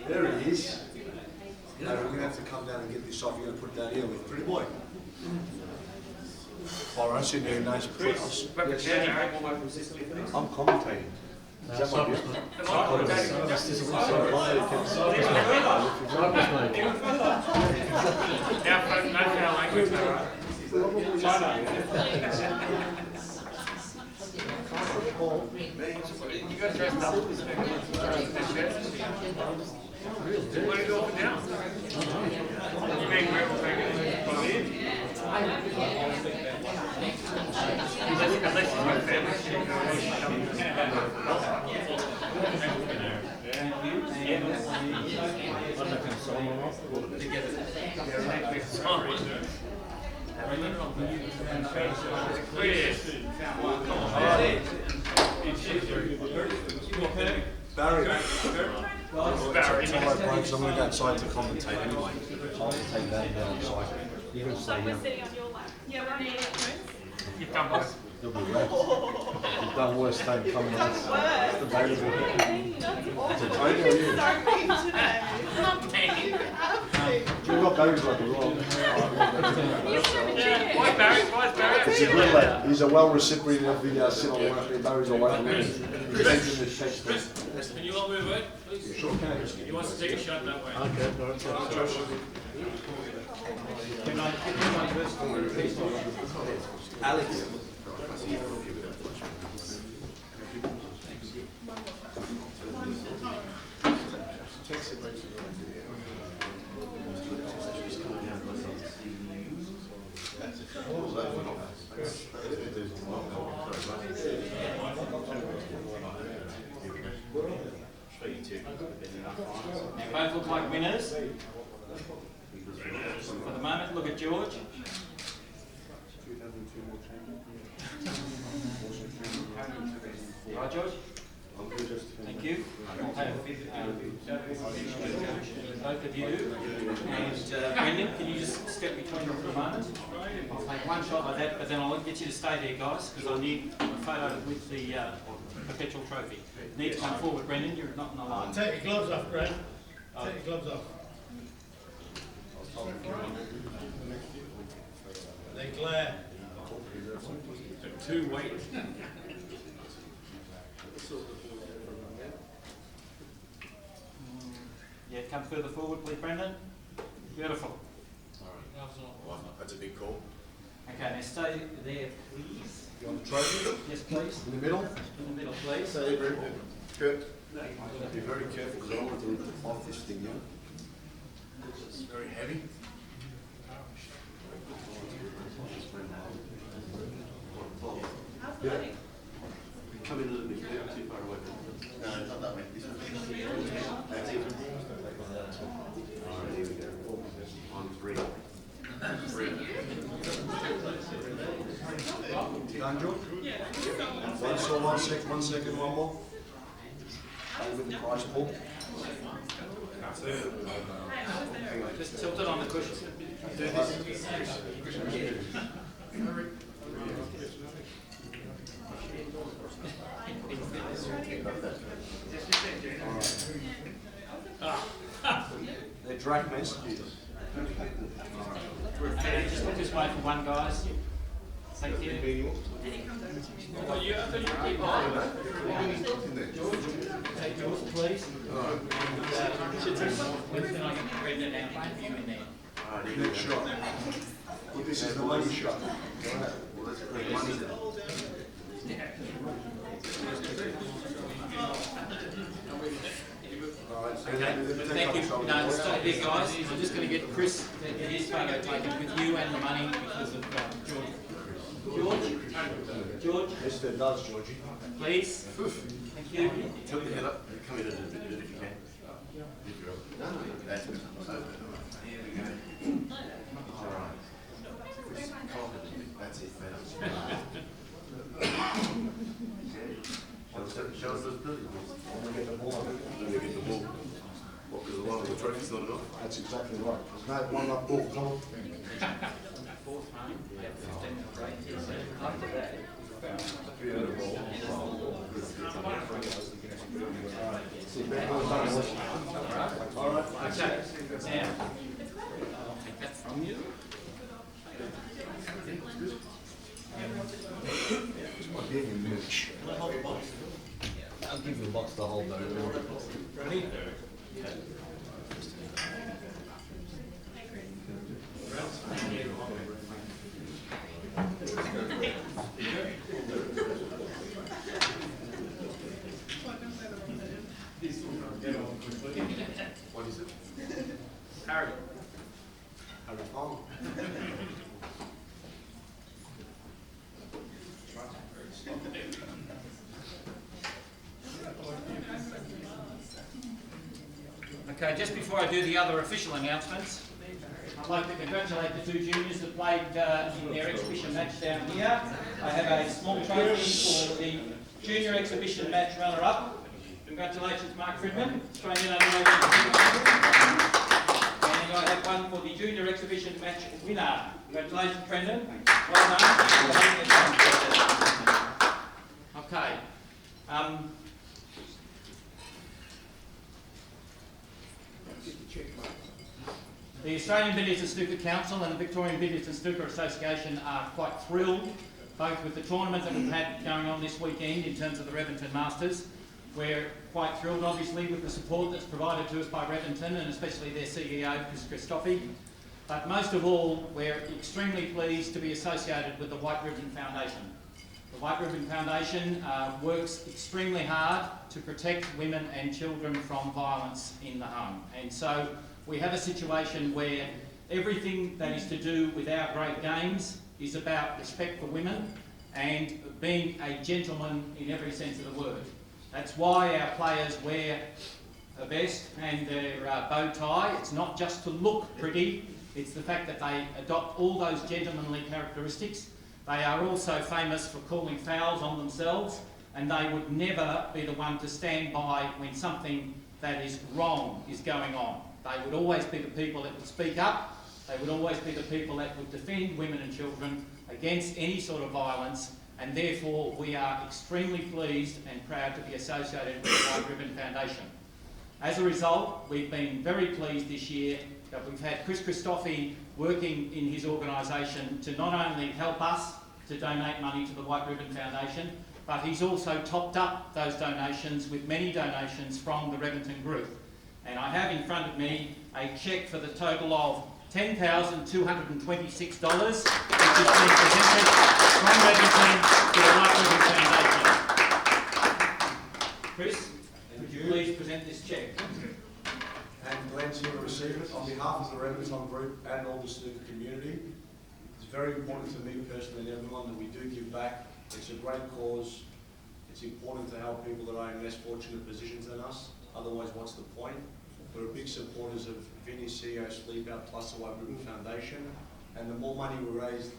There he is. No, we're going to have to come down and get this off. You're going to put it down here with pretty boy. All right, sitting there, nice. I'm commentating. Is that what you're You guys dressed up. Really? Want to go up and down? You make rebel Barry. Barry. So I'm going to go outside to commentate anyway. I'll take that down outside. You can stay We're sitting on your lap. Yeah, we're on the other. You've done both. You'll be right. You've done worse than coming on. It's debatable. To take or you? You've got Barry's like a rock. Why Barry? Why is Barry? He's a good lad. He's a well-reciprocated of the sit on the one. Barry's all over me. Can you all move it, please? Sure can. He wants to take a shot that way. Okay, all right. Alex. They both look like winners. For the moment, look at George. Right, George? Thank you. I'll have both of you. And Brendan, can you just step between them for a moment? I'll take one shot like that, but then I'll get you to stay there, guys, because I need a photo with the perpetual trophy. You need to come forward, Brendan. You're not in the line. Take your gloves off, Brad. Take your gloves off. They glare. Two weight. Yeah, come further forward, please, Brendan. Beautiful. That's a big call. Okay, now stay there, please. You want the trophy? Yes, please. In the middle? In the middle, please. Stay there, Kurt. Be very careful because I don't want to lift off this thing, yeah? It's very heavy. Yeah. Come in a little bit, you're too far away. No, it's not that way. This way. That's it. Alright, here we go. On three. Done, George? One second, one more. With the prize pull. Just tilt it on the cushion. Do this. They're drag mess. Okay, just look this way for one, guys. Thank you. Oh, you have to keep Take yours, please. When can I get Brendan down for you in there? Next shot. Well, this is the money shot. Well, that's great money then. Thank you. No, stay there, guys. I'm just going to get Chris to get his photo taken with you and the money because of George. George? Yes, it does, Georgie. Please. Thank you. Tilt your head up. Come in a little bit if you can. That's good. Here we go. All right. That's it, man. Show us those buildings. When we get the ball. When we get the ball. What, because a lot of the trophies not enough? That's exactly right. There's no one up ball. Come on. Fourth, give you a box to hold though. Ready? What is it? Harry. Harry Fong. Okay, just before I do the other official announcements, I'd like to congratulate the two juniors that played in their exhibition match down here. I have a small trophy for the junior exhibition match runner-up. Congratulations, Mark Fridman, trained in under 18. And I have one for the junior exhibition match winner. Congratulations, Brendan. Well done. Okay. The Australian Billiards and Snooker Council and the Victorian Billiards and Snooker Association are quite thrilled, both with the tournament that we've had going on this weekend in terms of the Reventon Masters. We're quite thrilled, obviously, with the support that's provided to us by Reventon and especially their CEO, Chris Christophe. But most of all, we're extremely pleased to be associated with the White Ribbon Foundation. The White Ribbon Foundation works extremely hard to protect women and children from violence in the home. And so we have a situation where everything that is to do with our great games is about respect for women and being a gentleman in every sense of the word. That's why our players wear a vest and their bow tie. It's not just to look pretty, it's the fact that they adopt all those gentlemanly characteristics. They are also famous for calling fouls on themselves, and they would never be the one to stand by when something that is wrong is going on. They would always be the people that would speak up. They would always be the people that would defend women and children against any sort of violence, and therefore we are extremely pleased and proud to be associated with the White Ribbon Foundation. As a result, we've been very pleased this year that we've had Chris Christophe working in his organisation to not only help us to donate money to the White Ribbon Foundation, but he's also topped up those donations with many donations from the Reventon Group. And I have in front of me a cheque for the total of $10,226, which is being presented from Reventon to the White Ribbon Foundation. Chris, would you please present this cheque? And Glenn's here to receive it on behalf of the Reventon Group and all the snooker community. It's very important to me personally and everyone that we do give back. It's a great cause. It's important to help people that are in less fortunate positions than us. Otherwise, what's the point? We're big supporters of Vinny's CEO Sleep Out plus the White Ribbon Foundation. And the more money we raise,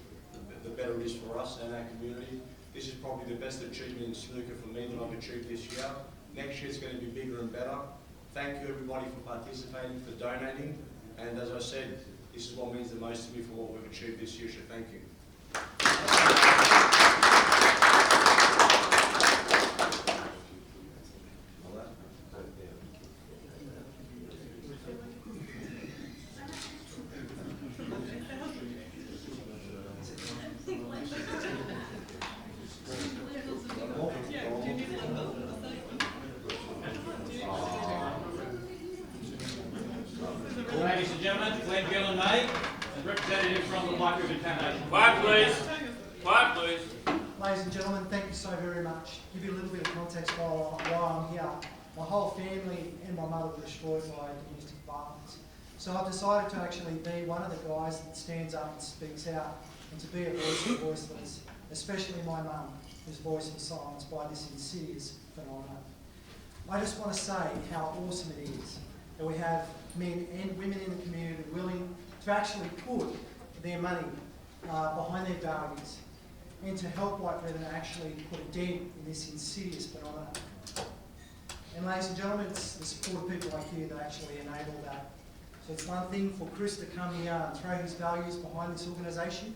the better it is for us and our community. This is probably the best achievement in snooker for me that I've achieved this year. Next year it's going to be bigger and better. Thank you everybody for participating, for donating. And as I said, this is what means the most to me for what we've achieved this year, so thank you. Ladies and gentlemen, Glenn Gill and May, a representative from the White Ribbon Foundation. Quiet, please. Quiet, please. Ladies and gentlemen, thank you so very much. Give you a little bit of context while I'm here. My whole family and my mother were destroyed by domestic violence. So I've decided to actually be one of the guys that stands up and speaks out, and to be a voice for voiceless, especially my mum, whose voice was silenced by this insidious phenomenon. I just want to say how awesome it is that we have men and women in the community willing to actually put their money behind their values and to help White Ribbon actually put a dent in this insidious phenomenon. And ladies and gentlemen, it's the support of people like you that actually enable that. So it's one thing for Chris to come here and throw his values behind this organisation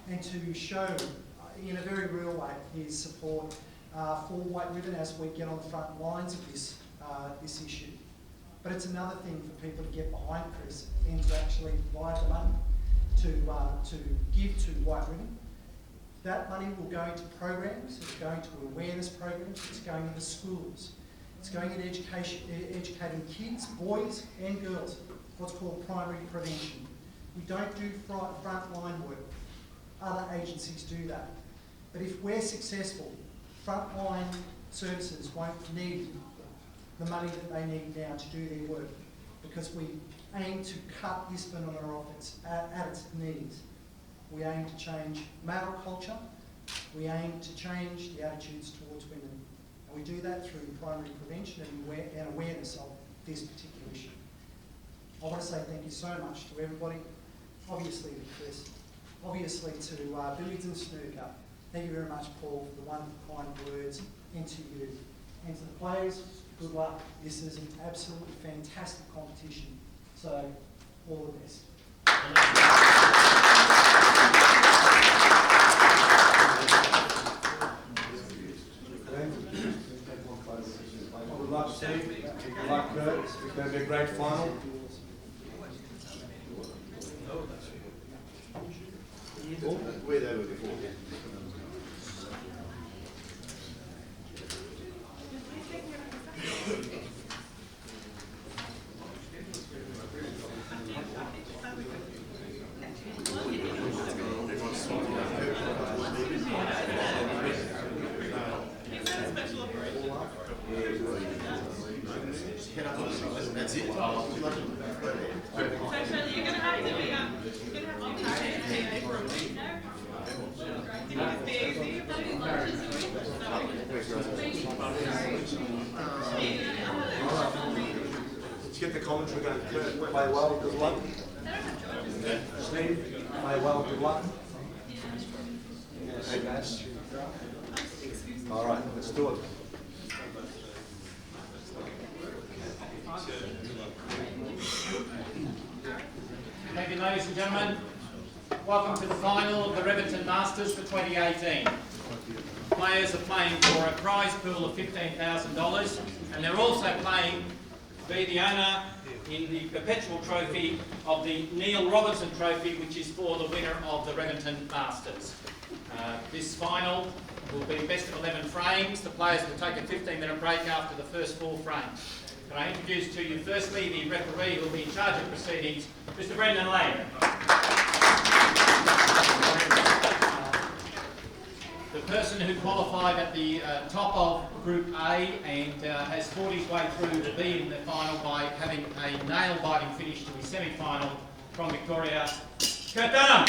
and to show in a very real way his support for White Ribbon as we get on the front lines of this issue. But it's another thing for people to get behind Chris and to actually provide the money to give to White Ribbon. That money will go into programs, it's going to awareness programs, it's going into schools, It's going at educating kids, boys and girls, what's called primary prevention. We don't do frontline work. Other agencies do that. But if we're successful, frontline services won't need the money that they need now to do their work, because we aim to cut this phenomena off at its knees. We aim to change male culture. We aim to change the attitudes towards women. And we do that through primary prevention and awareness of this particular issue. I want to say thank you so much to everybody, obviously to Chris, obviously to Billiards and Snooker. Thank you very much, Paul, for the wonderful kind words, and to you. And to the players, good luck. This is an absolutely fantastic competition. So, all the best. Good luck, Steve. Good luck, Kurt. It's going to be a great final. Where they were before. That's it. So Shirley, you're going to have to be Let's get the commentary going. Kurt, play well, good luck. Steve, play well, good luck. Hey, guys. All right, let's do it. Thank you, ladies and gentlemen. Welcome to the final of the Reventon Masters for 2018. Players are playing for a prize pool of $15,000, and they're also playing to be the owner in the perpetual trophy of the Neil Robertson Trophy, which is for the winner of the Reventon Masters. This final will be best of 11 frames. The players will take a 15-minute break after the first 4 frames. Can I introduce to you firstly the referee who will be in charge of proceedings, Mr. Brendan Lang. The person who qualified at the top of Group A and has fought his way through to be in the final by having a nail-biting finish to his semi-final from Victoria, Kurt Dunham.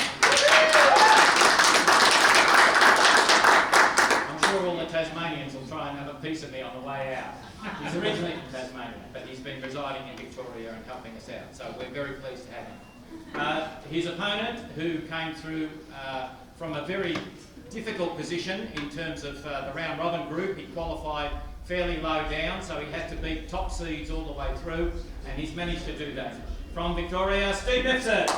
I'm sure all the Tasmanians will try and have a piece of me on the way out. He's originally from Tasmania, but he's been residing in Victoria and helping us out, so we're very pleased to have him. His opponent, who came through from a very difficult position in terms of the round robin group, he qualified fairly low down, so he had to beat top seeds all the way through, and he's managed to do that. From Victoria, Steve Mifsud.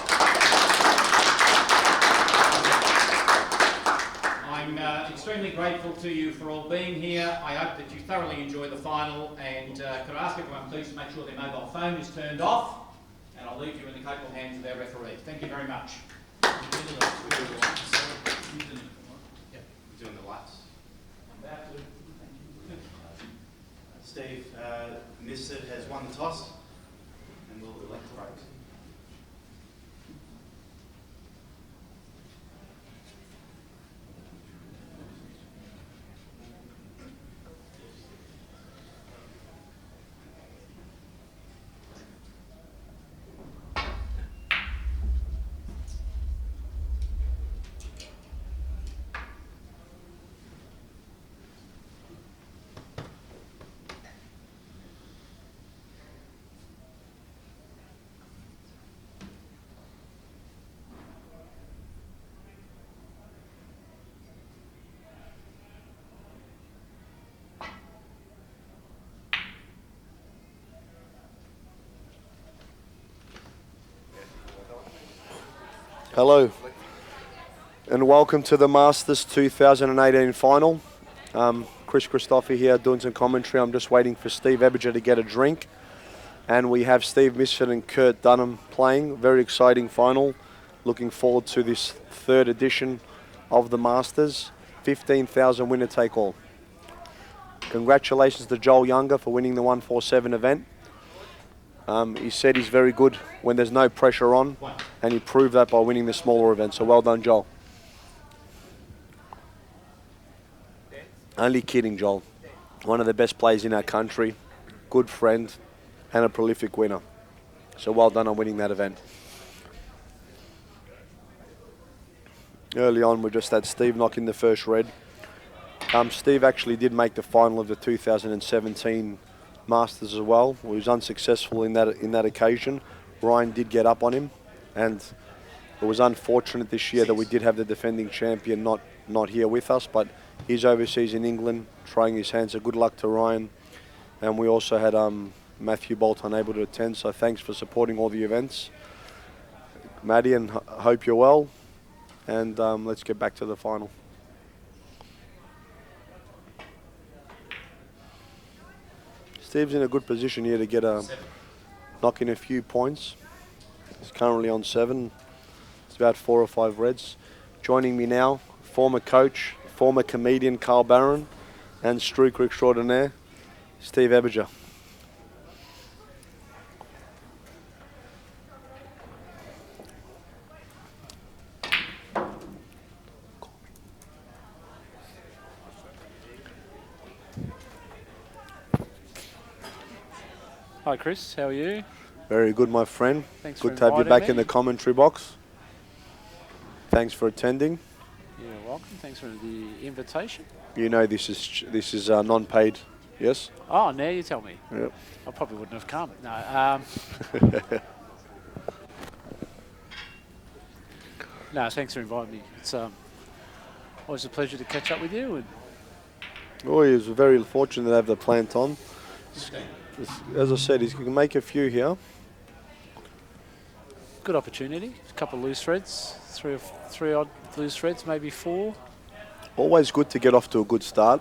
I'm extremely grateful to you for all being here. I hope that you thoroughly enjoy the final, and could I ask everyone please to make sure their mobile phone is turned off, and I'll leave you in the capable hands of their referee. Thank you very much. Doing the lights. About to. Steve, Mifsud has won the toss and will elect the break. Hello, and welcome to the Masters 2018 final. Chris Christopher here doing some commentary. I'm just waiting for Steve Eberger to get a drink. And we have Steve Mifsud and Kurt Dunham playing. Very exciting final. Looking forward to this 3rd edition of the Masters. 15,000 winner take all. Congratulations to Joel Younger for winning the 147 event. He said he's very good when there's no pressure on, and he proved that by winning the smaller event. So well done, Joel. Only kidding, Joel. One of the best players in our country, good friend, and a prolific winner. So well done on winning that event. Early on, we just had Steve knocking the first red. Steve actually did make the final of the 2017 Masters as well. He was unsuccessful in that occasion. Ryan did get up on him, and it was unfortunate this year that we did have the defending champion not here with us, but he's overseas in England trying his hand, so good luck to Ryan. And we also had Matthew Bolt unable to attend, so thanks for supporting all the events. Maddie, and hope you're well, and let's get back to the final. Steve's in a good position here to get knock in a few points. He's currently on 7. It's about 4 or 5 reds. Joining me now, former coach, former comedian Carl Barron, and Snooker extraordinaire, Steve Eberger. Hi Chris, how are you? Very good, my friend. Thanks good for to have you inviting back me. in the commentary box. Thanks for attending. You're welcome. Thanks for the invitation. You know this is non-paid, yes? Oh, now you tell me. Yep. I probably wouldn't have come. No. No, thanks for inviting me. It's always a pleasure to catch up with you. And Oh, he was very fortunate to have the plant on. As I said, he's going to make a few here. good opportunity. A couple of loose threads, three odd loose threads, maybe 4. Always good to get off to a good start.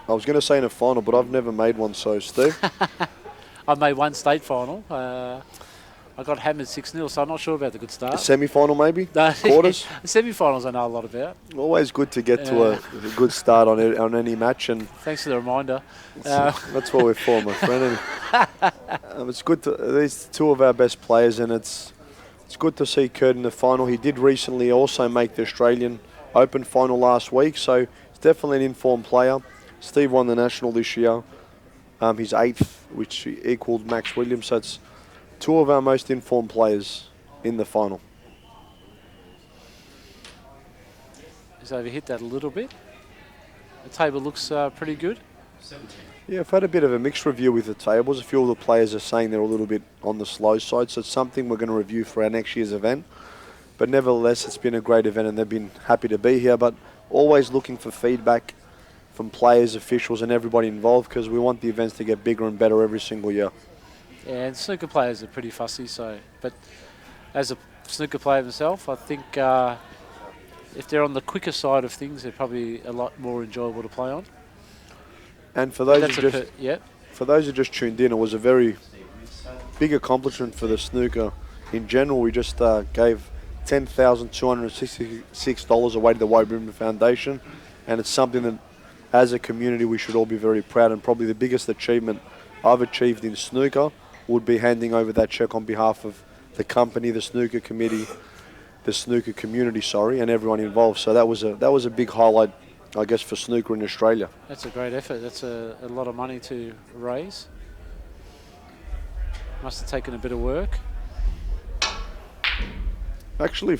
I was going to say in a final, but I've never made one, so Steve. I made one state final. I got hammered 6-0, so I'm not sure about the good start. A semi-final maybe? No, Quarters? The semi-finals I know a lot about. Always good to get to a good start on any match. And thanks for the reminder. that's what we're for, my friend. And it's good to these two of our best players, and it's good to see Kurt in the final. He did recently also make the Australian Open final last week, so he's definitely an informed player. Steve won the National this year. He's 8th, which equalled Max Williams. So it's two of our most informed players in the final. He's overhit that a little bit. The table looks pretty good. 17. Yeah, I've had a bit of a mixed review with the tables. A few of the players are saying they're a little bit on the slow side, so it's something we're going to review for our next year's event. But nevertheless, it's been a great event and they've been happy to be here, but always looking for feedback from players, officials and everybody involved, because we want the events to get bigger and better every single year. Yeah, and snooker players are pretty fussy, so. But as a snooker player myself, I think if they're on the quicker side of things, they're probably a lot more enjoyable to play on. And for those For those who just tuned in, it was a very big accomplishment for the snooker in general. We just gave $10,266 away to the White Ribbon Foundation, and it's something that as a community we should all be very proud, and probably the biggest achievement I've achieved in snooker would be handing over that check on behalf of the company, the snooker committee, the snooker community, and everyone involved. So that was a big highlight, I guess, for snooker in Australia. That's a great effort. That's a lot of money to raise. Must have taken a bit of work. Actually,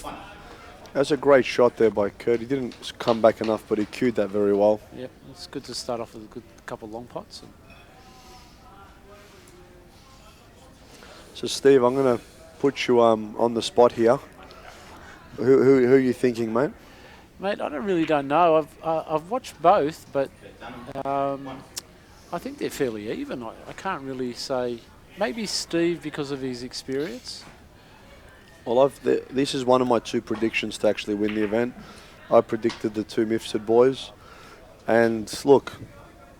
that's a great shot there by Kurt. He didn't come back enough, but he cued that very well. Yep, it's good to start off with a good couple of long pots. So, Steve, I'm going to put you on the spot here. Who are you thinking, mate? Mate, I really don't know. I've watched both, but I think they're fairly even. I can't really say. Maybe Steve because of his experience. Well, this is one of my 2 predictions to actually win the event. I predicted the 2 Mifsud boys. And look,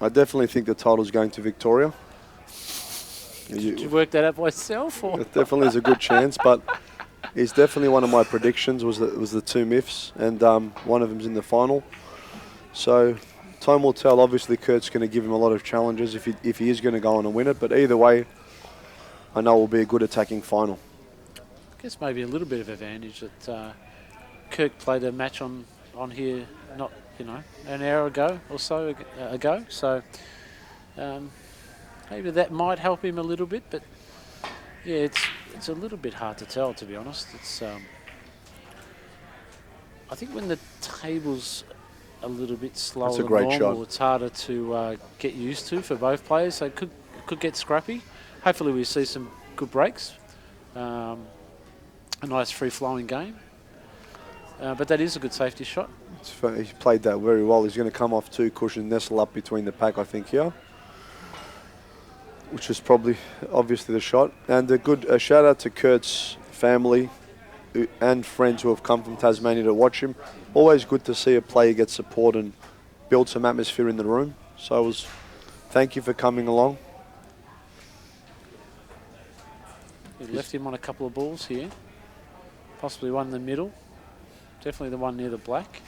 I definitely think the title's going to Victoria. Did you work that out by yourself? Or? It definitely is a good chance, but it's definitely one of my predictions was the 2 Mifs, and one of them's in the final. So time will tell. Obviously, Kurt's going to give him a lot of challenges if he is going to go on and win it. But either way, I know it will be a good attacking final. I guess maybe a little bit of advantage that Kirk played a match on here not an hour ago or so ago. So maybe that might help him a little bit. But yeah, it's a little bit hard to tell, to be honest. It's I think when the table's a little bit slower That's a than great normal, shot. it's harder to get used to for both players. So it could get scrappy. Hopefully we see some good breaks. A nice free-flowing game. But that is a good safety shot. He played that very well. He's going to come off 2 cushions, nestle up between the pack, I think, here. Which is probably, obviously, the shot. And a shout-out to Kurt's family and friends who have come from Tasmania to watch him. Always good to see a player get support and build some atmosphere in the room. So thank you for coming along. We left him on a couple of balls here. Possibly one in the middle. Definitely the one near the black.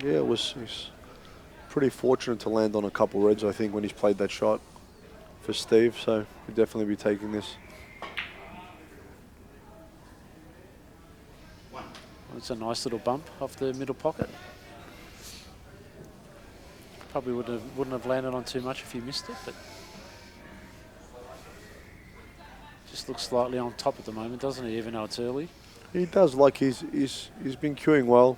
Yeah, he's pretty fortunate to land on a couple reds, I think, when he's played that shot for Steve. So we'll definitely be taking this. It's a nice little bump off the middle pocket. Probably wouldn't have landed on too much if he missed it, but just looks slightly on top at the moment, doesn't he? Even though it's early. He does. Like he's been queuing well.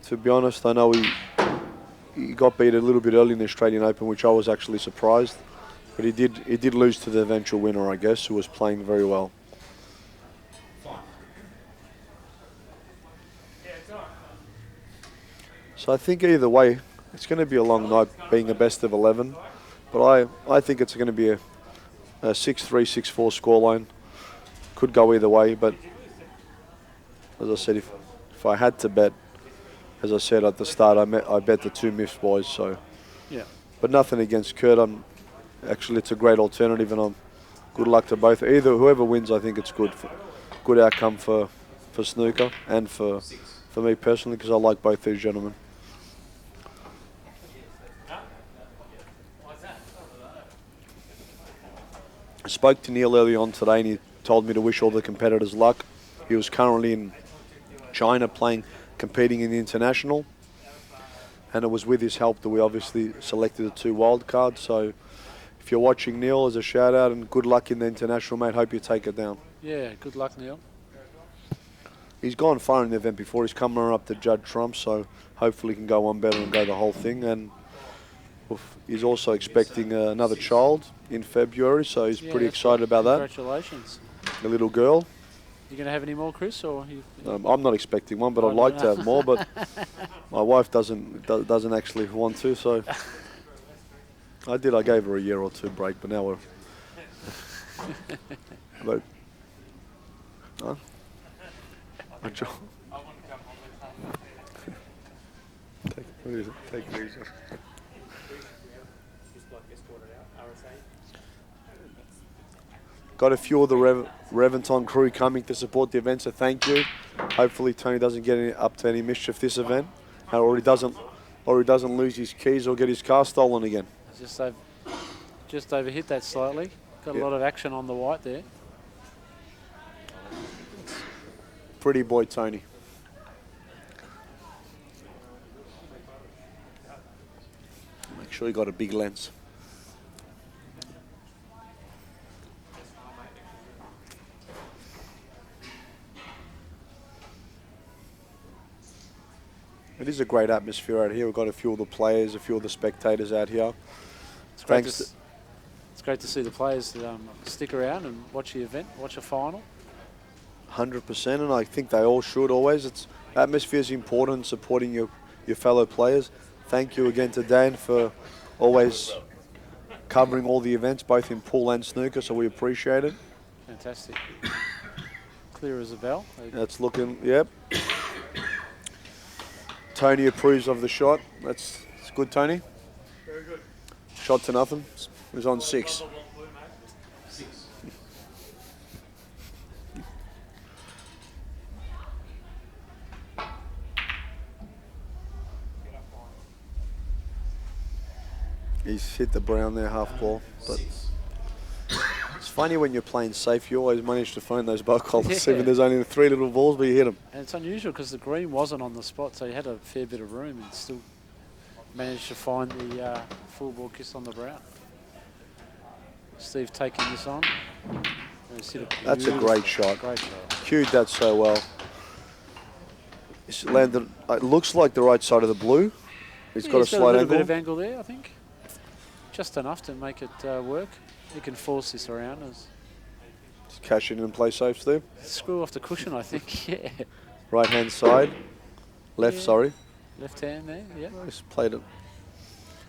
To be honest, I know he got beat a little bit early in the Australian Open, which I was actually surprised. But he did lose to the eventual winner, I guess, who was playing very well. So I think either way, it's going to be a long night, being a best of 11. But I think it's going to be a 6-3, 6-4 scoreline. Could go either way, but as I said, if I had to bet, as I said at the start, I bet the 2 Mifs boys. So, yeah. But nothing against Kurt. Actually, it's a great alternative, and good luck to both. Whoever wins, I think it's good outcome for snooker and for me personally, because I like both these gentlemen. I spoke to Neil early on today, and he told me to wish all the competitors luck. He was currently in China competing in the international, and it was with his help that we obviously selected the 2 wild cards. So if you're watching, Neil, as a shout out and good luck in the international, mate. Hope you take it down. Yeah, good luck, Neil. He's gone far in the event before. He's coming up to Judd Trump, so hopefully he can go one better and go the whole thing. And he's also expecting another child in February, so he's pretty excited about that. Congratulations. A little girl. You going to have any more, Chris? Or I'm not expecting one, but I'd like to have more. But my wife doesn't actually want to, so I gave her a year or 2 break, but now we're. But, huh? Take it easy. Got a few of the Reventon crew coming to support the event, so thank you. Hopefully Tony doesn't get up to any mischief this event, or he doesn't lose his keys or get his car stolen again. Just overhit that slightly. Got a lot of action on the white there. Pretty boy Tony. Make sure you got a big lens. It is a great atmosphere out here. We've got a few of the players, a few of the spectators out here. It's great to see the players stick around and watch the event, watch a final. 100%, and I think they all should always. Atmosphere is important, supporting your fellow players. Thank you again to Dan for always covering all the events, both in pool and snooker, so we appreciate it. Fantastic. Clear as a bell. That's looking, yep. Tony approves of the shot. It's good, Tony. Very good. Shot to nothing. It was on 6. He's hit the brown there, half ball. But it's funny when you're playing safe, you always manage to find those bow collars, Yeah. even there's only 3 little balls, but you hit them. And it's unusual because the green wasn't on the spot, so he had a fair bit of room and still managed to find the full ball kiss on the brown. Steve taking this on. That's a great shot. Great shot. Cued that so well. It's landed, it looks like the right side of the blue. He's got a slight little angle. bit of angle there, I think. Just enough to make it work. He can force this around. Just cash in and play safe, Steve. Screw off the cushion, I think. Yeah. Right hand side. Left, Yeah. sorry. Left hand there. Yeah. Just played it.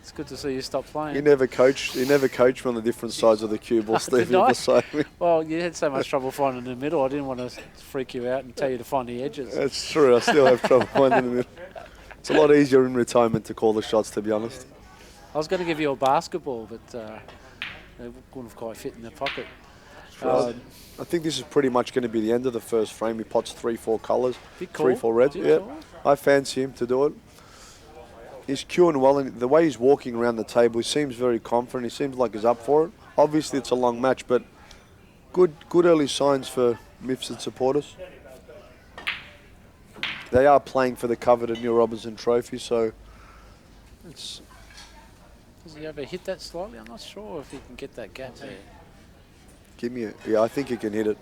It's good to see you stop playing. He never coached me on the different sides of the cue ball, Steve. Did I? Beside me. Well, you had so much trouble finding the middle. I didn't want to freak you out and tell you to find the edges. That's true. I still have trouble finding the middle. It's a lot easier in retirement to call the shots, to be honest. I was going to give you a basketball, but they wouldn't have quite fit in the pocket. I think this is pretty much going to be the end of the first frame. He pots 3-4 colours, Big call. 3-4 reds. Big Yeah, call. I fancy him to do it. He's cueing well, and the way he's walking around the table, he seems very confident. He seems like he's up for it. Obviously, it's a long match, but good early signs for Mifsud supporters. They are playing for the coveted Neil Robinson Trophy, so it's. Does he ever hit that slightly? I'm not sure if he can get that gap there. Give me yeah, I think he can hit it.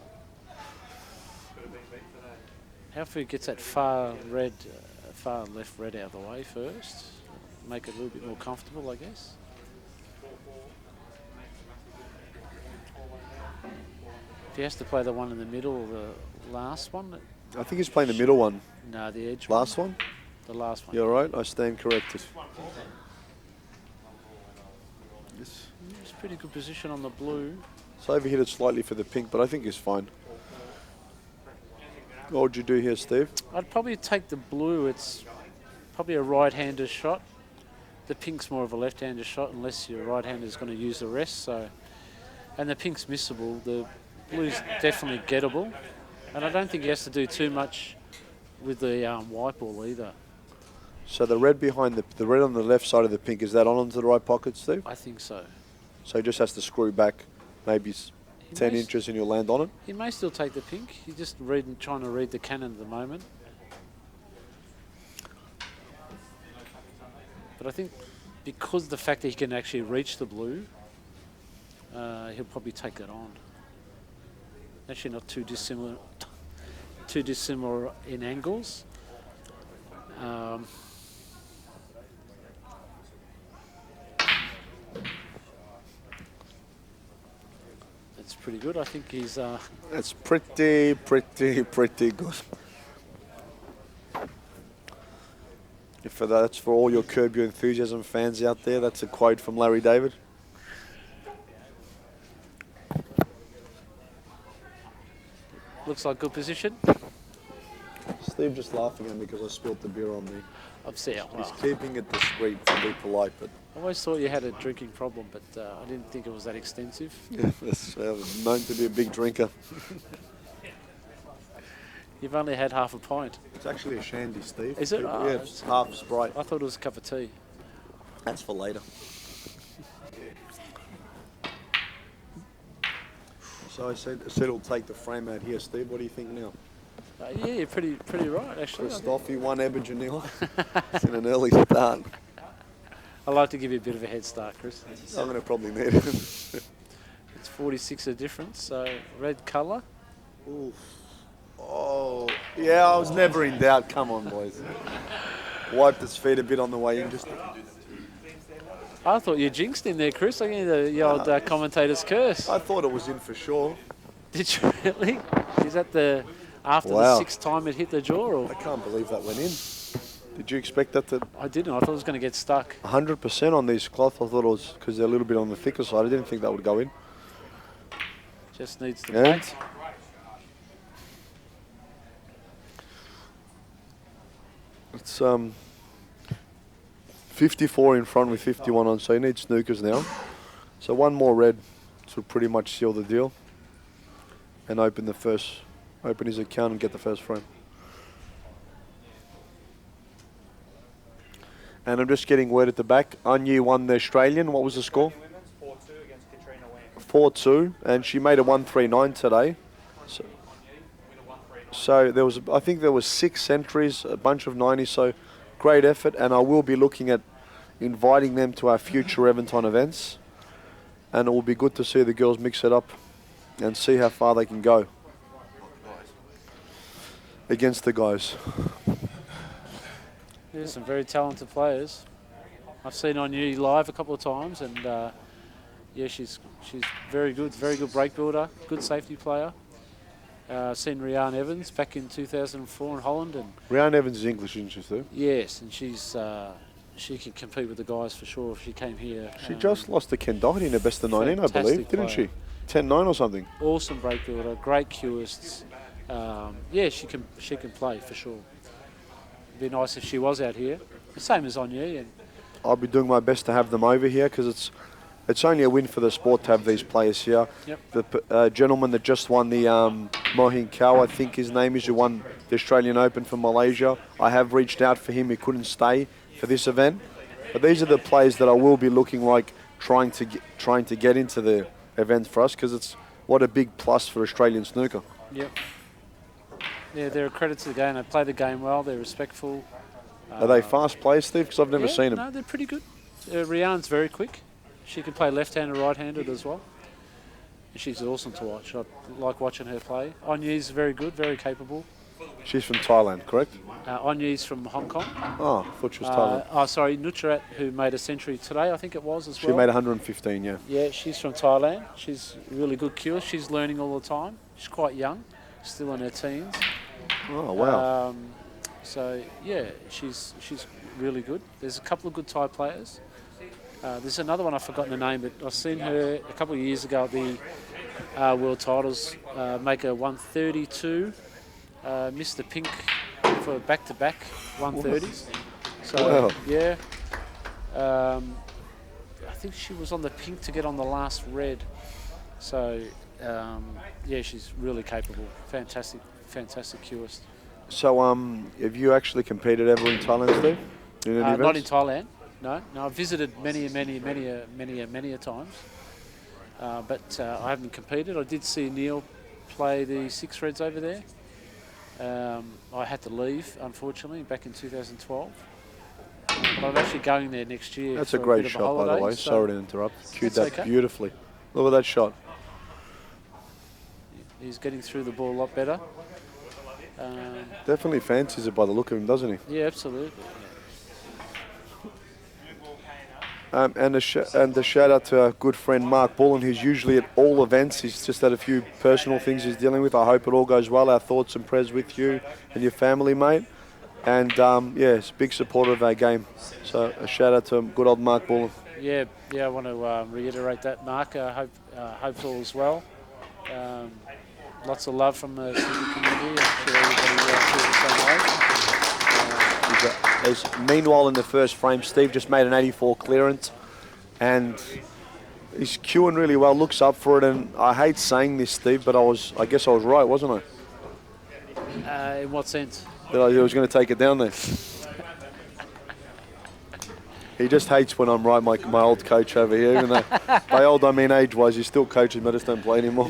How if he gets that far left red out of the way first? Make it a little bit more comfortable, I guess. If he has to play the one in the middle or the last one. I think he's playing the middle one. No, the edge Last one? The last one. You're right, I stand corrected. Yes. It's pretty good position on the blue. So overhit it slightly for the pink, but I think he's fine. What would you do here, Steve? I'd probably take the blue. It's probably a right-hander shot. The pink's more of a left-hander shot unless your right-hander is going to use the rest. So, and the pink's missable. The blue's definitely gettable. And I don't think he has to do too much with the white ball either. So the red behind the red on the left side of the pink, is that on onto the right pocket, Steve? I think so. So he just has to screw back maybe 10 may inches and you'll land on it? He may still take the pink. He's just trying to read the cannon at the moment. But I think because of the fact that he can actually reach the blue, he'll probably take that on. Actually not too dissimilar in angles. That's pretty good. I think he's... That's pretty good. That's for all your Curb Your Enthusiasm fans out there, that's a quote from Larry David. looks like good position. Steve just laughing at me because I spilt the beer on me. Upset. He's keeping it discreet to be polite, but... I always thought you had a drinking problem, but I didn't think it was that extensive. Yeah, that's known to be a big drinker. You've only had half a pint. It's actually a shandy, Steve. Is it? Yeah, Oh, it's half Sprite. I thought it was a cup of tea. That's for later. So I said he'll take the frame out here, Steve. What do you think now? Yeah, you're pretty right, actually. Christophe, 1 Aboriginal. It's in an early start. I like to give you a bit of a head start, Chris. I'm going to probably need it. It's 46 a difference, so red colour. Oof. Oh, yeah, I was never in doubt. Come on, boys. Wiped his feet a bit on the way in. Just I thought you jinxed him there, Chris. I gave you the old commentator's curse. I thought it was in for sure. Did you really? Is that the after Wow. the 6th time it hit the jaw? Or? I can't believe that went in. Did you expect that to... I didn't. I thought it was going to get stuck. 100% on these cloth. I thought it was because they're a little bit on the thicker side. I didn't think that would go in. Just needs to And plate. it's 54 in front with 51 on, so he needs snookers now. So one more red to pretty much seal the deal and open his account and get the first frame. And I'm just getting word at the back. Anya won the Australian. What was the score? 4-2, and she made a 139 today. So there was, I think there was 6 entries, a bunch of 90s. So great effort, and I will be looking at inviting them to our future Reventon events. And it will be good to see the girls mix it up and see how far they can go against the guys. There's some very talented players. I've seen Anya live a couple of times, and yeah, she's very good break builder, good safety player. Seen Rianne Evans back in 2004 in Holland, and Rianne Evans is English, isn't she, Steve? yes, and she can compete with the guys for sure if she came here. She just lost to Ken Doherty in the best of 19, I believe, didn't she? 10-9 or something. Awesome break builder, great cueists. Yeah, she can play for sure. It'd be nice if she was out here. The same as Anya. And I'll be doing my best to have them over here because it's only a win for the sport to have these players here. Yep. The gentleman that just won the Mohin Kao, I think his name is, who won the Australian Open for Malaysia. I have reached out for him. He couldn't stay for this event. But these are the players that I will be looking like trying to get into the event for us, because it's what a big plus for Australian snooker. yep. Yeah, they're a credit to the game. They play the game well. They're respectful. Are they fast players, Steve? Because I've never Yeah, seen them. No, they're pretty good. Rianne's very quick. She can play left-handed, right-handed as well. She's awesome to watch. I like watching her play. Anya's very good, very capable. She's from Thailand, correct? Anya's from Hong Kong. Oh, I thought she was Thailand. Sorry, Nutrat, who made a century today, I think it was as She well. made 115, yeah. Yeah, she's from Thailand. She's really good cure. She's learning all the time. She's quite young, still in her teens. Oh, wow. So yeah, she's really good. There's a couple of good Thai players. There's another one, I've forgotten the name, but I've seen her a couple of years ago at the World Titles make a 132, missed the pink for back-to-back 130s. So Wow. yeah, I think she was on the pink to get on the last red. So yeah, she's really capable. Fantastic cueist. So, have you actually competed ever in Thailand, Steve? In any Not in events? Thailand. No. I've visited many a times, but I haven't competed. I did see Neil play the 6 Reds over there. I had to leave, unfortunately, back in 2012. But I'm actually going there next year. That's for a great bit of shot, by the holiday, way. so Sorry to interrupt. Cued That's that okay. beautifully. Look at that shot. He's getting through the ball a lot better. Definitely fancies it by the look of him, doesn't he? Yeah, absolutely. And a shout out to our good friend Mark Bullen, who's usually at all events. He's just had a few personal things he's dealing with. I hope it all goes well. Our thoughts and prayers with you and your family, mate. And yeah, he's a big supporter of our game. So a shout out to him, good old Mark Bullen. Yeah. I want to reiterate that, Mark. I hope all is well. Lots of love from the snooker community. I'm sure everybody feels the same way. Meanwhile, in the first frame, Steve just made an 84 clearance, and he's queuing really well. Looks up for it, and I hate saying this, Steve, but I guess I was right, wasn't I? In what sense? That I was going to take it down there. He just hates when I'm right, my old coach over here. Even though by old I mean age-wise, he's still coaching, but I just don't play anymore.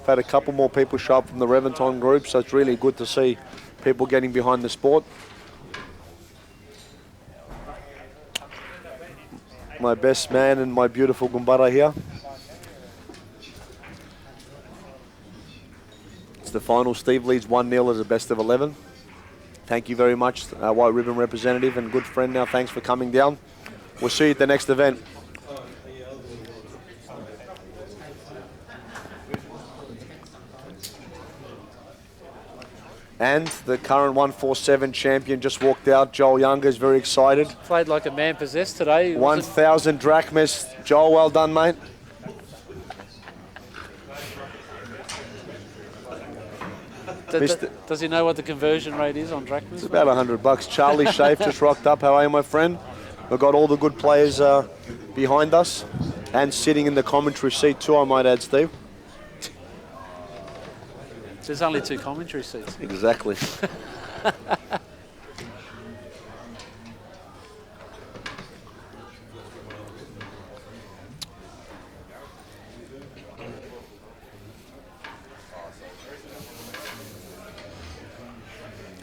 I've had a couple more people show up from the Reventon group, so it's really good to see people getting behind the sport. My best man and my beautiful Gumbara here. It's the final. Steve leads 1-0 as a best of 11. Thank you very much, our White Ribbon representative and good friend now. Thanks for coming down. We'll see you at the next event. And the current 147 champion just walked out. Joel Younger is very excited. Played like a man possessed today. 1,000 drachmas. Joel, well done, mate. Does he know what the conversion rate is on drachmas? It's about $100. Charlie Schaaf just rocked up. How are you, my friend? We've got all the good players behind us and sitting in the commentary seat too, I might add, Steve. There's only 2 commentary seats. Exactly.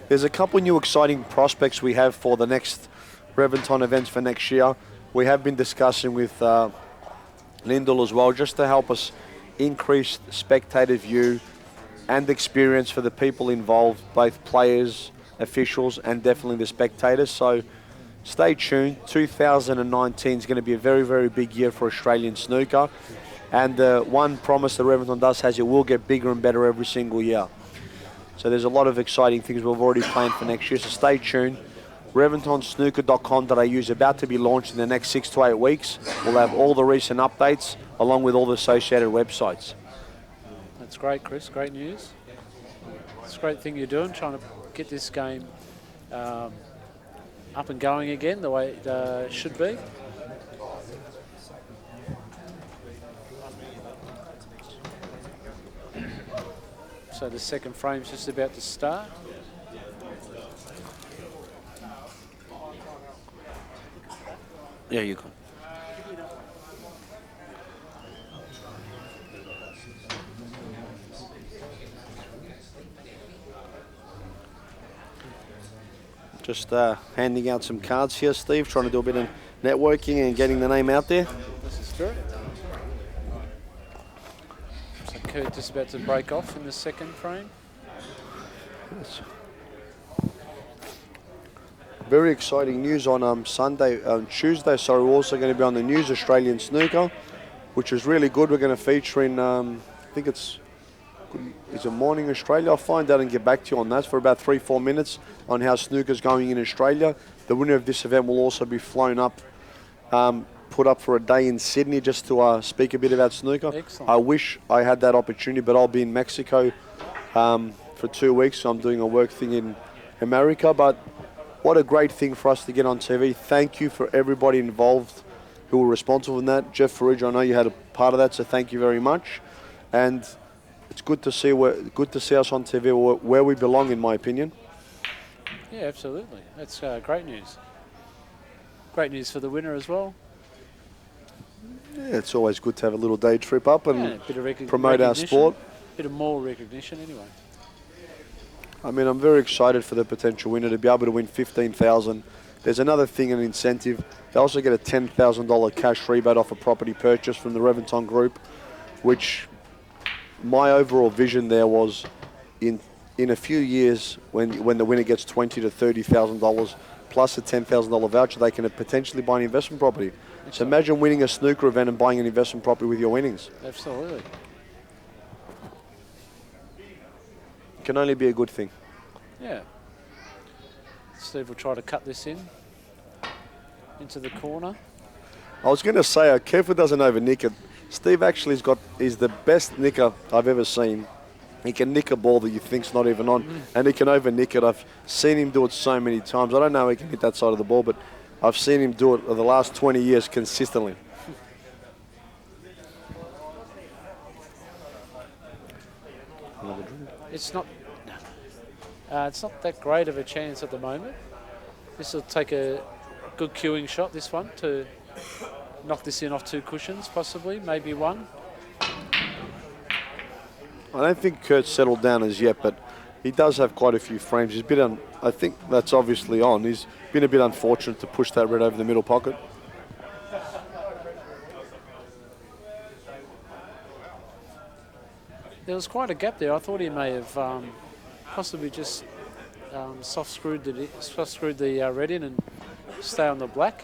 There's a couple new exciting prospects we have for the next Reventon events for next year. We have been discussing with Lyndall as well, just to help us increase spectator view and experience for the people involved, both players, officials, and definitely the spectators. So stay tuned. 2019 is going to be a very, very big year for Australian snooker. And one promise that Reventon does has, it will get bigger and better every single year. So there's a lot of exciting things we've already planned for next year, so stay tuned. ReventonSnooker.com.au is about to be launched in the next 6 to 8 weeks. We'll have all the recent updates along with all the associated websites. That's great, Chris. Great news. It's a great thing you're doing, trying to get this game up and going again the way it should be. So the second frame's just about to start. Yeah, you can. Just handing out some cards here, Steve, trying to do a bit of networking and getting the name out there. This is true. So Kurt just about to break off in the second frame. Yes. Very exciting news on Tuesday. So we're also going to be on the News Australian Snooker, which is really good. We're going to feature in, I think is it Morning Australia? I'll find out and get back to you on that for about 3-4 minutes on how snooker's going in Australia. The winner of this event will also be flown up, put up for a day in Sydney just to speak a bit about snooker. Excellent. I wish I had that opportunity, but I'll be in Mexico for 2 weeks. So I'm doing a work thing in America, but what a great thing for us to get on TV. Thank you for everybody involved who were responsible in that. Jeff Farage, I know you had a part of that, so thank you very much. And it's good to see us on TV where we belong, in my opinion. Yeah, absolutely. That's great news. Great news for the winner as well. Yeah, it's always good to have a little day trip up and Yeah, a bit of promote our sport. Bit of more recognition anyway. I mean, I'm very excited for the potential winner to be able to win $15,000. There's another thing, an incentive. They also get a $10,000 cash rebate off a property purchase from the Reventon Group, which my overall vision there was in a few years when the winner gets $20,000 to $30,000 plus a $10,000 voucher, they can potentially buy an investment property. So imagine winning a snooker event and buying an investment property with your winnings. Absolutely. It can only be a good thing. Yeah. Steve will try to cut this into the corner. I was going to say, careful doesn't over-nick it. Steve actually is the best nicker I've ever seen. He can nick a ball that you think's not even on, and he can over-nick it. I've seen him do it so many times. I don't know how he can hit that side of the ball, but I've seen him do it for the last 20 years consistently. It's not that great of a chance at the moment. This will take a good queuing shot, this one, to knock this in off 2 cushions, possibly, maybe 1. I don't think Kurt's settled down as yet, but he does have quite a few frames. He's been I think that's obviously on. He's been a bit unfortunate to push that red over the middle pocket. There was quite a gap there. I thought he may have possibly just soft screwed the red in and stay on the black.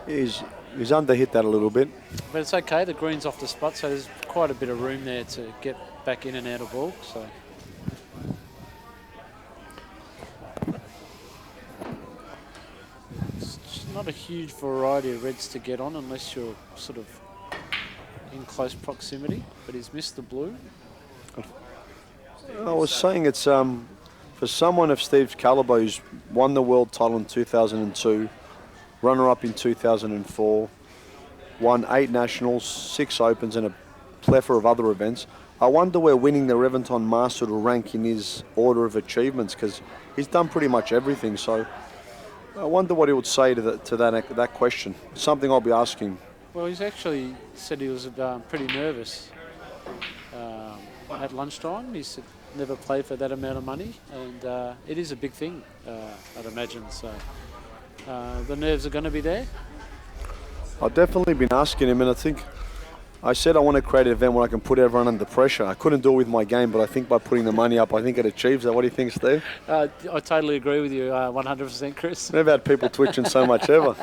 He's underhit that a little bit. But it's okay. The green's off the spot, so there's quite a bit of room there to get back in and out of ball. So. It's not a huge variety of reds to get on unless you're sort of in close proximity, but he's missed the blue. I was saying it's for someone of Steve's calibre who's won the world title in 2002, runner-up in 2004, won 8 nationals, 6 opens and plethora of other events. I wonder where winning the Reventon Mifsud will rank in his order of achievements, because he's done pretty much everything. So I wonder what he would say to that question. Something I'll be asking. Well, he's actually said he was pretty nervous at lunchtime. He said never played for that amount of money, and it is a big thing, I'd imagine. So the nerves are going to be there. I've definitely been asking him, and I said I want to create an event where I can put everyone under pressure. I couldn't do it with my game, but I think by putting the money up, I think it achieves that. What do you think, Steve? I totally agree with you, 100%, Chris. Never had people twitching so much ever.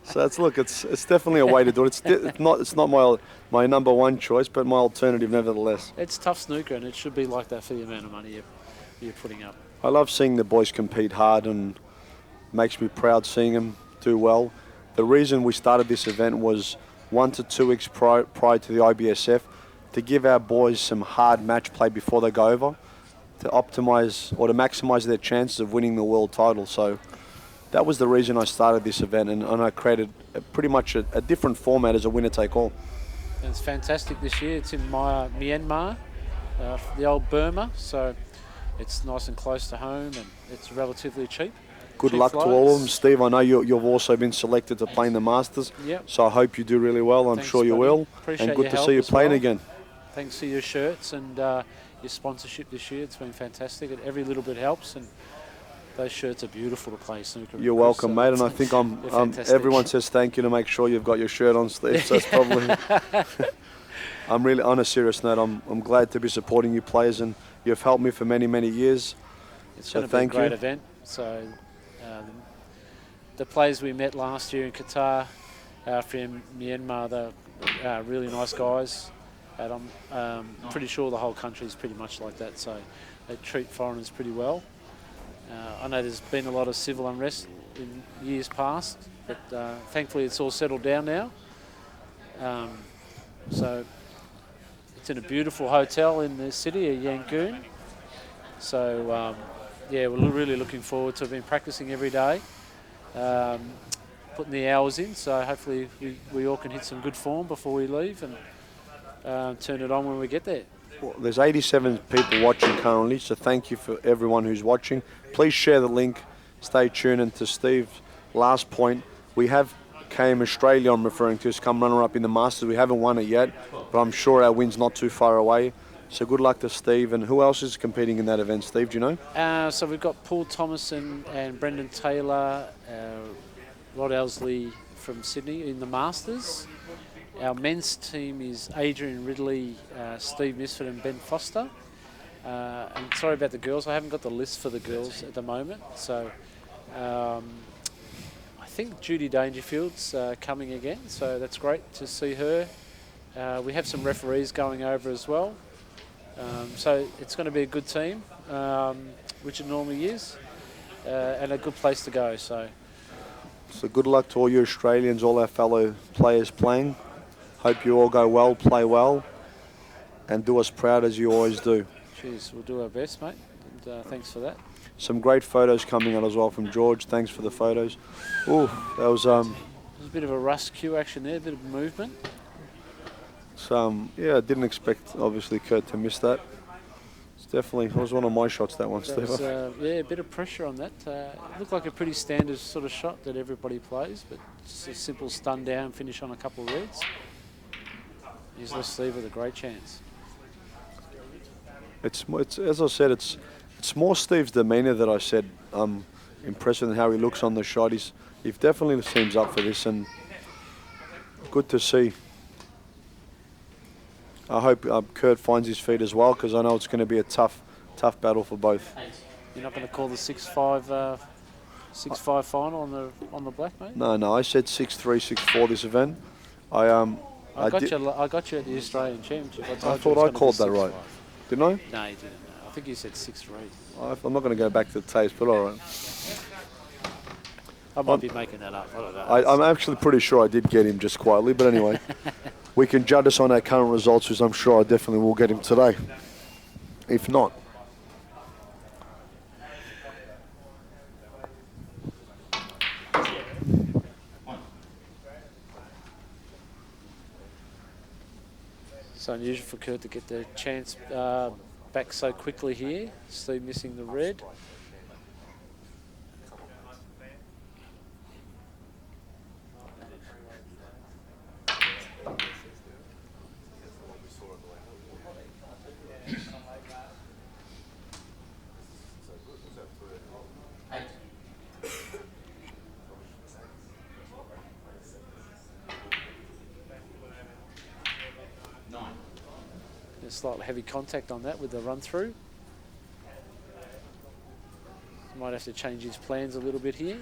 So it's definitely a way to do it. It's not my number one choice, but my alternative nevertheless. It's tough snooker, and it should be like that for the amount of money you're putting up. I love seeing the boys compete hard, and makes me proud seeing them do well. The reason we started this event was 1 to 2 weeks prior to the IBSF, to give our boys some hard match play before they go over, to optimise or to maximise their chances of winning the world title. So that was the reason I started this event, and I created pretty much a different format as a winner-take-all. And it's fantastic this year. It's in Myanmar, the old Burma, so it's nice and close to home, and it's relatively cheap. Good Cheap luck to all of them. Steve, I know you've also been selected to play in the Masters, Yep. so I hope you do really well. I'm Thanks, sure you buddy. will. Appreciate And good your to help see you as playing well. again. Thanks for your shirts and your sponsorship this year. It's been fantastic. Every little bit helps, and those shirts are beautiful to play snooker. You're Chris, welcome, so mate, and I think they're fantastic. everyone says thank you to make sure you've got your shirt on, Steve, so that's probably... I'm really, on a serious note, I'm glad to be supporting you players, and you've helped me for many, many years. It's So going to be a thank great you. event. So the players we met last year in Qatar from Myanmar, they're really nice guys. And I'm pretty sure the whole country is pretty much like that. So they treat foreigners pretty well. I know there's been a lot of civil unrest in years past, but thankfully it's all settled down now. So it's in a beautiful hotel in the city of Yangon. So yeah, we're really looking forward to it. Been practicing every day, putting the hours in. So hopefully we all can hit some good form before we leave and turn it on when we get there. Well, there's 87 people watching currently, so thank you for everyone who's watching. Please share the link. Stay tuned. And to Steve's last point, we have KM Australia, I'm referring to, has come runner-up in the Masters. We haven't won it yet, but I'm sure our win's not too far away. So good luck to Steve. And who else is competing in that event, Steve, do you know? So we've got Paul Thomason and Brendan Taylor, Rod Elsley from Sydney in the Masters. Our men's team is Adrian Ridley, Steve Mifsud and Ben Foster. And sorry about the girls, I haven't got the list for the girls at the moment. So I think Judy Dangerfield's coming again, so that's great to see her. We have some referees going over as well. So it's going to be a good team, which it normally is, and a good place to go. So good luck to all you Australians, all our fellow players playing. Hope you all go well, play well, and do us proud as you always do. Cheers, we'll do our best, mate, and thanks for that. Some great photos coming out as well from George. Thanks for the photos. Ooh, that was There's a bit of a Russ Q action there, a bit of movement. yeah, I didn't expect obviously Kurt to miss that. It's definitely, it was one of my shots, that one, That Steve. was, yeah, a bit of pressure on that. It looked like a pretty standard sort of shot that everybody plays, but just a simple stun down, finish on a couple of reds. He's left Steve with a great chance. It's as I said, it's more Steve's demeanour that I said. I'm impressed with how he looks on the shot. He definitely seems up for this, and good to see. I hope Kurt finds his feet as well, because I know it's going to be a tough battle for both. You're not going to call the 6-5 final on the black, mate? No, I said 6-3, 6-4 this event. I got you at the Australian Championship. I thought I called that right. Didn't I? No, you didn't. No. I think you said 6-3. I'm not going to go back to the tapes, but all right. I might be making that up. I don't know. I'm actually pretty sure I did get him just quietly, but anyway. We can judge us on our current results, which I'm sure I definitely will get him today. If not. It's unusual for Kurt to get the chance back so quickly here. Steve missing the red. There's slightly heavy contact on that with the run through. Might have to change his plans a little bit here.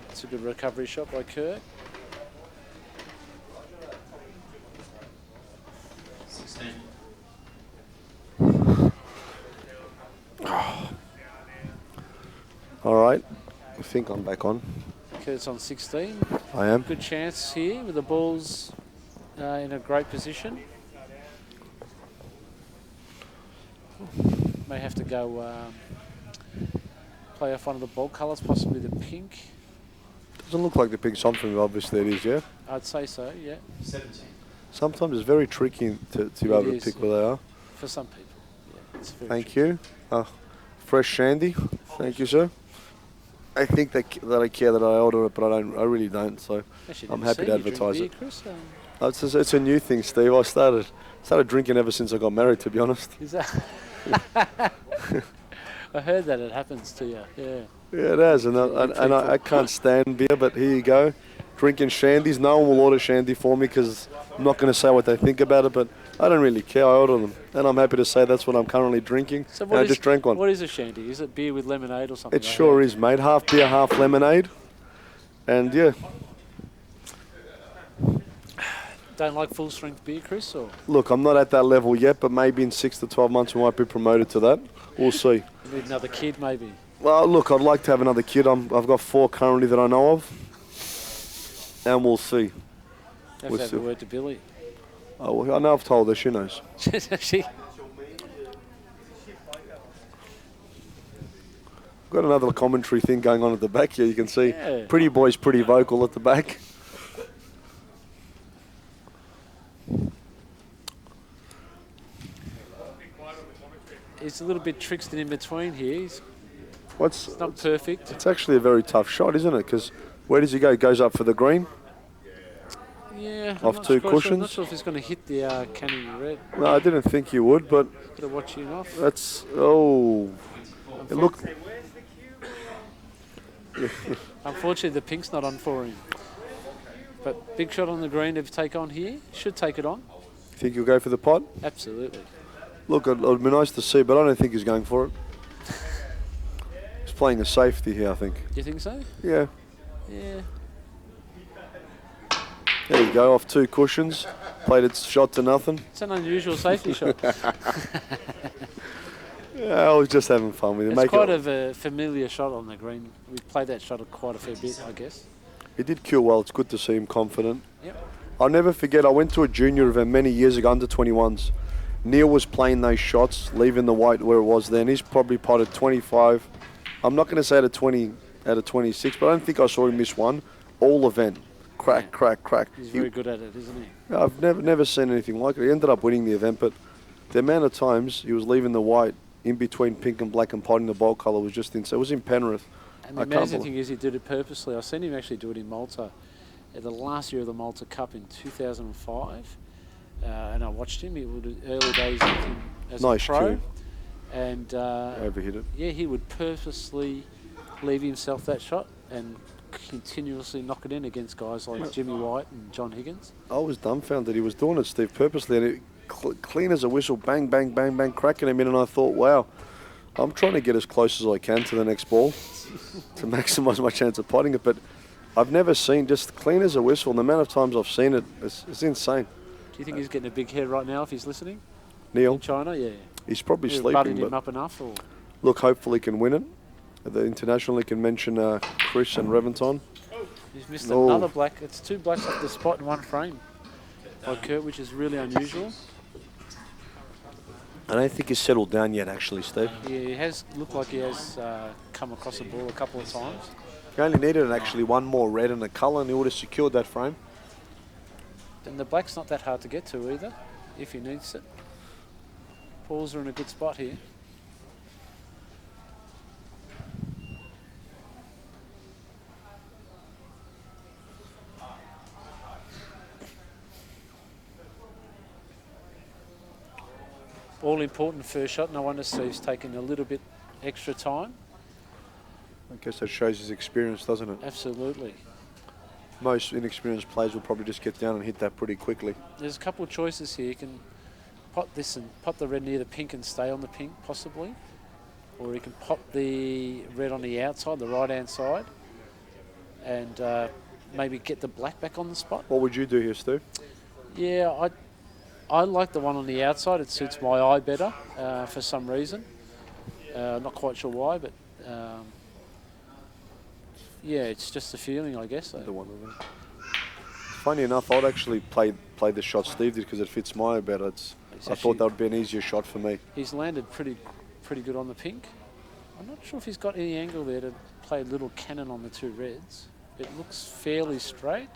It's a good recovery shot by Kurt. 16. All right. I think I'm back on. Kurt's on 16. I am. Good chance here with the balls in a great position. May have to go play off one of the ball colours, possibly the pink. Doesn't look like the pink something, obviously it is, yeah? I'd say so, yeah. 17. Sometimes it's very tricky to be able to is, pick where they are. For some people, yeah. It's very Thank tricky. you. Fresh shandy. Thank you, sir. I think that I care that I order it, but I really don't, so Actually, I'm never happy seen to you drink advertise beer, it. Chris. It's a new thing, Steve. I started drinking ever since I got married, to be honest. Is that? I heard that it happens to you. Yeah. Yeah, it has, and I can't stand beer, but here you go. Drinking shandies. No one will order shandy for me because I'm not going to say what they think about it, but I don't really care. I order them, and I'm happy to say that's what I'm currently drinking. So I just drank one. What is a shandy? Is it beer with lemonade or something? It sure is, mate. Half beer, half lemonade, and yeah. Don't like full strength beer, Chris? Or Look, I'm not at that level yet, but maybe in 6 to 12 months we might be promoted to that. We'll see. you need another kid, maybe? Well, look, I'd like to have another kid. I've got 4 currently that I know of, and we'll see. Have We'll to have see. a word to Billy. Oh, well, I know I've told her. She knows. She, Got another commentary thing going on at the back here. You can see Yeah. Pretty Boy's pretty vocal at the back. he's a little bit tricksed in between here. He's It's not perfect. It's actually a very tough shot, isn't it? Because where does he go? He goes up for the green. Yeah. Off I'm not 2 quite cushions. Sure. I'm not sure if he's going to hit the canny red. No, I didn't think he would, but Bit of watching off. that's It looked. Unfortunately, the pink's not on for him. But big shot on the green to take on here. Should take it on. Think he'll go for the pot? Absolutely. Look, it'd be nice to see, but I don't think he's going for it. He's playing a safety here, I think. Do you think so? Yeah. Yeah. There you go, off 2 cushions. Played its shot to nothing. It's an unusual safety shot. Yeah, I was just having fun with it. It's quite a familiar shot on the green. We played that shot quite a fair bit, I guess. He did kill well. It's good to see him confident. Yep. I'll never forget, I went to a junior event many years ago, under 21s. Neil was playing those shots, leaving the white where it was then. He's probably potted 25. I'm not going to say out of 26, but I don't think I saw him miss one. All event. Crack, crack, crack. He's very good at it, isn't he? I've never seen anything like it. He ended up winning the event, but the amount of times he was leaving the white in between pink and black and potting the ball colour was just insane. It was in Penrith. And the amazing thing is he did it purposely. I've seen him actually do it in Malta. At the last year of the Malta Cup in 2005. And I watched him. He would early days with him as Nice a pro. cue. And Overhit it. yeah, he would purposely leave himself that shot and continuously knock it in against guys like Jimmy White and John Higgins. I was dumbfounded he was doing it, Steve, purposely. And it clean as a whistle, bang, bang, bang, bang, cracking him in. And I thought, wow, I'm trying to get as close as I can to the next ball to maximise my chance of potting it. But I've never seen just clean as a whistle. And the amount of times I've seen it, it's insane. Do you think he's getting a big head right now if he's listening? Neil, In China, yeah. he's probably You've sleeping, butted him but up enough, or look, hopefully he can win it. At the international, he can mention Chris and Reventon. he's missed Oh. another black. It's 2 blacks off the spot in one frame by Kurt, which is really unusual. I don't think he's settled down yet, actually, Steve. Yeah, he has looked like he has come across the ball a couple of times. He only needed actually one more red and a colour, and he would have secured that frame. And the black's not that hard to get to either, if he needs it. Paws are in a good spot here. All important first shot. No wonder Steve's taking a little bit extra time. I guess that shows his experience, doesn't it? Absolutely. Most inexperienced players will probably just get down and hit that pretty quickly. There's a couple of choices here. You can pot this and pot the red near the pink and stay on the pink, possibly. Or you can pop the red on the outside, the right-hand side, and maybe get the black back on the spot. What would you do here, Steve? Yeah, I like the one on the outside. It suits my eye better for some reason. Not quite sure why, but yeah, it's just a feeling, I guess. The one on there. Funny enough, I'd actually play the shot Steve did because it fits my eye better. I thought that would be an easier shot for me. He's landed pretty good on the pink. I'm not sure if he's got any angle there to play a little cannon on the 2 reds. It looks fairly straight.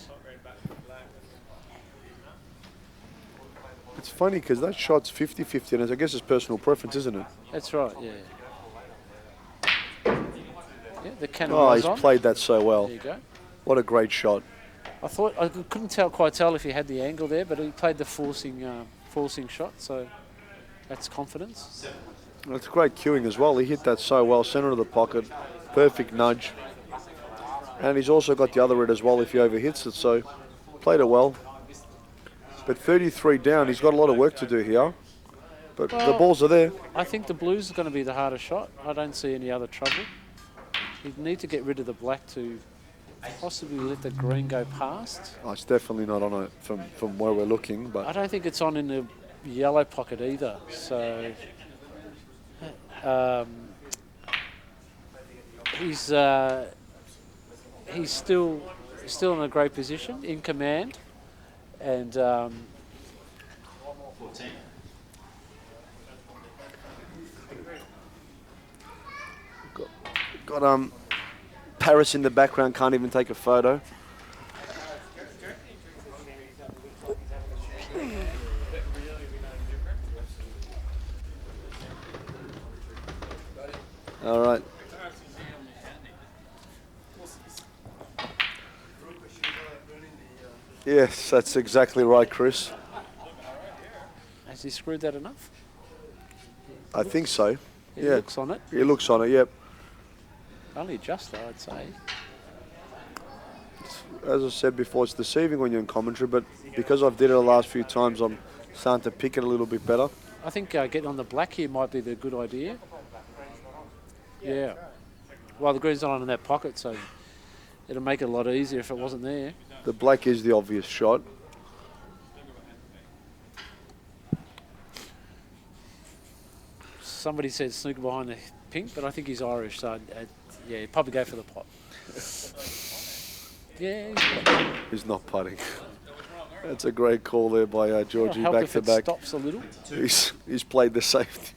It's funny because that shot's 50-50, and I guess it's personal preference, isn't it? That's right, yeah. Yeah, the cannon Oh, was he's on. played that so well. There you go. What a great shot. I couldn't quite tell if he had the angle there, but he played the forcing shot, so that's confidence. It's great cueing as well. He hit that so well, centre of the pocket, perfect nudge. And he's also got the other red as well if he overhits it, so played it well. But 33 down, he's got a lot of work to do here. But the balls are there. I think the blues is going to be the harder shot. I don't see any other trouble. He'd need to get rid of the black to possibly let the green go past. Oh, it's definitely not on it from where we're looking. I But don't think it's on in the yellow pocket either. So he's still in a great position, in command, and 14. got Paris in the background, can't even take a photo. All right. Yes, that's exactly right, Chris. has he screwed that enough? I think so. He Yeah. looks on it. He looks on it, yep. Only just though, I'd say. As I said before, it's deceiving when you're in commentary, but because I've did it the last few times, I'm starting to pick it a little bit better. I think getting on the black here might be the good idea. Yeah. Well, the green's not on in that pocket, so it'll make it a lot easier if it wasn't there. The black is the obvious shot. Somebody said Snooker behind the pink, but I think he's Irish, so yeah, he'd probably go for the pot. Yeah, He's not putting. That's a great call there by Georgie, help back if to it back. stops a little. He's played the safety.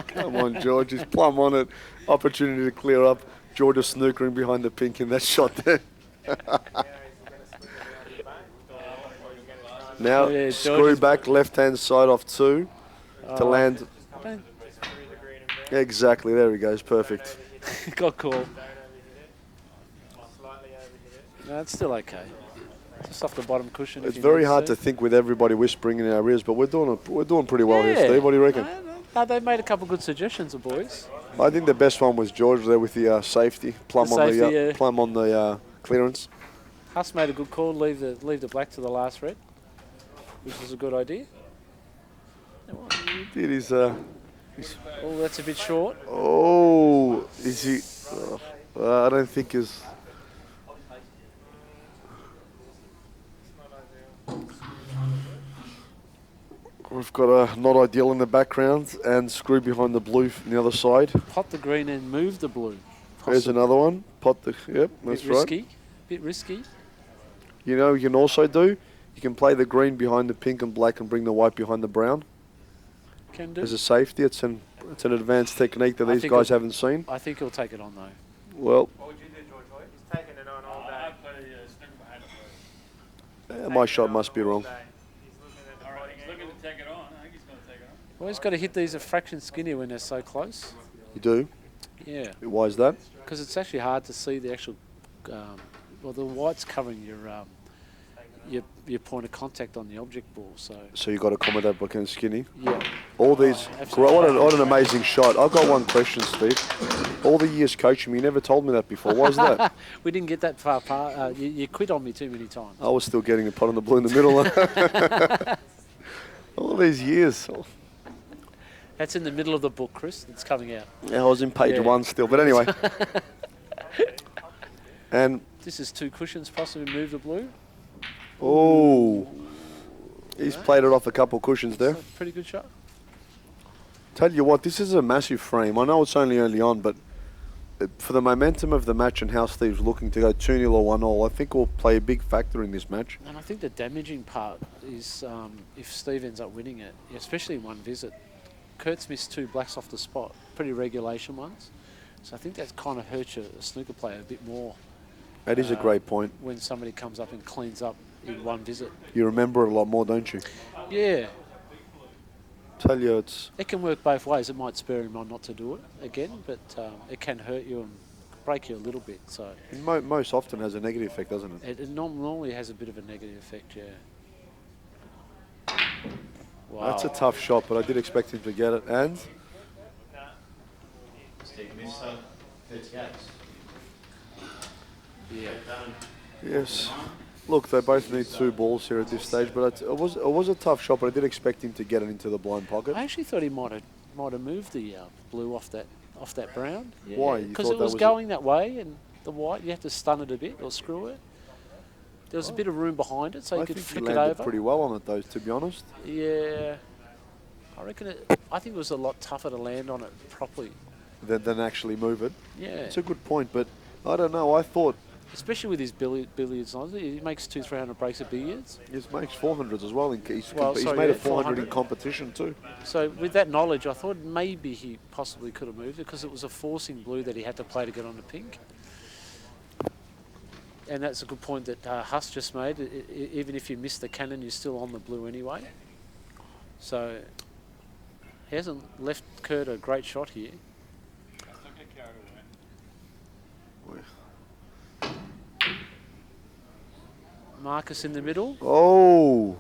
Come on, George. He's plumb on it. Opportunity to clear up. George is snookering behind the pink in that shot there. Now, Yeah, George screw is- back, left-hand side off 2 to land. Don't- Exactly, there he goes, perfect. Got called. No, it's still okay. Just off the bottom cushion. It's very hard to think with everybody whispering in our ears, but we're doing pretty well here, Yeah. Steve. What do you reckon? No, they made a couple of good suggestions, the boys. I think the best one was George there with the safety, plumb The on the safety, yeah. plumb on the clearance. Huss made a good call. Leave the black to the last red, which was a good idea. It is. Oh, that's a bit short. Oh, is he? I don't think his. We've got a not ideal in the background and screw behind the blue on the other side. Pot the green and move the blue. There's another one. Pot the, yep, that's Bit right. risky. Bit risky. You know, you can also do, you can play the green behind the pink and black and bring the white behind the brown. Can do. As a safety, it's an advanced technique that I these think guys it'll- haven't seen. I think he'll take it on though. Well, What would you do, George Hoyt? He's taking it on all I day. play snooker behind it. my shot must be wrong. He's looking at the All right, fighting he's looking angle. to take it on. I think he's going to take it on. Always got to hit these a fraction skinnier when they're so close. You do? Yeah, Why is that? because it's actually hard to see the actual. Well, the white's covering your point of contact on the object ball. So So you got to accommodate by kind of skinny. yeah, All these, absolutely. what an amazing shot. I've got one question, Steve. All the years coaching me, you never told me that before. Why is that? we didn't get that far apart. You quit on me too many times. I was still getting a pot on the blue in the middle. All these years. That's in the middle of the book, Chris. It's coming out. Yeah, I was in page Yeah. 1 still. But anyway. And, This is 2 cushions, possibly move the blue. oh, he's played it off a couple cushions there. So pretty good shot. Tell you what, this is a massive frame. I know it's only early on, but for the momentum of the match and how Steve's looking to go 2-0 or 1-0, I think will play a big factor in this match. And I think the damaging part is if Steve ends up winning it, especially in one visit. Kurt's missed 2 blacks off the spot, pretty regulation ones. So I think that kind of hurts a snooker player a bit more That is a great point. when somebody comes up and cleans up in one visit. You remember it a lot more, don't you? Yeah, Tell you, it's it can work both ways. It might spur him on not to do it again, but it can hurt you and break you a little bit. So most often has a negative effect, doesn't it? it normally has a bit of a negative effect, yeah. Wow. That's a tough shot, but I did expect him to get it. And Steve Mifsud, 38. Yeah. yes, look, they both need 2 balls here at this stage, but it was a tough shot, but I did expect him to get it into the blind pocket. I actually thought he might have moved the blue off that brown. Yeah. Why? You Because thought it that was was going that way, and the white you have to stun it a bit or screw it. There was a bit of room behind it, so you I could think he flick it landed over. pretty well on it, though, to be honest. Yeah, I reckon I think it was a lot tougher to land on it properly. Than actually move it. Yeah, It's a good point, but I don't know. I thought especially with his billiards on. He makes 200-300 breaks of billiards. he makes 400s as well. He's Sorry, made yeah, a 400 in 400. competition too. So with that knowledge, I thought maybe he possibly could have moved it because it was a forcing blue that he had to play to get on the pink. And that's a good point that Huss just made. Even if you miss the cannon, you're still on the blue anyway. So he hasn't left Kurt a great shot here. Don't get carried away. Marcus in the middle. Oh,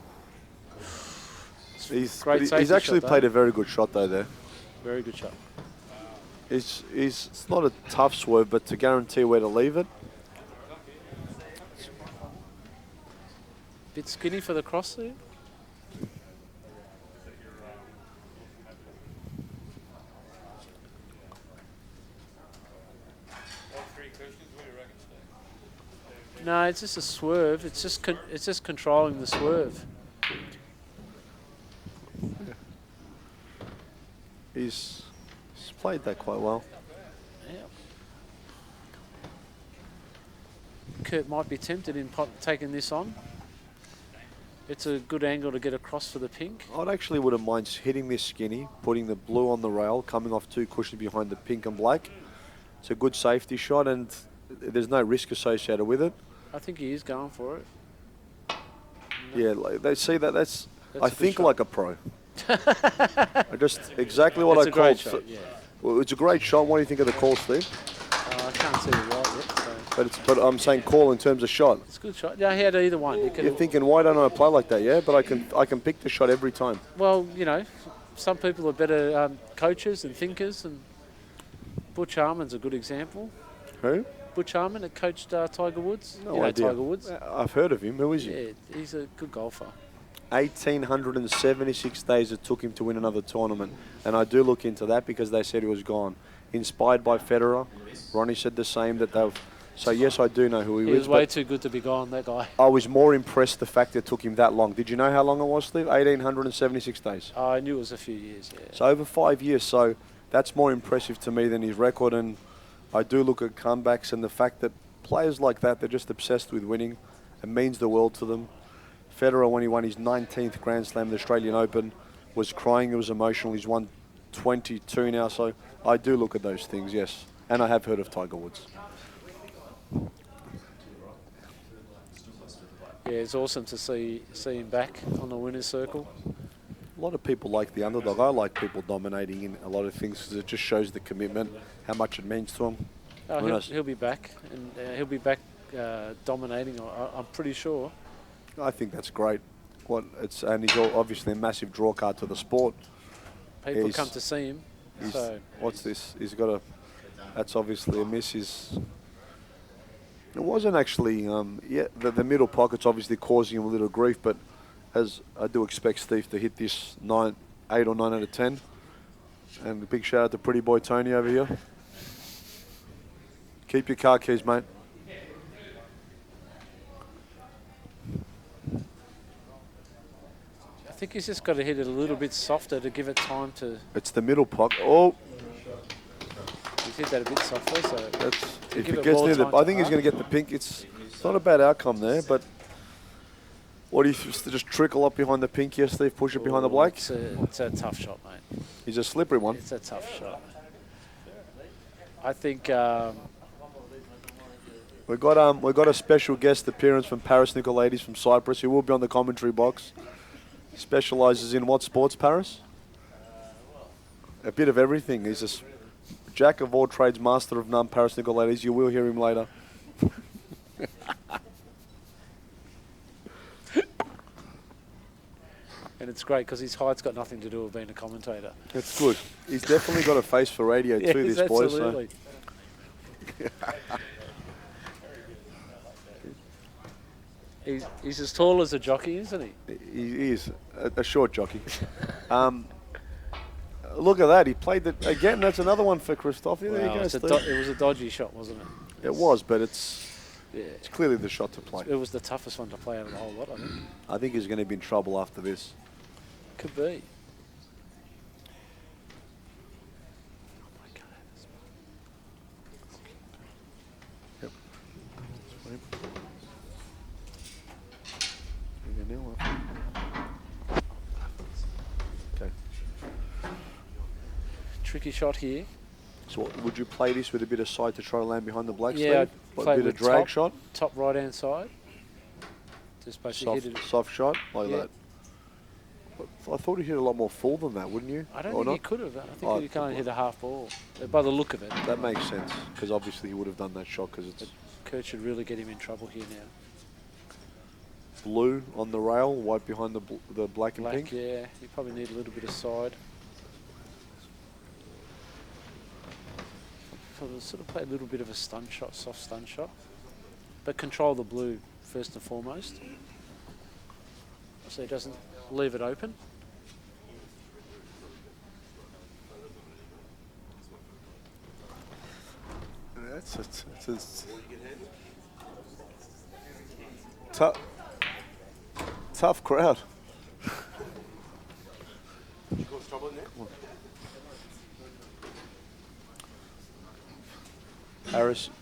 he's Great safety actually shot, played though. a very good shot though there. Very good shot. It's not a tough swerve, but to guarantee where to leave it. Bit skinny for the cross there. All 3 cushions, what do you reckon, Steve? No, it's just a swerve. It's just controlling the swerve. He's played that quite well. Yeah. Kurt might be tempted in taking this on. It's a good angle to get across for the pink. I actually wouldn't mind hitting this skinny, putting the blue on the rail, coming off 2 cushions behind the pink and black. It's a good safety shot, and there's no risk associated with it. I think he is going for it. Yeah, like, they see that. That's That's I a good think shot. like a pro. I just exactly what It's I a great called. shot, yeah. Well, it's a great shot. What do you think of the call, Steve? I can't see the white yet, so But I'm saying call in terms of shot. it's a good shot. Yeah, he had either one. He could, You're thinking, why don't I play like that? Yeah, but I can pick the shot every time. well, you know, some people are better coaches and thinkers, and Butch Harmon's a good example. Who? Butch Harmon that coached Tiger Woods. No you know idea. Tiger Woods. I've heard of him. Who is he? Yeah, he's a good golfer. 1,876 days it took him to win another tournament. And I do look into that because they said he was gone. Inspired by Federer. Ronnie said the same, that So yes, I do know who he He is. was way but too good to be gone, that guy. I was more impressed the fact it took him that long. Did you know how long it was, Steve? 1,876 days. I knew it was a few years, yeah. So over 5 years. So that's more impressive to me than his record. And I do look at comebacks and the fact that players like that, they're just obsessed with winning. It means the world to them. Federer, when he won his 19th Grand Slam, the Australian Open, was crying. It was emotional. He's won 22 now. So I do look at those things, yes. And I have heard of Tiger Woods. Yeah, it's awesome to see him back on the winner's circle. A lot of people like the underdog. I like people dominating in a lot of things because it just shows the commitment, how much it means to them. He'll be back, and he'll be back dominating. I'm pretty sure. I think that's great. And he's obviously a massive draw card to the sport. People come to see him. So what's this? He's got a. That's obviously a miss. It wasn't actually. The middle pocket's obviously causing him a little grief, but as I do expect Steve to hit this 8 or 9 out of 10. And a big shout out to pretty boy Tony over here. Keep your car keys, mate. I think he's just got to hit it a little bit softer to give it time to. It's the middle pocket. Oh, He's hit that a bit softer, so that's if give it it gets more near the. time I to think he's going to get the pink. It's not a bad outcome there, but what do you just trickle up behind the pink here, Steve? Push it behind the black. It's a tough shot, mate. He's a slippery one. It's a tough shot. I think We've got a special guest appearance from Paris Snooker Ladies from Cyprus, who will be on the commentary box. Specialises in what sports, Paris? A bit of everything. He's a jack of all trades, master of none, Paris Snooker Ladies. You will hear him later. and it's great because his height's got nothing to do with being a commentator. It's good. He's definitely got a face for radio too, Yes, this boy. absolutely. He's as tall as a jockey, isn't he? He is a short jockey. Look at that. He played it again. That's another one for Christophe. There you Wow, go, it Steve. was a dodgy shot, wasn't it? It was, but it's Yeah. clearly the shot to play. It was the toughest one to play out of the whole lot, I think. I think he's going to be in trouble after this. Could be. Yep. Okay. Tricky shot here. So would you play this with a bit of side to try to land behind the black, Yeah, Steve? I'd Like play a bit with of drag top, shot? top right hand side. Just basically hit it. Soft shot like Yeah. that. But I thought he hit a lot more full than that, wouldn't you? I don't Or think he not? could have. I think Oh, he can only hit a half ball. By the look of it. That makes sense, because obviously he would have done that shot because it's Kurt should really get him in trouble here now. blue on the rail, white behind the black and Black, pink. yeah. You probably need a little bit of side. So sort of play a little bit of a stun shot, soft stun shot. But control the blue first and foremost. So he doesn't leave it open. It's tough crowd.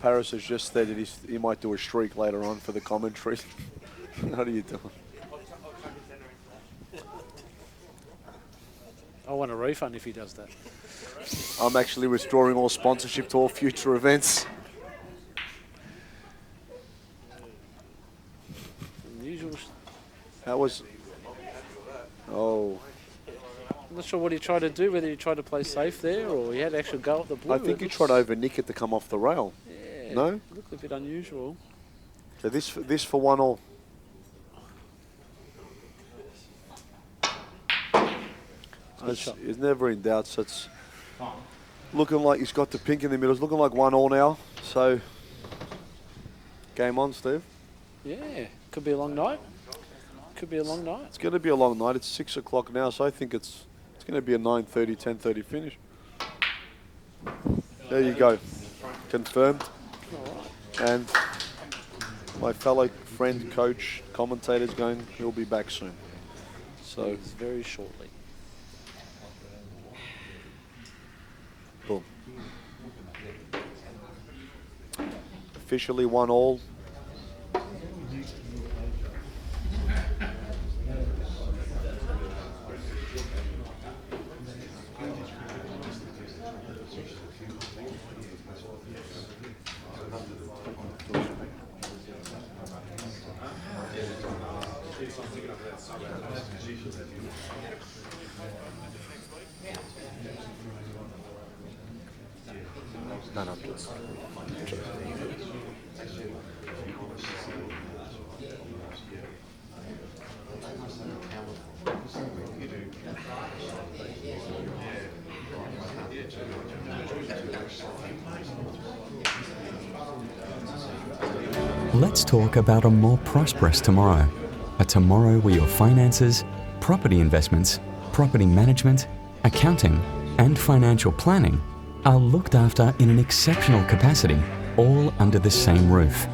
Paris has just said that he might do a streak later on for the commentary. What are you doing? I want a refund if he does that. I'm actually withdrawing all sponsorship to all future events. Unusual. That was... Oh. I'm not sure what he tried to do, whether he tried to play safe there or he had to actually go at the blue. I think he tried to over-nick it to come off the rail. Yeah, No? looked a bit unusual. So this for 1-all. He's never in doubt, so it's looking like he's got the pink in the middle. It's looking like 1-all now, so game on, Steve. Yeah, could be a long night. Could be a long night. It's going to be a long night. It's 6 o'clock now, so I think it's going to be a 9:30, 10:30 finish. There you go. Confirmed. All right. And my fellow friend, coach, commentator's going, he'll be back soon. So, very shortly. boom. Officially 1-1. No, no, just. Let's talk about a more prosperous tomorrow. A tomorrow where your finances, property investments, property management, accounting, and financial planning are looked after in an exceptional capacity, all under the same roof.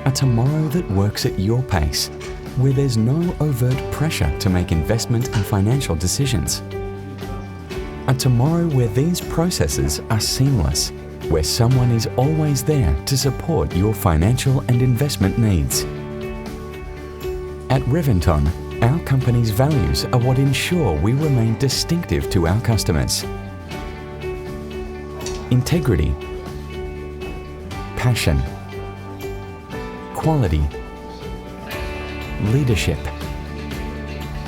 A tomorrow that works at your pace, where there's no overt pressure to make investment and financial decisions. A tomorrow where these processes are seamless, where someone is always there to support your financial and investment needs. At Reventon, our company's values are what ensure we remain distinctive to our customers. Integrity, passion, quality, leadership,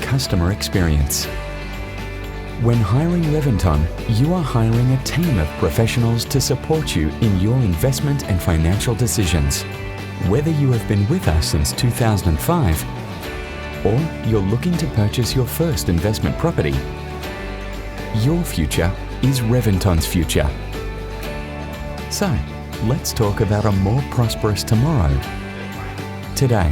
customer experience. When hiring Reventon, you are hiring a team of professionals to support you in your investment and financial decisions. Whether you have been with us since 2005 or you're looking to purchase your first investment property, your future is Reventon's future. So, let's talk about a more prosperous tomorrow today.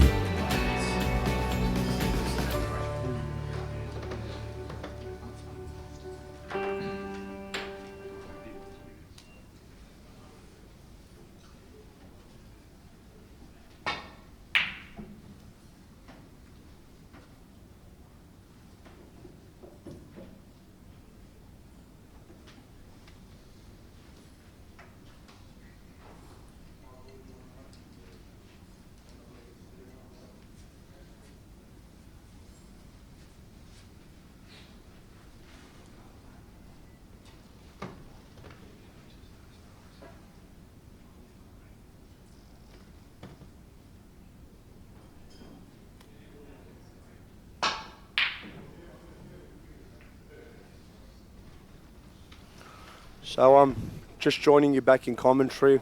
So I'm just joining you back in commentary.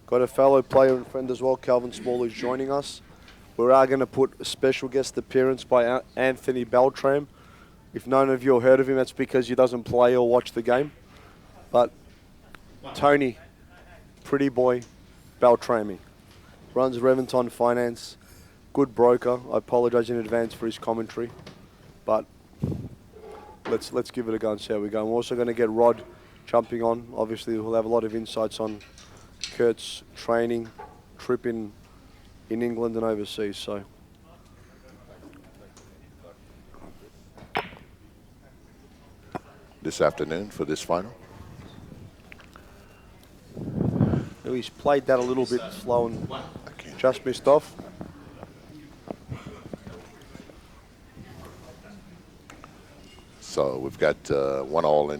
Got a fellow player and friend as well, Calvin Small, who's joining us. We are going to put a special guest appearance by Anthony Beltram. If none of you have heard of him, that's because he doesn't play or watch the game. But Tony, pretty boy, Beltrami, runs Reventon Finance, good broker. I apologise in advance for his commentary, but let's give it a go and see how we go. We're also going to get Rod jumping on. Obviously, we'll have a lot of insights on Kurt's training, trip in England and overseas. So. This afternoon for this final? He's played that a little bit slow and just missed off. So we've got 1-1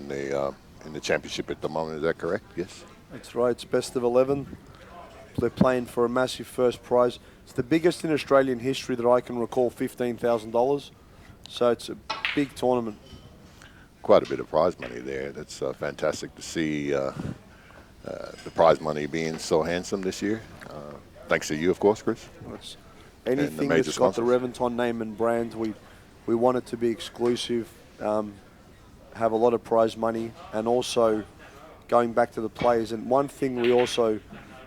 in the championship at the moment. Is that correct? Yes. That's right. It's best of 11. They're playing for a massive first prize. It's the biggest in Australian history that I can recall, $15,000. So it's a big tournament. Quite a bit of prize money there. That's fantastic to see the prize money being so handsome this year. Thanks to you, of course, Chris. Anything that's got the Reventon name and brand, we want it to be exclusive, have a lot of prize money, and also going back to the players. And one thing we also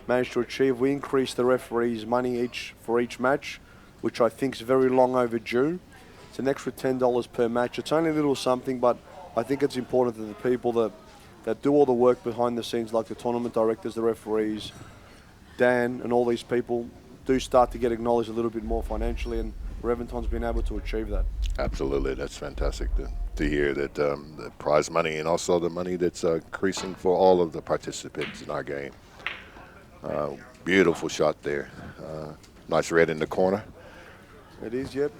managed to achieve, we increased the referees' money for each match, which I think is very long overdue. It's an extra $10 per match. It's only a little something, but I think it's important that the people that do all the work behind the scenes, like the tournament directors, the referees, Dan and all these people do start to get acknowledged a little bit more financially, and Reventon's been able to achieve that. Absolutely, that's fantastic to hear that the prize money and also the money that's increasing for all of the participants in our game. Beautiful shot there. Nice red in the corner. It is, yep.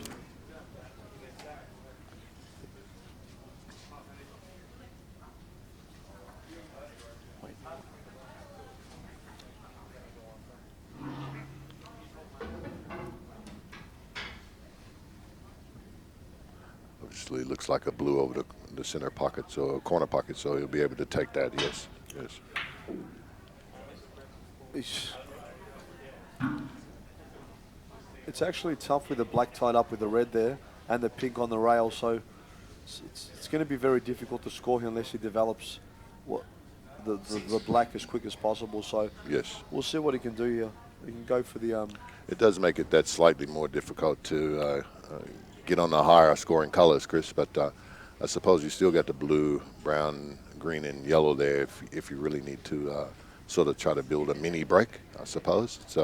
Obviously, looks like a blue over the center pocket, so corner pocket, so he'll be able to take that. Yes, yes. It's actually tough with the black tied up with the red there and the pink on the rail, so it's going to be very difficult to score here unless he develops the black as quick as possible. So Yes. we'll see what he can do here. He can go for the It does make it that slightly more difficult to get on the higher scoring colors, Chris, but I suppose you still got the blue, brown, green, and yellow there if you really need to sort of try to build a mini break, I suppose. It's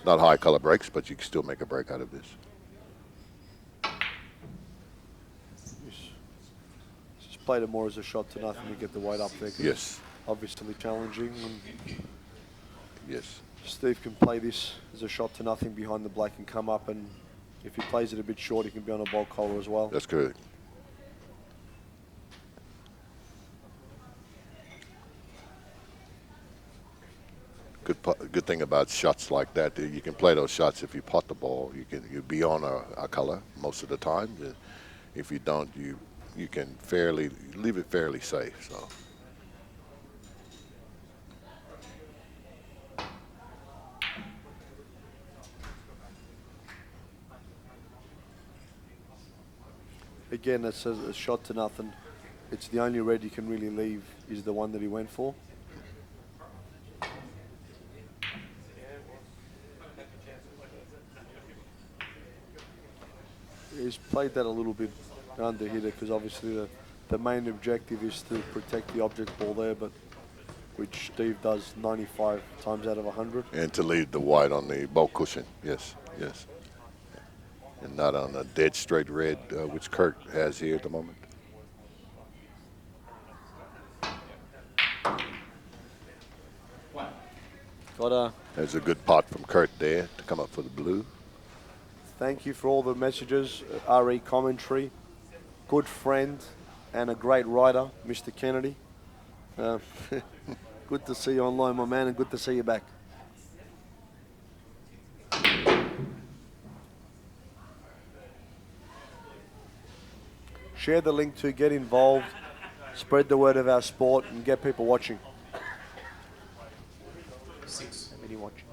not high color breaks, but you can still make a break out of this. just played it more as a shot to nothing to get the weight up there. 'Cause Yes. it's obviously challenging. And Yes. Steve can play this as a shot to nothing behind the black and come up, and if he plays it a bit short, he can be on a ball collar as well. That's good. Good thing about shots like that, you can play those shots if you pot the ball. You'll be on a color most of the time. If you don't, you can leave it fairly safe. So. Again, it says a shot to nothing. It's the only red you can really leave is the one that he went for. He's played that a little bit under hitter because obviously the main objective is to protect the object ball there, but which Steve does 95 times out of 100. And to leave the white on the ball cushion, yes, yes. And not on a dead straight red, which Kurt has here at the moment. There's a good pot from Kurt there to come up for the blue. Thank you for all the messages, RE commentary. Good friend and a great writer, Mr. Kennedy. Good to see you online, my man, and good to see you back. Share the link to get involved, spread the word of our sport, and get people watching. 6. How many watching?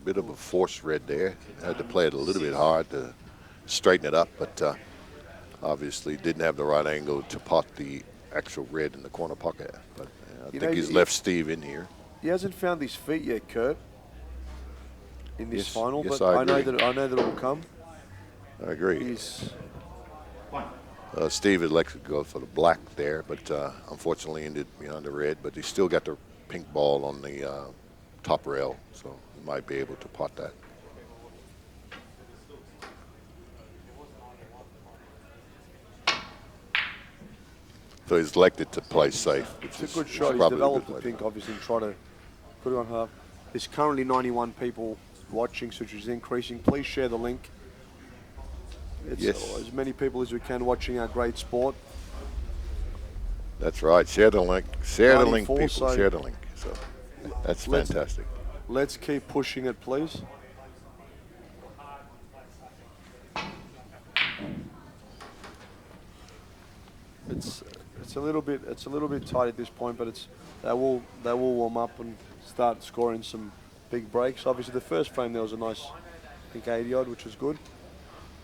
Bit of a forced red there. Had to play it a little bit hard to straighten it up, but obviously didn't have the right angle to pot the actual red in the corner pocket. But I think he's left Steve in here. He hasn't found his feet yet, Kurt, in this final, yes, but I I know agree. that it will come. I agree. He's Steve elected to go for the black there, but unfortunately ended behind the red. But he's still got the pink ball on the top rail, so he might be able to pot that. So he's elected to play safe, which It's is a good shot. He's probably developed good the way to pink, go. obviously, and try to put it on her. There's currently 91 people watching, so which is increasing. Please share the link. It's Yes. as many people as we can watching our great sport. That's right. Share the link. Share the link, 94, people. so Share the link. So that's fantastic. Let's keep pushing it, please. It's a little bit tight at this point, but they will warm up and start scoring some big breaks. Obviously, the first frame there was a nice, I think 80 odd, which was good.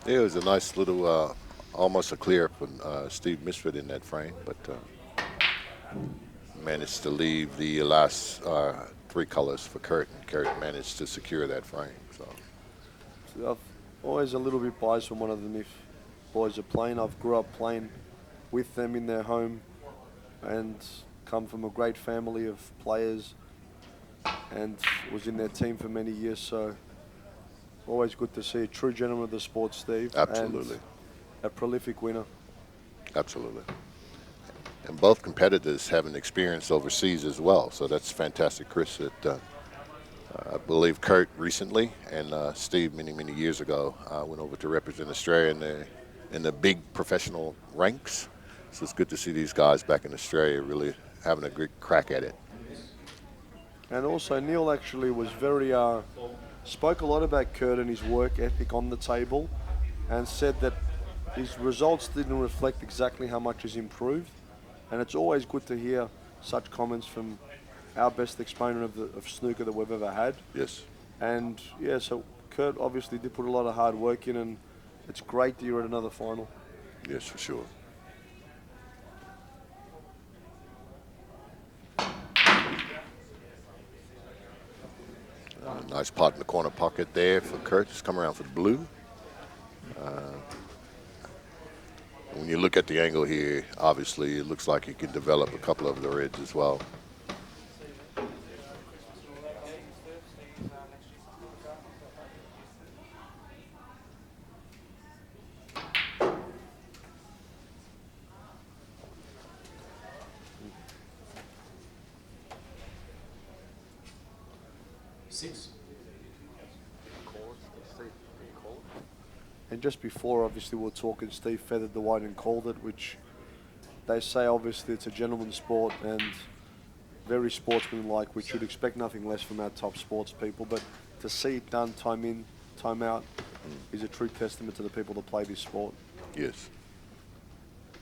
Yeah, it was a nice little, almost a clear from Steve Mifsud in that frame, but managed to leave the last 3 colors for Kurt, and Kurt managed to secure that frame. So I'm always a little bit biased when one of the MIF boys are playing. I've grew up playing with them in their home and come from a great family of players and was in their team for many years. So always good to see a true gentleman of the sport, Steve. Absolutely. And a prolific winner. Absolutely. And both competitors have an experience overseas as well, so that's fantastic, Chris. That I believe Kurt recently and Steve many years ago went over to represent Australia in the big professional ranks. So it's good to see these guys back in Australia really having a good crack at it. And also Neil actually was very, spoke a lot about Kurt and his work ethic on the table and said that his results didn't reflect exactly how much he's improved. And it's always good to hear such comments from our best exponent of snooker that we've ever had. Yes. And yeah, so Kurt obviously did put a lot of hard work in, and it's great that you're at another final. Yes, for sure. Nice pot in the corner pocket there for Kurt. Just come around for the blue. When you look at the angle here, obviously it looks like he can develop a couple of the reds as well. And just before, obviously, we were talking, Steve feathered the white and called it, which they say, obviously, it's a gentleman's sport and very sportsmanlike, which you'd expect nothing less from our top sports people. But to see it done time in, time out, is a true testament to the people that play this sport. Yes.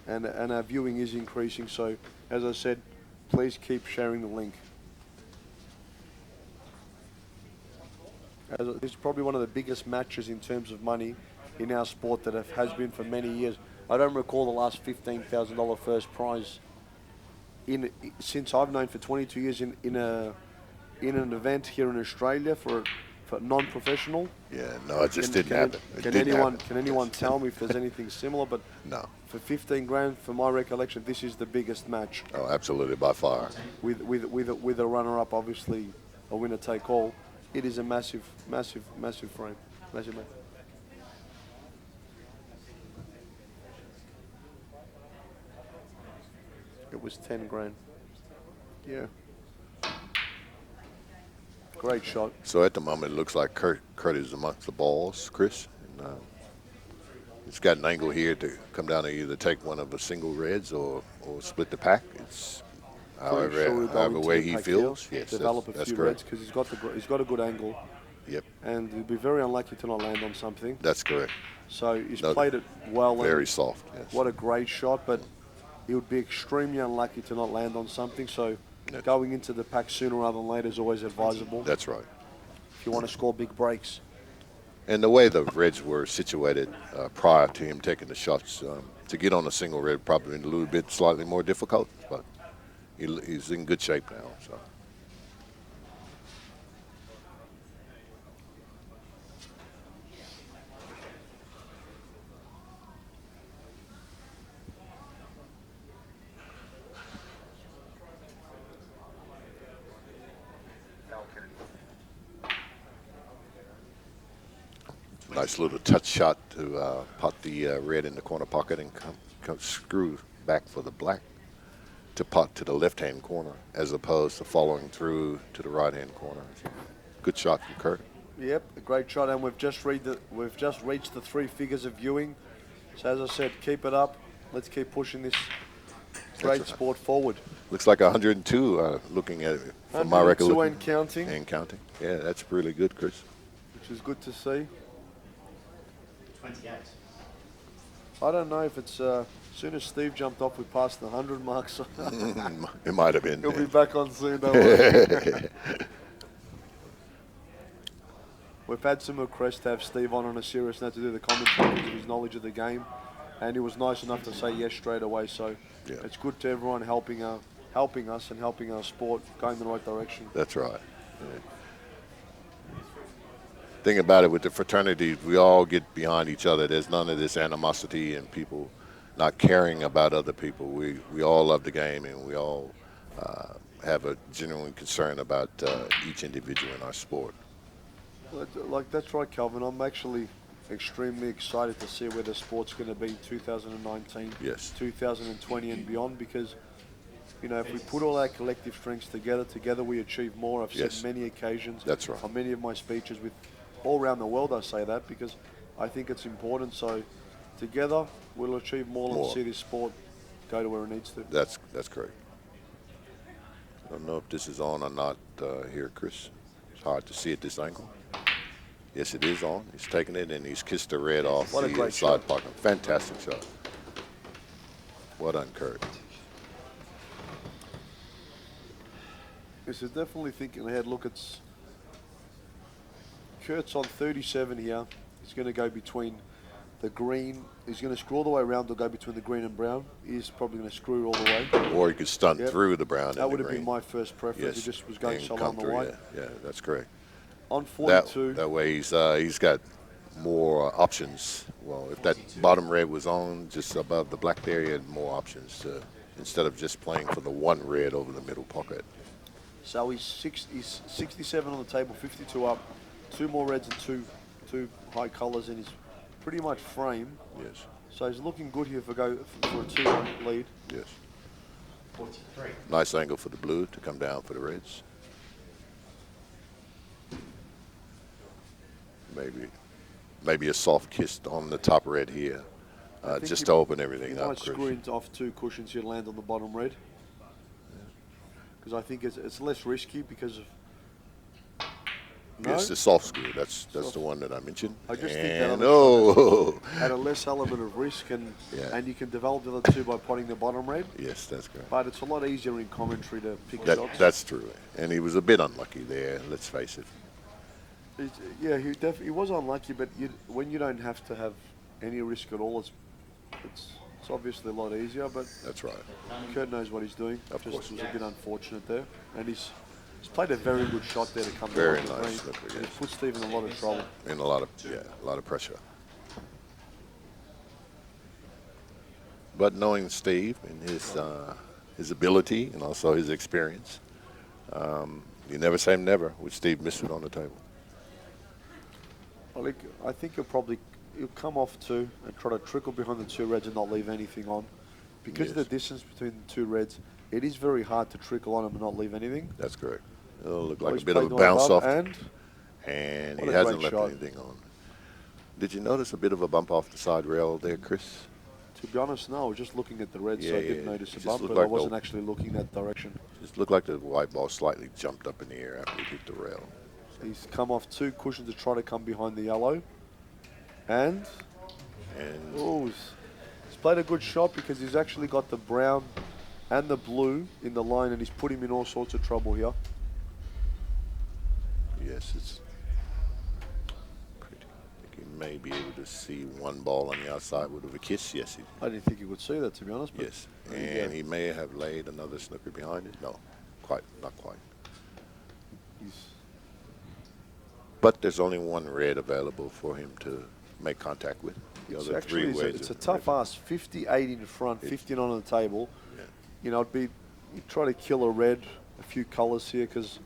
And our viewing is increasing, so, as I said, please keep sharing the link. This is probably one of the biggest matches in terms of money in our sport that has been for many years. I don't recall the last $15,000 first prize since I've known for 22 years in an event here in Australia for non-professional. Yeah, no, it just didn't happen. Can anyone tell me if there's anything similar? But no. For 15 grand, for my recollection, this is the biggest match. Oh, absolutely, by far. With a runner-up, obviously, a winner-take-all. It is a massive frame. Massive. It was 10 grand. Yeah. Great shot. So at the moment, it looks like Kurt is amongst the balls, Chris. And, it's got an angle here to come down and either take one of the single reds or split the pack. It's however way he feels. Yes, develop a that's few correct. reds because he's got a good angle. Yep. And he'd be very unlucky to not land on something. That's correct. So he's played it well. Very soft. Yes. What a great shot, but he would be extremely unlucky to not land on something. So going into the pack sooner rather than later is always advisable. That's right. If you want to score big breaks. And the way the reds were situated prior to him taking the shots, to get on a single red probably a little bit slightly more difficult, but he's in good shape now. So. Nice little touch shot to pot the red in the corner pocket and come screw back for the black to pot to the left-hand corner as opposed to following through to the right-hand corner. Good shot from Kurt. Yep, a great shot, and we've just reached the 3 figures of viewing. So as I said, keep it up. Let's keep pushing this great sport forward. Looks like 102 looking at it from my recollection. 102 and counting. And counting. Yeah, that's really good, Chris. Which is good to see. 28. I don't know if it's as soon as Steve jumped off, we passed the 100 mark. So it might have been. He'll be back on soon, don't worry. We've had some requests to have Steve on a serious note to do the commentary because of his knowledge of the game, and he was nice enough to say yes straight away. So it's good to everyone helping helping us and helping our sport going in the right direction. That's right. Yeah. Thing about it with the fraternity, we all get behind each other. There's none of this animosity and people not caring about other people. We all love the game, and we all have a genuine concern about each individual in our sport. Like that's right, Calvin. I'm actually extremely excited to see where the sport's going to be in 2019, Yes. 2020 and beyond, because if we put all our collective strengths together we achieve more. I've Yes. said many occasions. That's right. On many of my speeches with all around the world, I say that because I think it's important. So together we'll achieve more and see this sport go to where it needs to. That's correct. I don't know if this is on or not here, Chris. It's hard to see at this angle. Yes, it is on. He's taking it and he's kissed the red off What a the great side shot. pocket. Fantastic shot. Well done, Kurt. This is definitely thinking ahead. Look, it's Kurt's on 37 here. He's going to go between the green. He's going to screw all the way around to go between the green and brown. He's probably going to screw all the way. Or he could stunt Yep. through the brown That and would the have green. been my first preference. Yes. He just was going And so come on the through, way. Yeah, that's correct. On 42. That way he's got more options. Well, if that bottom red was on just above the black there, he had more options to, instead of just playing for the one red over the middle pocket. So he's 67 on the table, 52 up, 2 more reds and two high colours in his pretty much frame. Yes. So he's looking good here for a 2-1 lead. Yes. 43. Nice angle for the blue to come down for the reds. Maybe a soft kiss on the top red here, just to open everything You up. might Chris. screw into off 2 cushions here, land on the bottom red. Because I think it's less risky because of. No? Yes, the soft screw. That's the one that I mentioned. I just think and that at a less element of risk, and you can develop the other 2 by potting the bottom red. Yes, that's correct. But it's a lot easier in commentary to pick shots. That's true. And he was a bit unlucky there, let's face it. Yeah, he was unlucky, but when you don't have to have any risk at all, it's obviously a lot easier. But that's right. Kurt knows what he's doing. Of course. Just was a bit unfortunate there, and he's played a very good shot there to come Very down the nice. green. Look, And yes. he put Steve in a lot of trouble. In a lot of pressure. But knowing Steve and his ability and also his experience, you never say never with Steve Mifsud on the table. I think he'll come off 2 and try to trickle behind the 2 reds and not leave anything on. Because of the distance between the 2 reds, it is very hard to trickle on him and not leave anything. That's correct. It'll look like He's a bit of a played bounce above, off. and he what a hasn't great left shot. anything on. Did you notice a bit of a bump off the side rail there, Chris? To be honest, no, I was just looking at the reds, so I didn't notice a It just bump, looked but I like wasn't actually looking that direction. Just looked like the white ball slightly jumped up in the air after it hit the rail. He's come off 2 cushions to try to come behind the yellow. And he's played a good shot because he's actually got the brown and the blue in the line, and he's put him in all sorts of trouble here. Yes, it's pretty. I think he may be able to see one ball on the outside with a kiss. Yes, I didn't think he would see that, to be honest. But yes, and he may have laid another snooker behind it. No, not quite. But there's only one red available for him to make contact with. The It's other actually 3 ways. it's a tough ask. 58 in front, 59 on the table. Yeah. You try to kill a red, a few colours here, because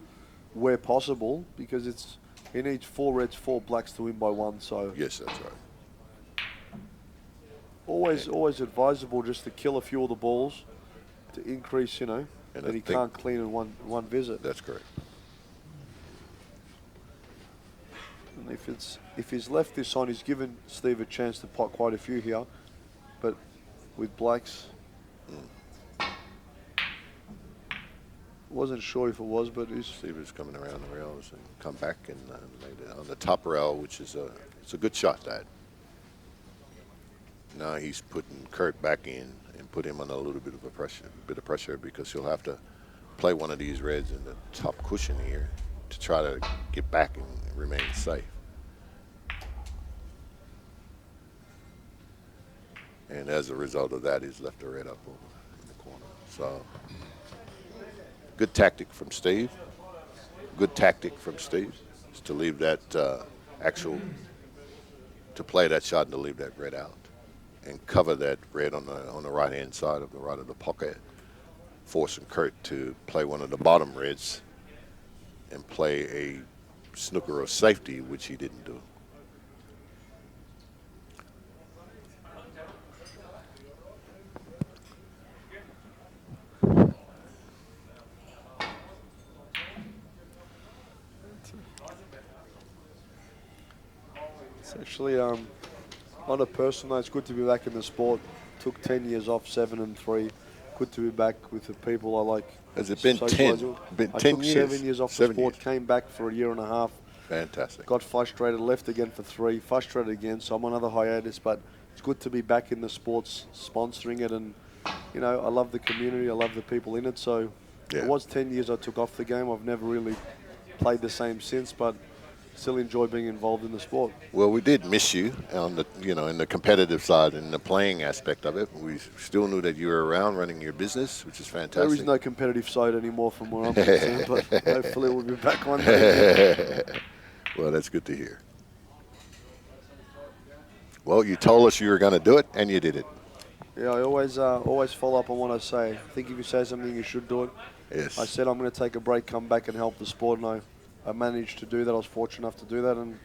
where possible, because he needs 4 reds, 4 blacks to win by 1. So yes, that's right. always advisable just to kill a few of the balls to increase, And that he can't clean in one visit. That's correct. And if he's left this on, he's given Steve a chance to pot quite a few here, but with blacks, wasn't sure if it was, but Steve is coming around the rails and come back and laid it on the top rail, which is it's a good shot. That now he's putting Kurt back in and put him under a little bit of pressure because he'll have to play one of these reds in the top cushion here to try to get back and remain safe. And as a result of that, he's left the red up over in the corner. So Good tactic from Steve. Good tactic from Steve is to leave that to play that shot and to leave that red out and cover that red on the right-hand side of the right of the pocket, forcing Kurt to play one of the bottom reds and play a snooker or safety, which he didn't do. It's actually, on a personal note, it's good to be back in the sport. Took 10 years off, 7 and 3. Good to be back with the people I like. Has it been 10? Been 10 I took years? 7 years off the 7 sport, years. came back for a year and a half. Fantastic. Got frustrated, left again for 3, frustrated again, so I'm on another hiatus, but it's good to be back in the sports, sponsoring it, and, you know, I love the community, I love the people in it, so it was 10 years I took off the game. I've never really played the same since, but still enjoy being involved in the sport. Well, we did miss you on the, in the competitive side and the playing aspect of it. We still knew that you were around running your business, which is fantastic. There is no competitive side anymore from where I'm concerned, but hopefully we'll be back one day. Well, that's good to hear. Well, you told us you were going to do it, and you did it. Yeah, I always follow up on what I say. I think if you say something, you should do it. Yes. I said I'm going to take a break, come back and help the sport, and I managed to do that. I was fortunate enough to do that, and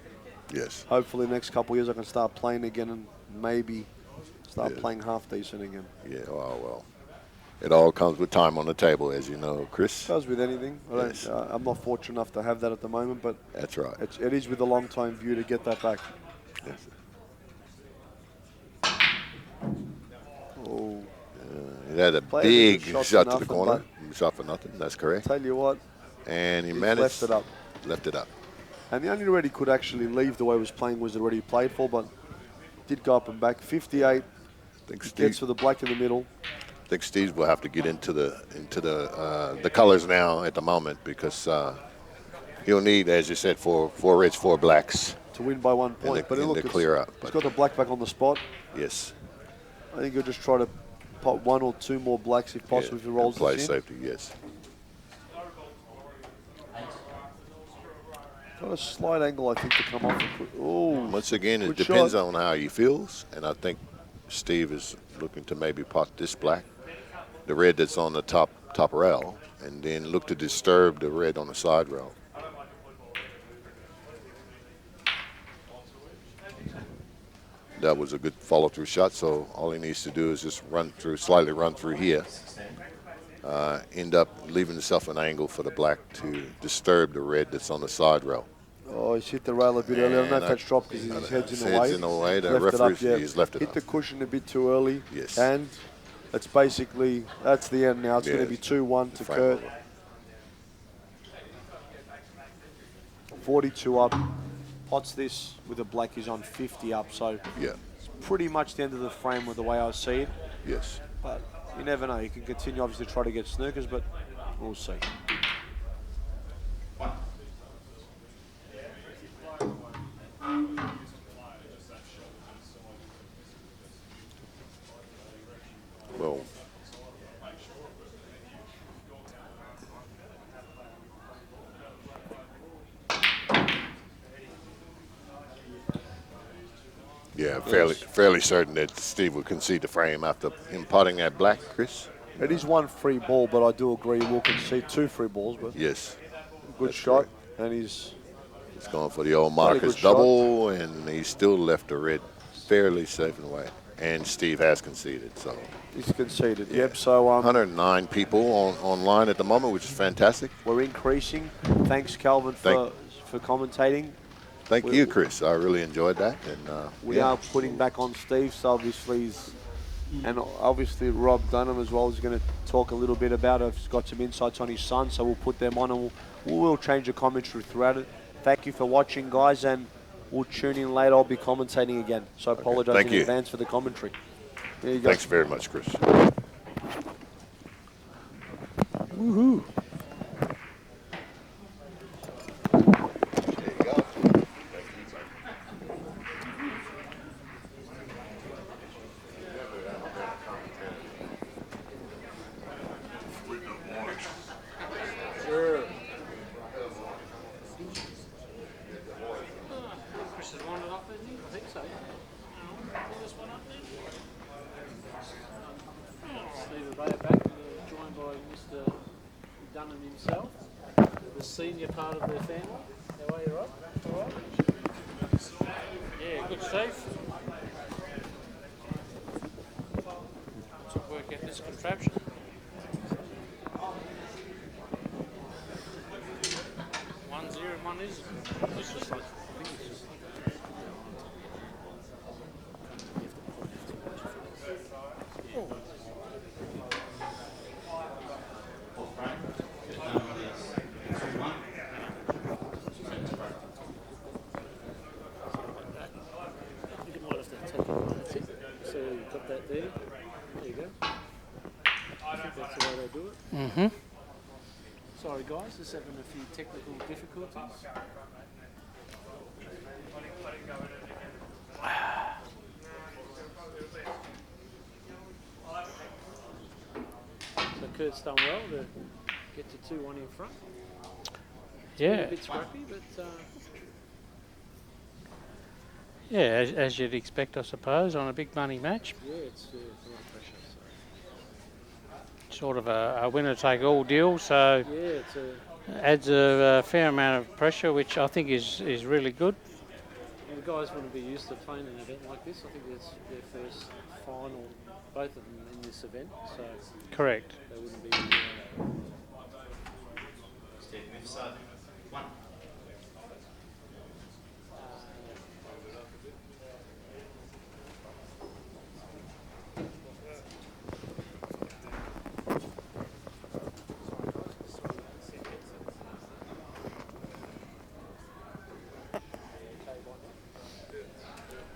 yes, hopefully the next couple of years I can start playing again and maybe start playing half decent again. Yeah, well, it all comes with time on the table, as you know, Chris. It does with anything. I'm not fortunate enough to have that at the moment, but that's right. It is with a long-time view to get that back. Yes. Oh. He had a big shot to the corner. Shot for nothing. That's correct. Tell you what. And he managed. Left it up. Left it up. And the only red he could actually leave the way he was playing was the red he played for, but did go up and back. 58. Gets for the black in the middle. I think Steve will have to get into the colors now at the moment, because he'll need, as you said, four reds, 4 blacks to win by 1 point. But look, to clear up. He's got the black back on the spot. Yes. I think he'll just try to pop 1 or 2 more blacks if possible if he rolls play this in. safety. Yes. Got a slight angle, I think, to come off. Oh, once again, it depends on how he feels, and I think Steve is looking to maybe pot this black, the red that's on the top rail, and then look to disturb the red on the side rail. That was a good follow-through shot, so all he needs to do is just slightly run through here. End up leaving himself an angle for the black to disturb the red that's on the side rail. Oh, he's hit the rail a bit early. I don't know if that's dropped because his head's in the way. He's in the way. The left referee, he's left it hit up. the cushion a bit too early. Yes. And that's basically, that's the end now. It's going to be 2-1 to Kurt. 42 up. Pots this with a black. He's on 50 up. So yeah, it's pretty much the end of the frame with the way I see it. Yes. But you never know. You can continue, obviously, to try to get snookers, but we'll see. Well, yeah, fairly certain that Steve will concede the frame after him potting that black, Chris. It is 1 free ball, but I do agree we'll concede 2 free balls. But yes, good shot, and he's going for the old Marcus double, and he's still left the red fairly safe and away. And Steve has conceded, so he's conceded. Yep. So 109 people online at the moment, which is fantastic. We're increasing. Thanks, Calvin, for commentating. Thank you, Chris. I really enjoyed that. And we are putting back on Steve, so obviously, and obviously Rob Dunham as well is going to talk a little bit about it. He's got some insights on his son, so we'll put them on, and we'll change the commentary throughout it. Thank you for watching, guys, and we'll tune in later. I'll be commentating again, so I apologize in advance for the commentary. There you go. Thanks very much, Chris. Woohoo! Mr. Dunham himself, the senior part of their family. How are you, Rob? All right? Yeah, good, Steve. Let's work out this contraption. 1-0 and 1 is. It's just like, I think it's just. Oh. That's it. So you've got that there. There you go. I think that's the way they do it. Mm-hmm. Sorry guys, just having a few technical difficulties. So Kurt's done well to get to 2-1 in front. It's been Yeah. a bit scrappy, but Yeah, as you'd expect, I suppose, on a big money match. yeah, it's a lot of pressure. So. Sort of a winner-take-all deal, so Yeah, it's a. adds a fair amount of pressure, which I think is really good. And the guys want to be used to playing an event like this. I think it's their first final, both of them in this event, so Correct. they wouldn't be. Steve Mifsud, 1.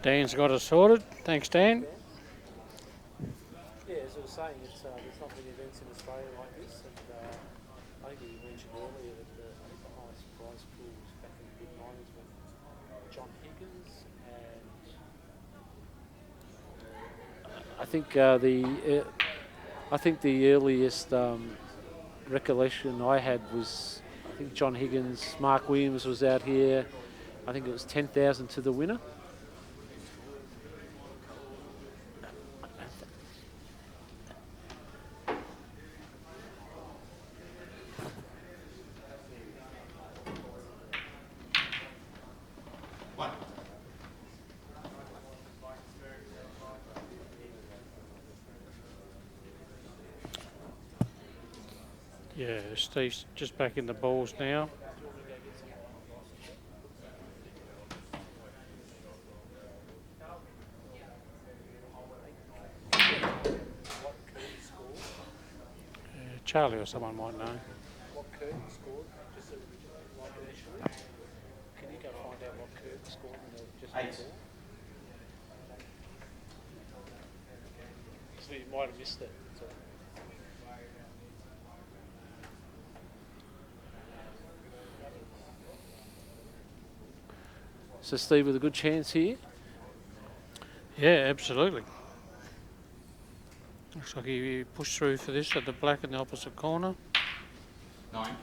Dan's got us sorted. Thanks, Dan. Yeah, as I was saying, there's not many events in Australia like this, and I think we mentioned earlier that the highest prize pool was back in the mid-90s with John Higgins, and I think the earliest recollection I had was I think John Higgins, Mark Williams was out here. I think it was 10,000 to the winner. Yeah, Steve's just back in the balls now. Charlie or someone might know. What Curtin scored, just like initially. Can you go find out what Curtin scored just 8. before? So you might have missed it. So. So Steve with a good chance here. Yeah, absolutely. Looks like he pushed through for this at the black in the opposite corner. 9.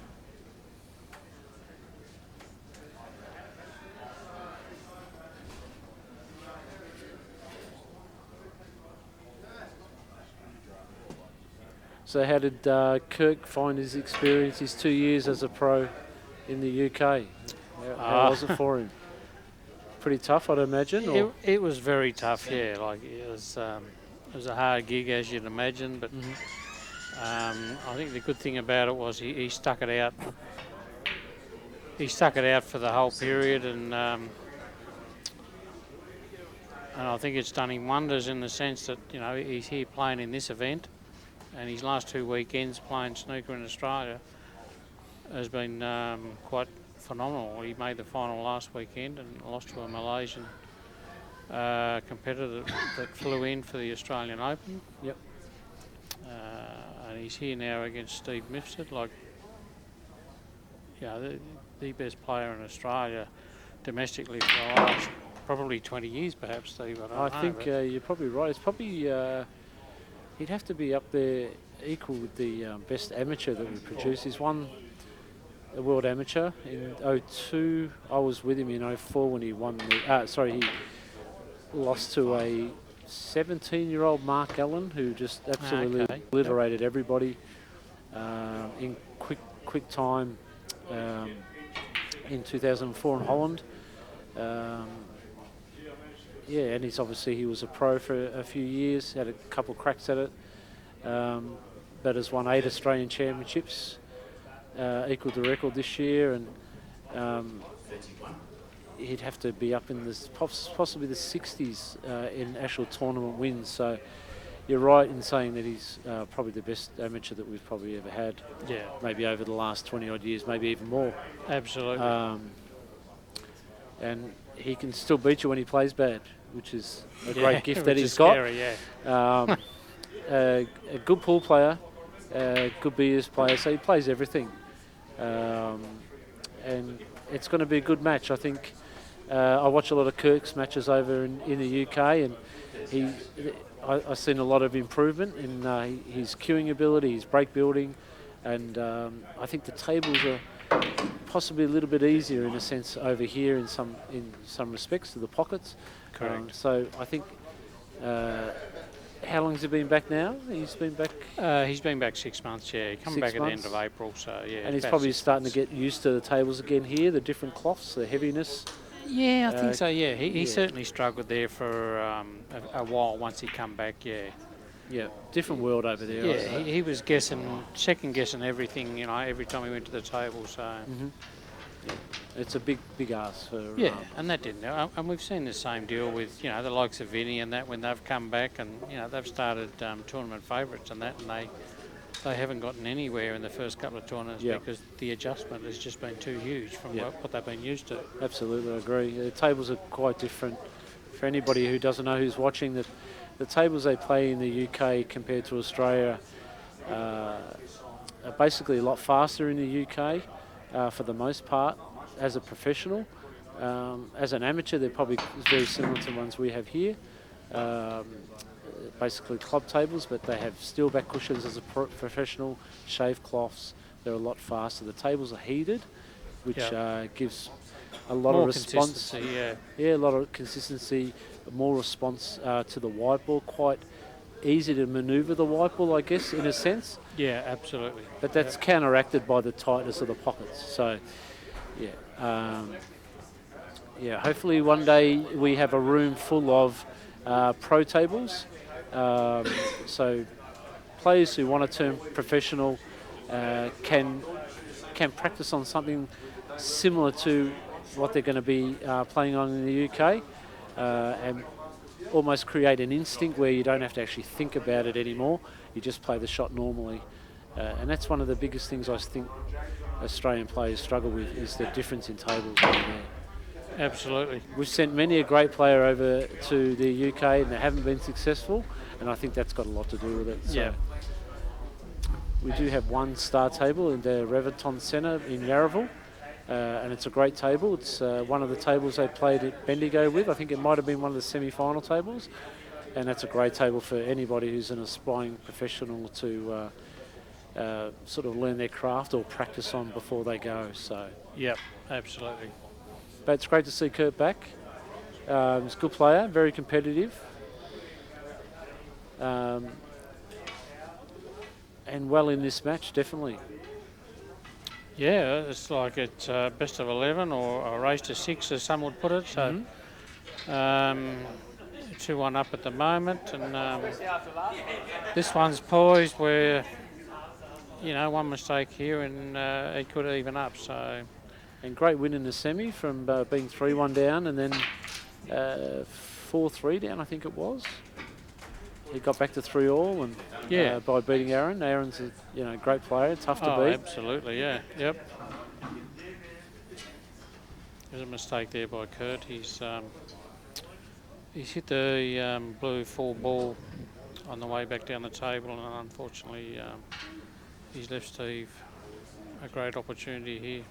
So how did Kirk find his experience, his 2 years as a pro in the UK? How was it for him? Pretty tough, I'd imagine. Or? It was very tough, yeah. Like it was a hard gig, as you'd imagine. But I think the good thing about it was he stuck it out. He stuck it out for the whole period, and I think it's done him wonders in the sense that he's here playing in this event, and his last 2 weekends playing snooker in Australia has been quite phenomenal. He made the final last weekend and lost to a Malaysian competitor that flew in for the Australian Open. Yep. And he's here now against Steve Mifsud, like, the best player in Australia domestically for the last probably 20 years, perhaps, Steve. I think you're probably right. It's probably he'd have to be up there equal with the best amateur that we produce. He's won the World Amateur in 02. I was with him in 04 when he won the... he lost to a 17-year-old Mark Allen who just absolutely obliterated everybody. in quick time in 2004 in Holland. Yeah, and he was a pro for a few years, had a couple of cracks at it, but has won 8 Australian championships, equalled the record this year, and he'd have to be up in possibly the 60s in actual tournament wins. So you're right in saying that he's probably the best amateur that we've probably ever had. Yeah. Maybe over the last 20 odd years, maybe even more. Absolutely. And he can still beat you when he plays bad, which is a Yeah, great gift that which he's is got. scary, yeah. A good pool player, good billiards player, so he plays everything. And it's going to be a good match. I think I watch a lot of Kirk's matches over in the UK, and I've seen a lot of improvement in his cueing ability, his break building, and I think the tables are possibly a little bit easier in a sense over here in some respects to the pockets. Correct. So I think, how long has he been back now? He's been back. He's been back 6 months. Yeah, he come 6 back at the months. end of April. So yeah, And he's about probably 6 starting months. to get used to the tables again here, the different cloths, the heaviness. Yeah, I think so. Yeah, he yeah. certainly struggled there for a while once he come back. Yeah. Yeah, different world over there. Yeah, he was second guessing everything, you know, every time he went to the table. So Yeah. It's a big ask for. yeah, and that didn't. And we've seen the same deal with, you know, the likes of Vinny and that when they've come back and, you know, they've started tournament favourites and that, and they haven't gotten anywhere in the first couple of tournaments because the adjustment has just been too huge from what they've been used to. Absolutely, I agree. The tables are quite different. For anybody who doesn't know who's watching, the tables they play in the UK compared to Australia are basically a lot faster in the UK for the most part as a professional. As an amateur, they're probably very similar to the ones we have here. Basically club tables, but they have steel back cushions as a professional, shave cloths. They're a lot faster. The tables are heated, which gives a lot More of response. consistency, Yeah, a lot of consistency, more response to the white ball. Quite easy to manoeuvre the white ball, I guess, in a sense. Yeah, absolutely. But that's counteracted by the tightness of the pockets. So, hopefully one day we have a room full of pro tables. So players who want to turn professional can practice on something similar to what they're going to be playing on in the UK, and almost create an instinct where you don't have to actually think about it anymore. You just play the shot normally, and that's one of the biggest things I think Australian players struggle with, is the difference in tables over there. Absolutely. We've sent many a great player over to the UK and they haven't been successful, and I think that's got a lot to do with it. So we do have one star table in the Reventon Centre in Yarraville, and it's a great table. It's one of the tables they played at Bendigo with. I think it might have been one of the semi-final tables, and that's a great table for anybody who's an aspiring professional to sort of learn their craft or practice on before they go. So Yep, absolutely. but it's great to see Kurt back. He's a good player, very competitive. And well in this match, definitely. Yeah, it's like it's best of 11 or a race to 6, as some would put it. So 2-1 up at the moment, and this one's poised where, you know, one mistake here and it could even up. So. And great win in the semi from being 3-1 down and then 4-3 down, I think it was. He got back to 3-all and by beating Aaron. Aaron's a great player, tough to beat. Absolutely, yeah, yep. There's a mistake there by Kurt. He's hit the blue 4 ball on the way back down the table, and unfortunately he's left Steve a great opportunity here.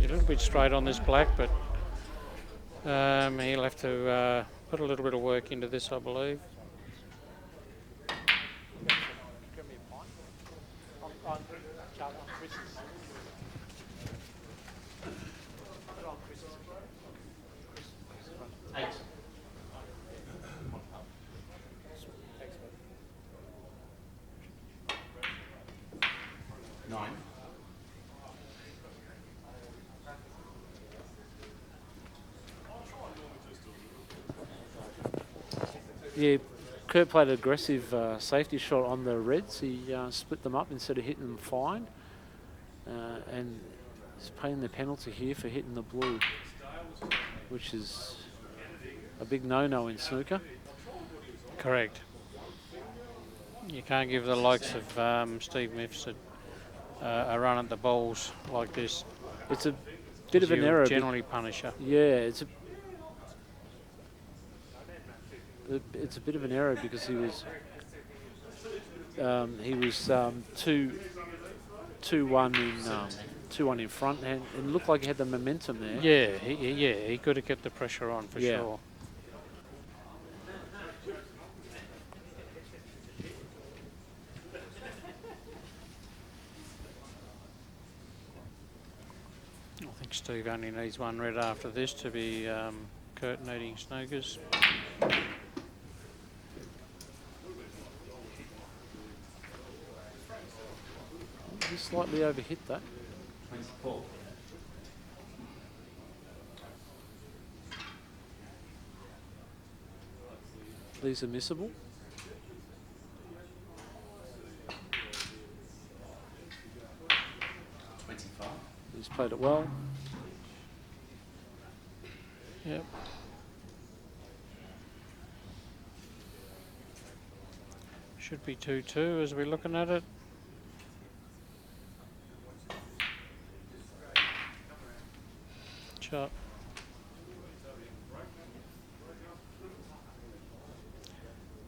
A little bit straight on this black, but he'll have to put a little bit of work into this, I believe. 9. Yeah, Kurt played an aggressive safety shot on the Reds. He split them up instead of hitting them fine. And he's paying the penalty here for hitting the blue, which is a big no-no in snooker. Correct. You can't give the likes of Steve Mifsud a run at the balls like this. It's a bit of an error. Generally punish her. Yeah, it's a bit of an error because he was 2-1 in front, and it looked like he had the momentum there. Yeah, he could have kept the pressure on for sure. I think Steve only needs one red after this to be curtain eating snookers. He slightly overhit that. 24. These are missable. He's played it well. Yep. Should be 2-2 as we're looking at it. Shot.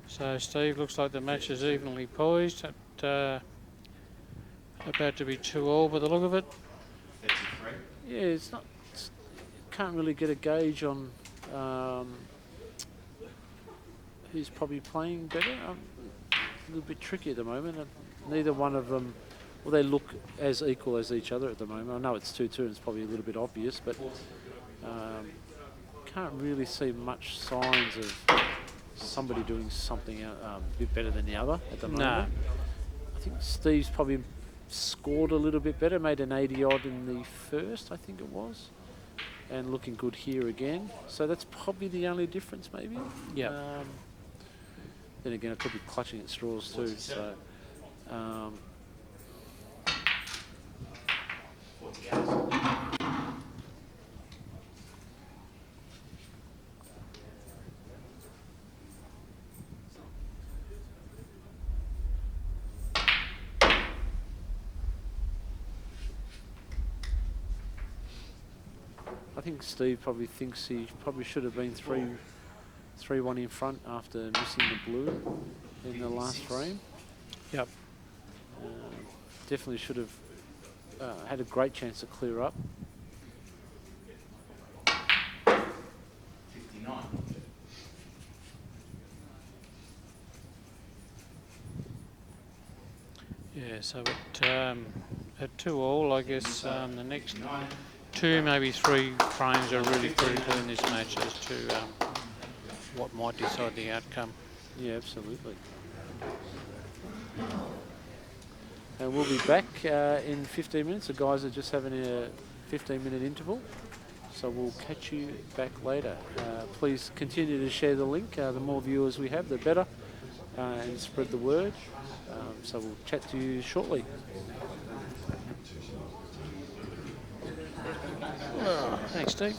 So Steve, looks like the match is evenly poised at about to be 2-all by the look of it. 33. Yeah, it's not. Can't really get a gauge on who's probably playing better. A little bit tricky at the moment. Neither one of them. Well, they look as equal as each other at the moment. I know it's 2-2 and it's probably a little bit obvious, but can't really see much signs of somebody doing something a bit better than the other at the moment. No. I think Steve's probably scored a little bit better, made an 80-odd in the first, I think it was, and looking good here again. So that's probably the only difference, maybe. Yeah. Then again, it could be clutching at straws too. So. 48. I think Steve probably thinks he probably should have been 3-1 in front after missing the blue in the last frame. Yep. Definitely should have had a great chance to clear up. 59. Yeah, so at 2-all, I guess the next 2, maybe 3 frames are really critical in this match as to what might decide the outcome. Yeah, absolutely. And we'll be back in 15 minutes. The guys are just having a 15-minute interval, so we'll catch you back later. Please continue to share the link. The more viewers we have, the better, and spread the word. So we'll chat to you shortly. Thanks, Steve.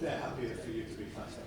They're happy for you to be classic.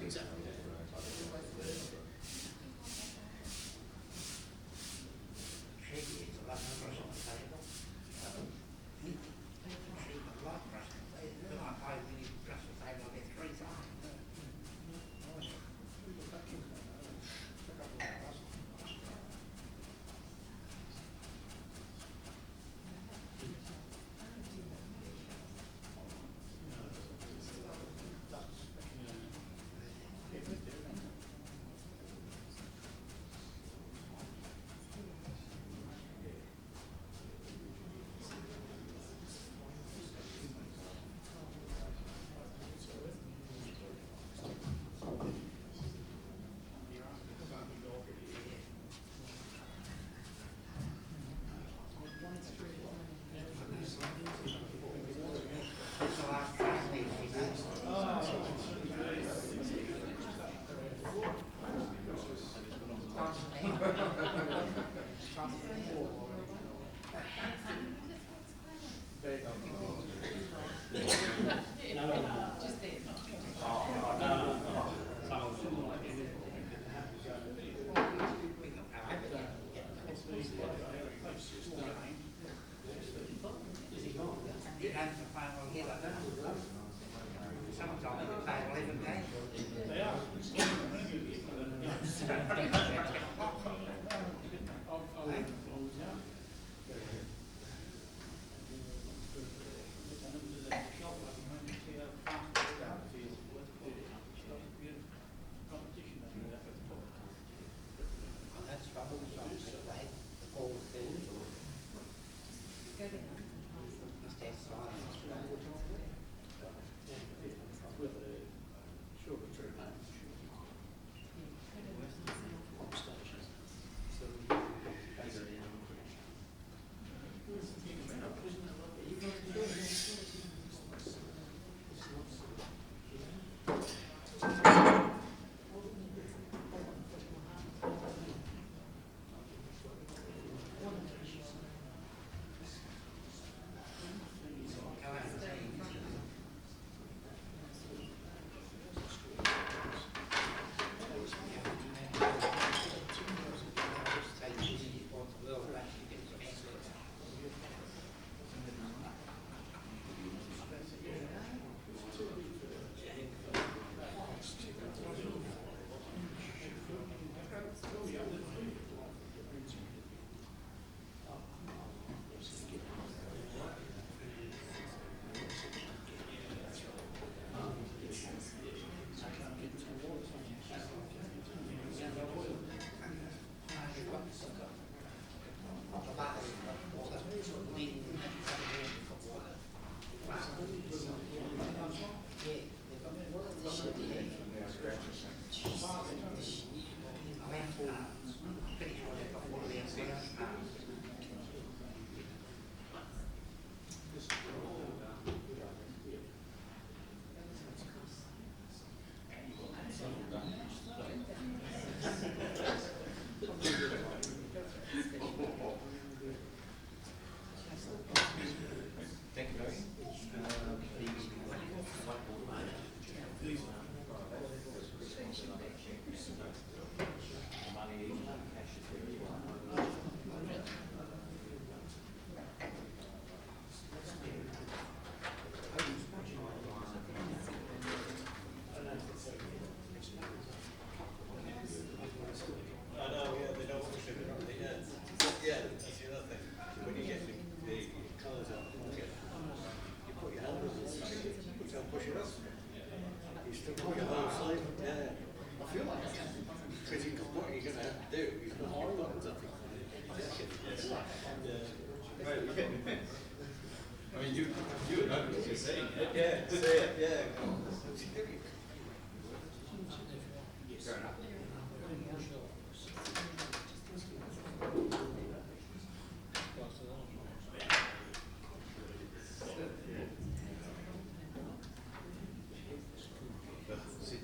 Sit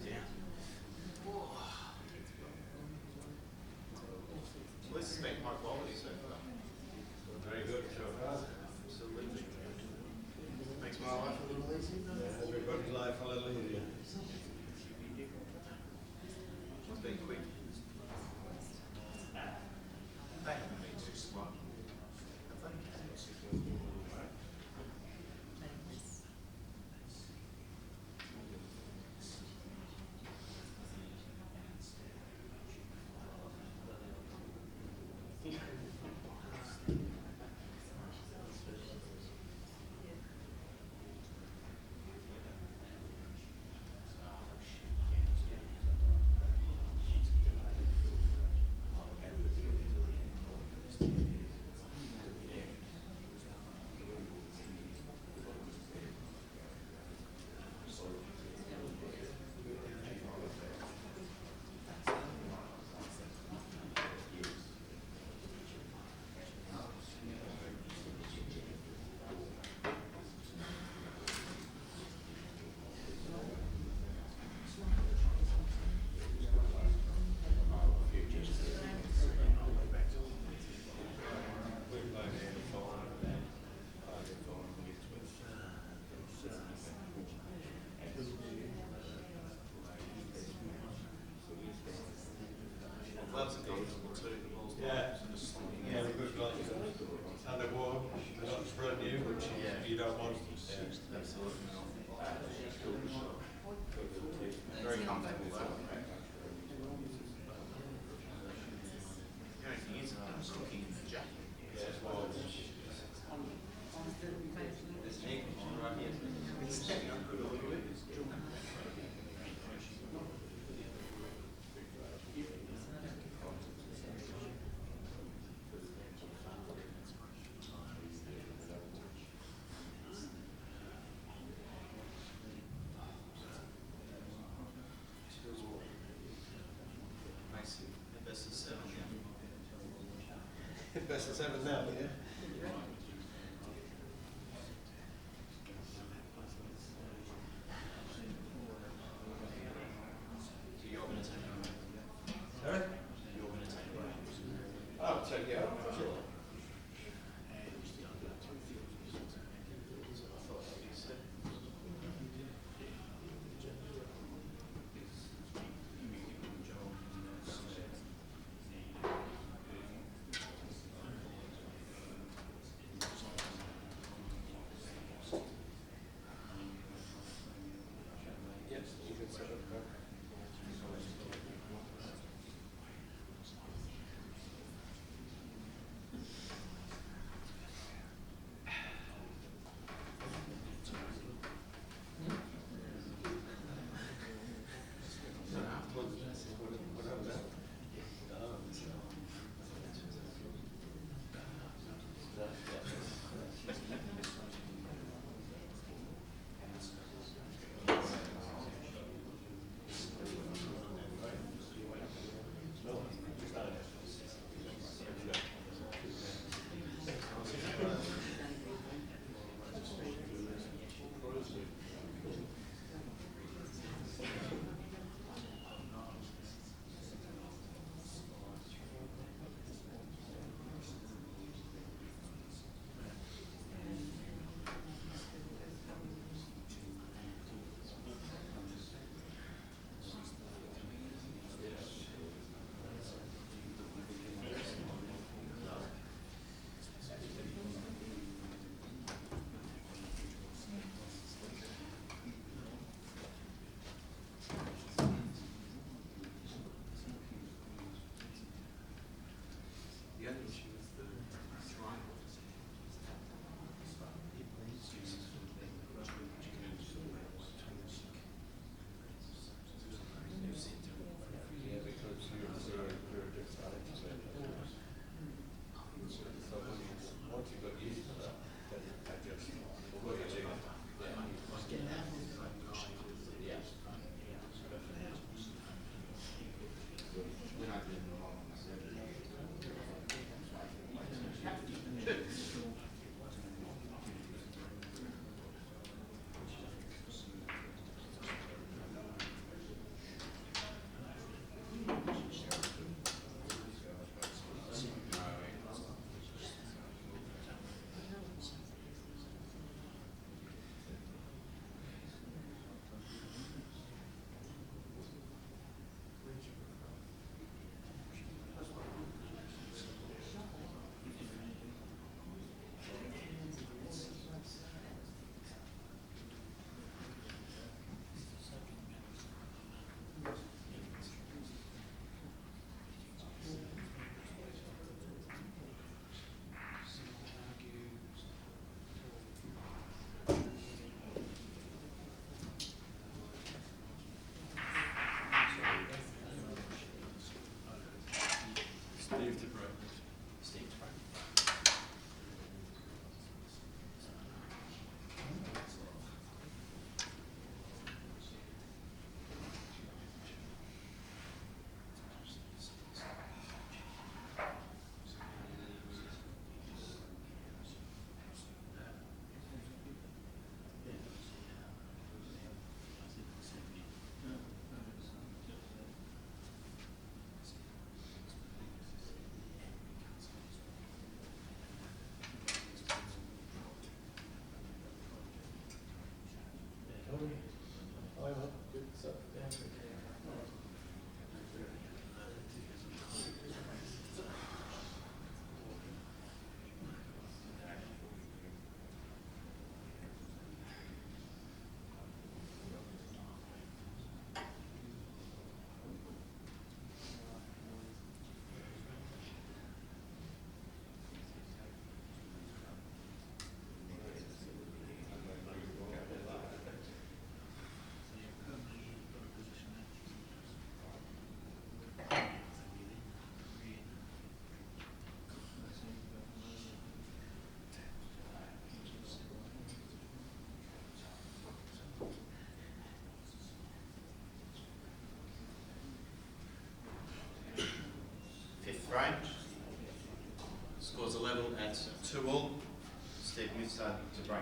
down. Well, this has been high quality so far. Very good so far. Absolutely. Makes my life a little easier. Everybody's life a little easier. It's been quick. They haven't been too slow. Have they? Gloves are comfortable too. The ball's Yeah. not just slipping Yeah, out. the good gloves. And they're warm, they're not spread you, which you don't want. Yeah. Absolutely. Very comfortable though. The only thing is, I'm cooking in the jacket. Yes, well, There's an air conditioner right here. It's stepping up good a little bit. Massive. Best of 7 now. best of 7 now, yeah. So you're going to take it away. Sorry? You're going to take it away. I'll take it out. Sure. I thought that'd be set. That's 2-all. Steve Mifsud to break.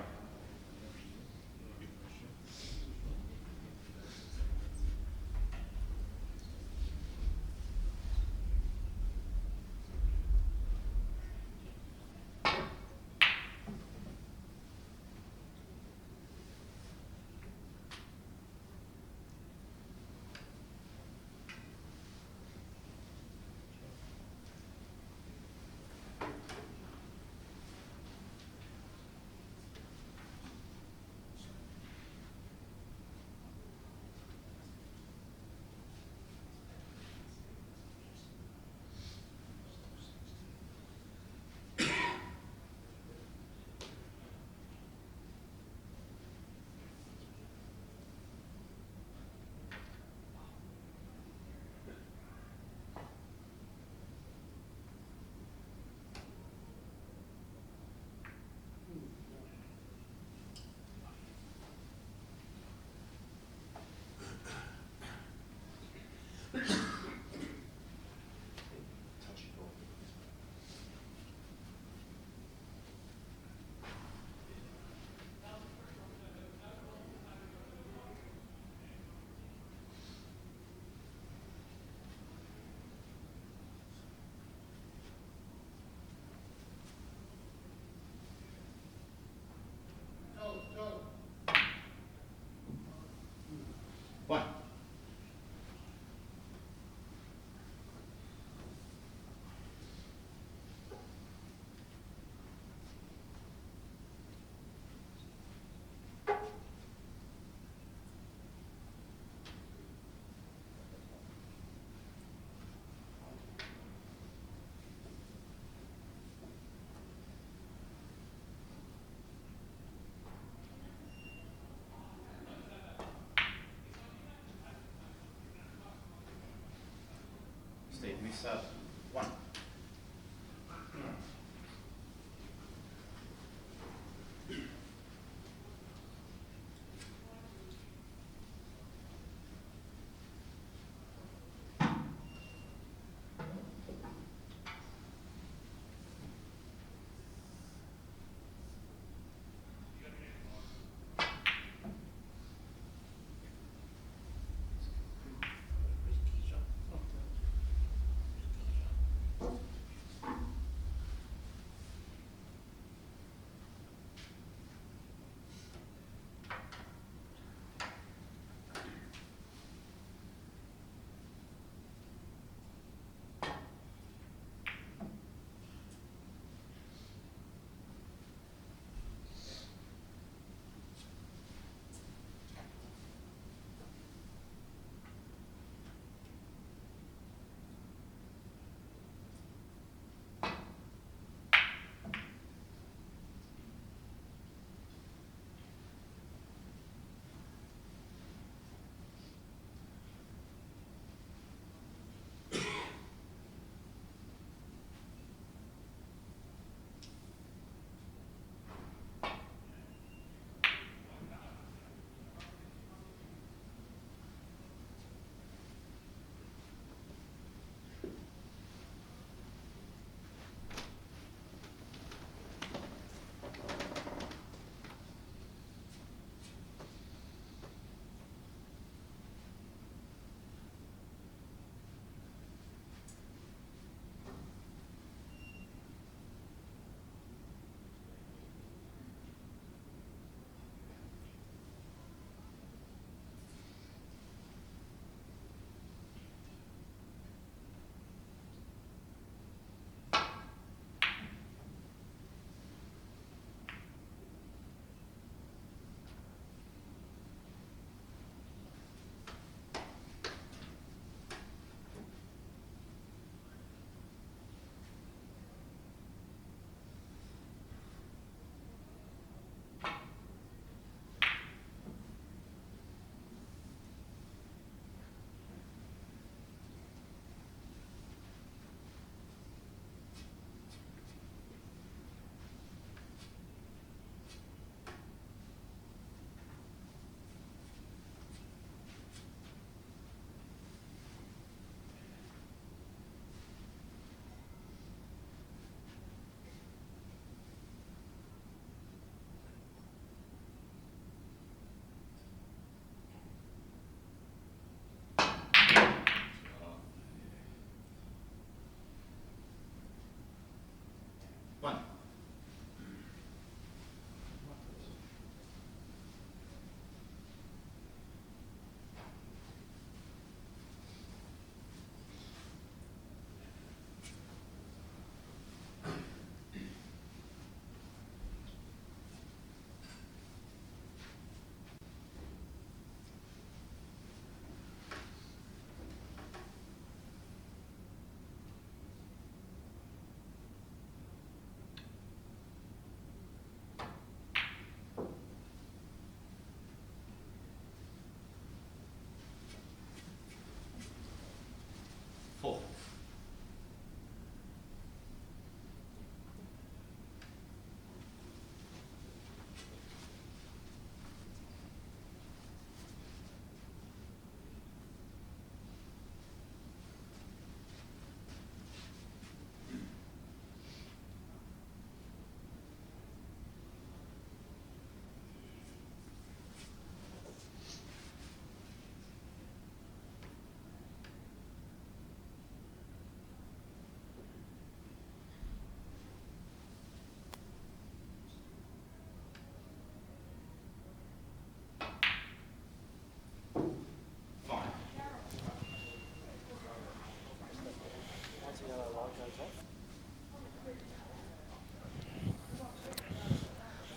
One. Steve Mifsud. 1.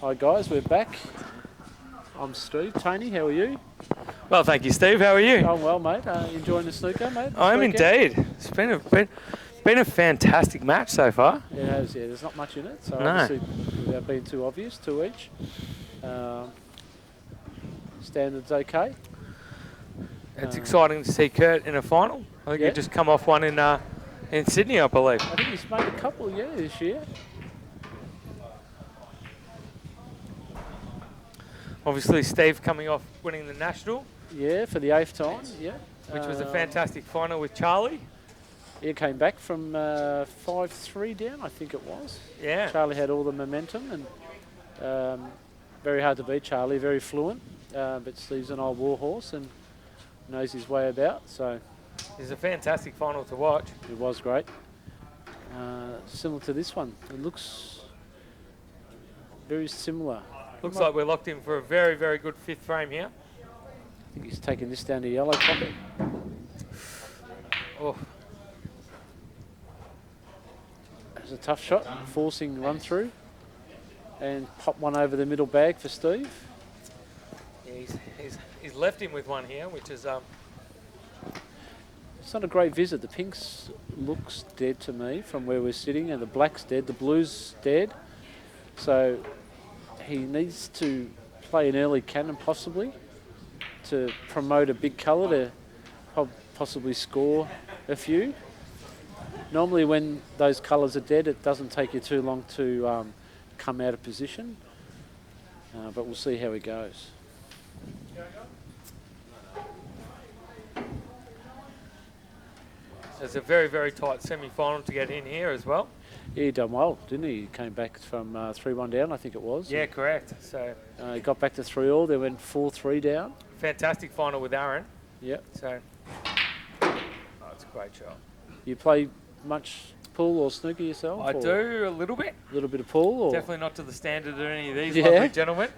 Hi guys, we're back. I'm Steve. Tony, how are you? Well, thank you, Steve. How are you? I'm well, mate. Enjoying the snooker, mate? I am weekend? indeed. It's been a fantastic match so far. It has, yeah. There's not much in it, so No. obviously, without being too obvious, 2 each. Standards okay. It's exciting to see Kurt in a final. I think Yeah. he just come off one in Sydney, I believe. I think he's made a couple, this year. Obviously, Steve coming off winning the National, Yeah, for the 8th time, yeah. which was a fantastic final with Charlie. He came back from 5-3 down, I think it was. Yeah. Charlie had all the momentum, and very hard to beat Charlie, very fluent. But Steve's an old warhorse and knows his way about, so It was a fantastic final to watch. it was great. Similar to this one. It looks very similar. Looks like we're locked in for a very, very good 5th frame here. I think he's taking this down to yellow pocket. Oh, It's a tough shot, forcing run through. And pop one over the middle bag for Steve. yeah, he's left him with one here, which is It's not a great visit. The pinks looks dead to me from where we're sitting, and the black's dead, the blue's dead. So he needs to play an early cannon possibly to promote a big colour to possibly score a few. Normally when those colours are dead, it doesn't take you too long to come out of position, but we'll see how he goes. It's a very, very tight semi-final to get in here as well. Yeah, he done well, didn't he? He came back from 3-1 down, I think it was. Yeah, correct. So He got back to 3-all, then went 4-3 down. fantastic final with Aaron. Yep. So it's a great shot. You play much pool or snooker yourself? I or do a little bit. A little bit of pool? Or? Definitely not to the standard of any of these Yeah. lovely gentlemen.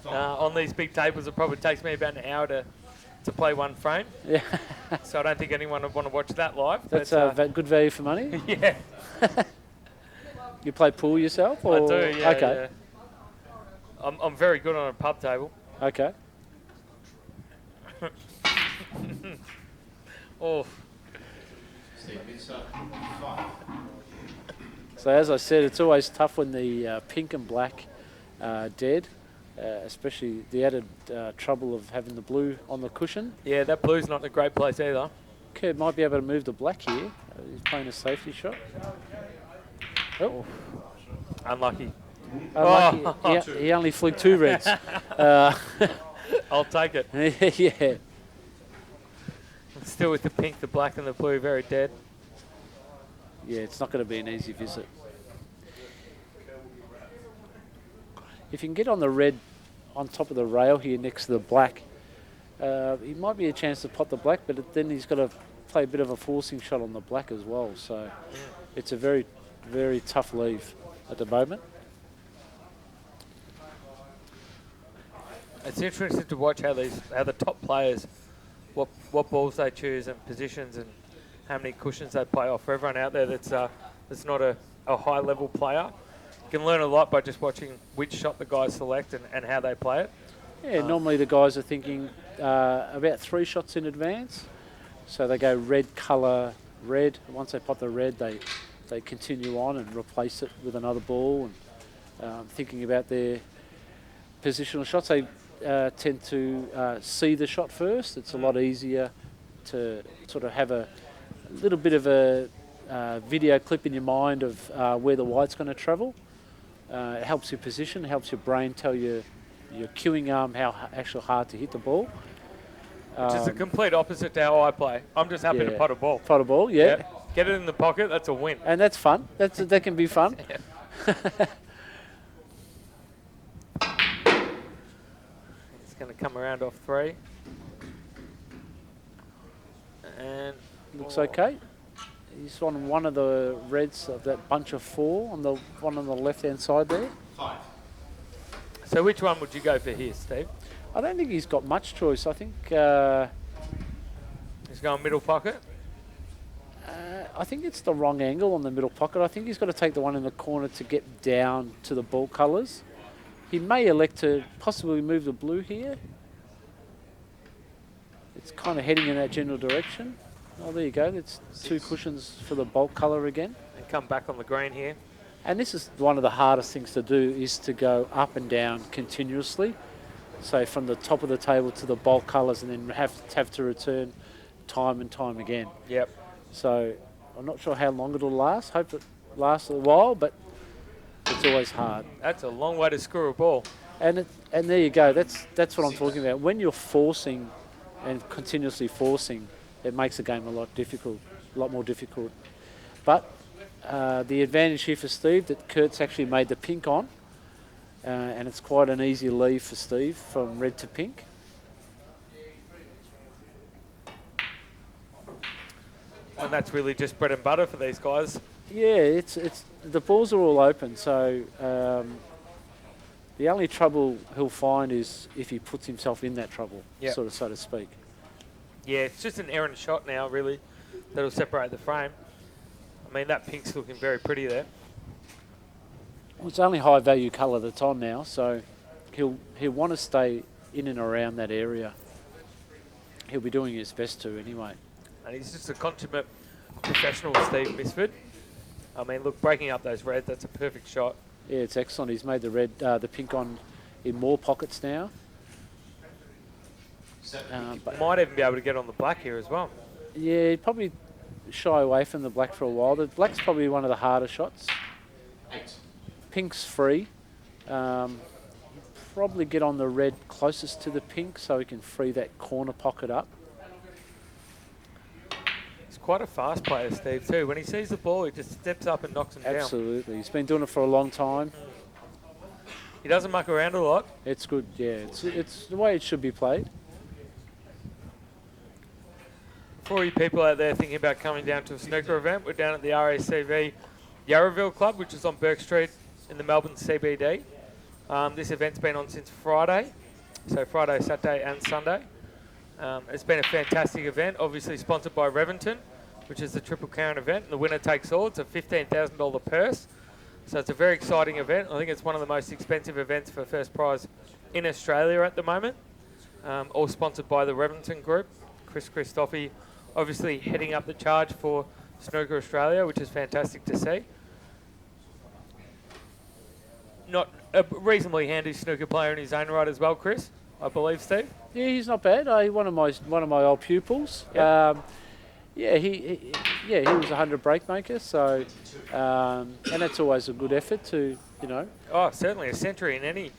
On these big tables, it probably takes me about an hour to play one frame. Yeah. So I don't think anyone would want to watch that live. That's but, good value for money? yeah, You play pool yourself? Or? I do. Yeah, Okay. yeah. I'm very good on a pub table. Okay. Oh, Steve, it's 5. So as I said, it's always tough when the pink and black are dead, especially the added trouble of having the blue on the cushion. yeah, that blue's not in a great place either. Kurt might be able to move the black here. He's playing a safety shot. Oh, Unlucky. unlucky. Oh. He only flicked 2 reds. I'll take it. Yeah. Still with the pink, the black, and the blue, very dead. Yeah, it's not going to be an easy visit. If you can get on the red on top of the rail here next to the black, he might be a chance to pot the black, but then he's got to play a bit of a forcing shot on the black as well. So it's a very, very tough leave at the moment. It's interesting to watch how the top players, what balls they choose and positions and how many cushions they play off. For everyone out there that's not a high level player, you can learn a lot by just watching which shot the guys select and how they play it. Yeah, normally the guys are thinking about 3 shots in advance. So they go red colour, red. Once they pot the red, they continue on and replace it with another ball. And thinking about their positional shots, they tend to see the shot first. It's a lot easier to sort of have a little bit of a video clip in your mind of where the white's going to travel. It helps your position, helps your brain tell you your cueing arm how actually hard to hit the ball. Which is the complete opposite to how I play. I'm just happy to pot a ball. Pot a ball, yeah. Get it in the pocket, that's a win. And that's fun. That can be fun. It's going to come around off 3. And Looks okay. He's on one of the reds of that bunch of 4 on the one on the left-hand side there. 5. so which one would you go for here, Steve? I don't think he's got much choice. I think He's going middle pocket. it's the wrong angle on the middle pocket. I think he's got to take the one in the corner to get down to the ball colours. He may elect to possibly move the blue here. It's kind of heading in that general direction. Oh, there you go. That's 2 cushions for the bulk colour again. And come back on the green here. And this is one of the hardest things to do, is to go up and down continuously. So from the top of the table to the bulk colours, and then have to return time and time again. Yep. So I'm not sure how long it'll last. Hope it lasts a while, but it's always hard. That's a long way to screw a ball. And there you go. That's what I'm talking about. When you're forcing and continuously forcing, it makes the game a lot more difficult. But the advantage here for Steve, that Kurt's actually made the pink on, and it's quite an easy leave for Steve from red to pink. And that's really just bread and butter for these guys. Yeah, it's the balls are all open, so the only trouble he'll find is if he puts himself in that trouble, sort of, so to speak. Yeah, it's just an errant shot now, really, that'll separate the frame. I mean, that pink's looking very pretty there. Well, it's only high value colour that's on now, so he'll want to stay in and around that area. He'll be doing his best to anyway. And he's just a consummate professional, Steve Mifsud. I mean, look, breaking up those reds, that's a perfect shot. Yeah, it's excellent. He's made the pink on in more pockets now. But might even be able to get on the black here as well. Yeah, he'd probably shy away from the black for a while. The black's probably one of the harder shots. Pink's free. Probably get on the red closest to the pink so he can free that corner pocket up. He's quite a fast player, Steve, too. When he sees the ball, he just steps up and knocks him down. Absolutely. He's been doing it for a long time. He doesn't muck around a lot. It's good, yeah. It's the way it should be played. For you people out there thinking about coming down to a snooker event, we're down at the RACV Yarraville Club, which is on Burke Street in the Melbourne CBD. This event's been on since Friday, so Friday, Saturday and Sunday. It's been a fantastic event, obviously sponsored by Reventon, which is the Triple Crown event. The winner takes all. It's a $15,000 purse, so it's a very exciting event. I think it's one of the most expensive events for first prize in Australia at the moment, all sponsored by the Reventon Group. Chris Christophe obviously heading up the charge for Snooker Australia, which is fantastic to see. Not a reasonably handy snooker player in his own right as well, Chris, I believe, Steve. Yeah, he's not bad. One of my old pupils. Yep. He was a 100 break maker, so and that's always a good effort to, you know. Oh, certainly a century in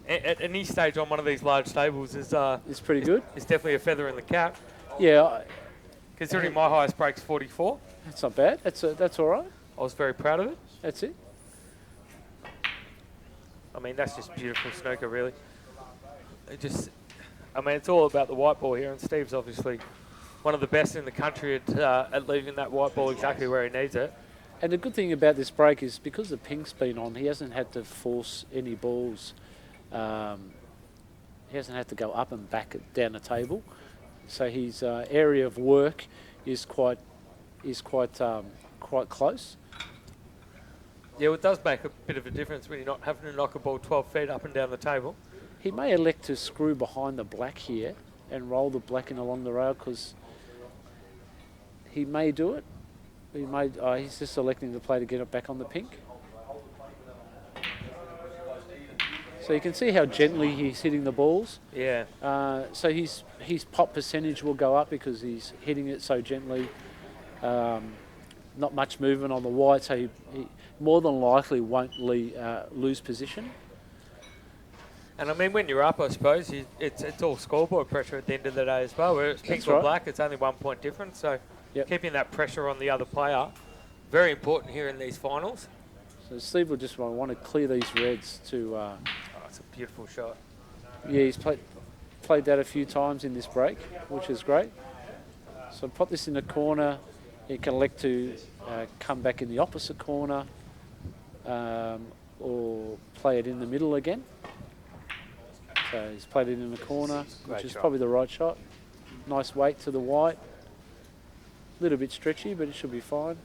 at any stage on one of these large tables is pretty good. It's definitely a feather in the cap. Yeah. Considering my highest break's 44. That's not bad. That's all right. I was very proud of it. That's it. I mean, that's just beautiful snooker, really. It's all about the white ball here, and Steve's obviously one of the best in the country at leaving that white ball exactly where he needs it. And the good thing about this break is because the pink's been on, he hasn't had to force any balls. He hasn't had to go up and back down the table. So his area of work is quite close. Yeah, well, it does make a bit of a difference when you're not having to knock a ball 12 feet up and down the table. He may elect to screw behind the black here and roll the black in along the rail, because he may do it. He's just electing to play to get it back on the pink. So you can see how gently he's hitting the balls. Yeah. So his pop percentage will go up because he's hitting it so gently. Not much movement on the white, so he more than likely won't lose position. And I mean, when you're up, I suppose, it's all scoreboard pressure at the end of the day as well. Where it's pink or black, it's only 1 point difference. So keeping that pressure on the other player, very important here in these finals. So Steve will just want to clear these reds to... it's a beautiful shot. Yeah, he's played that a few times in this break, which is great. So pop this in the corner. He can elect to come back in the opposite corner or play it in the middle again. So he's played it in the corner, which is probably the right shot. Nice weight to the white. A little bit stretchy, but it should be fine.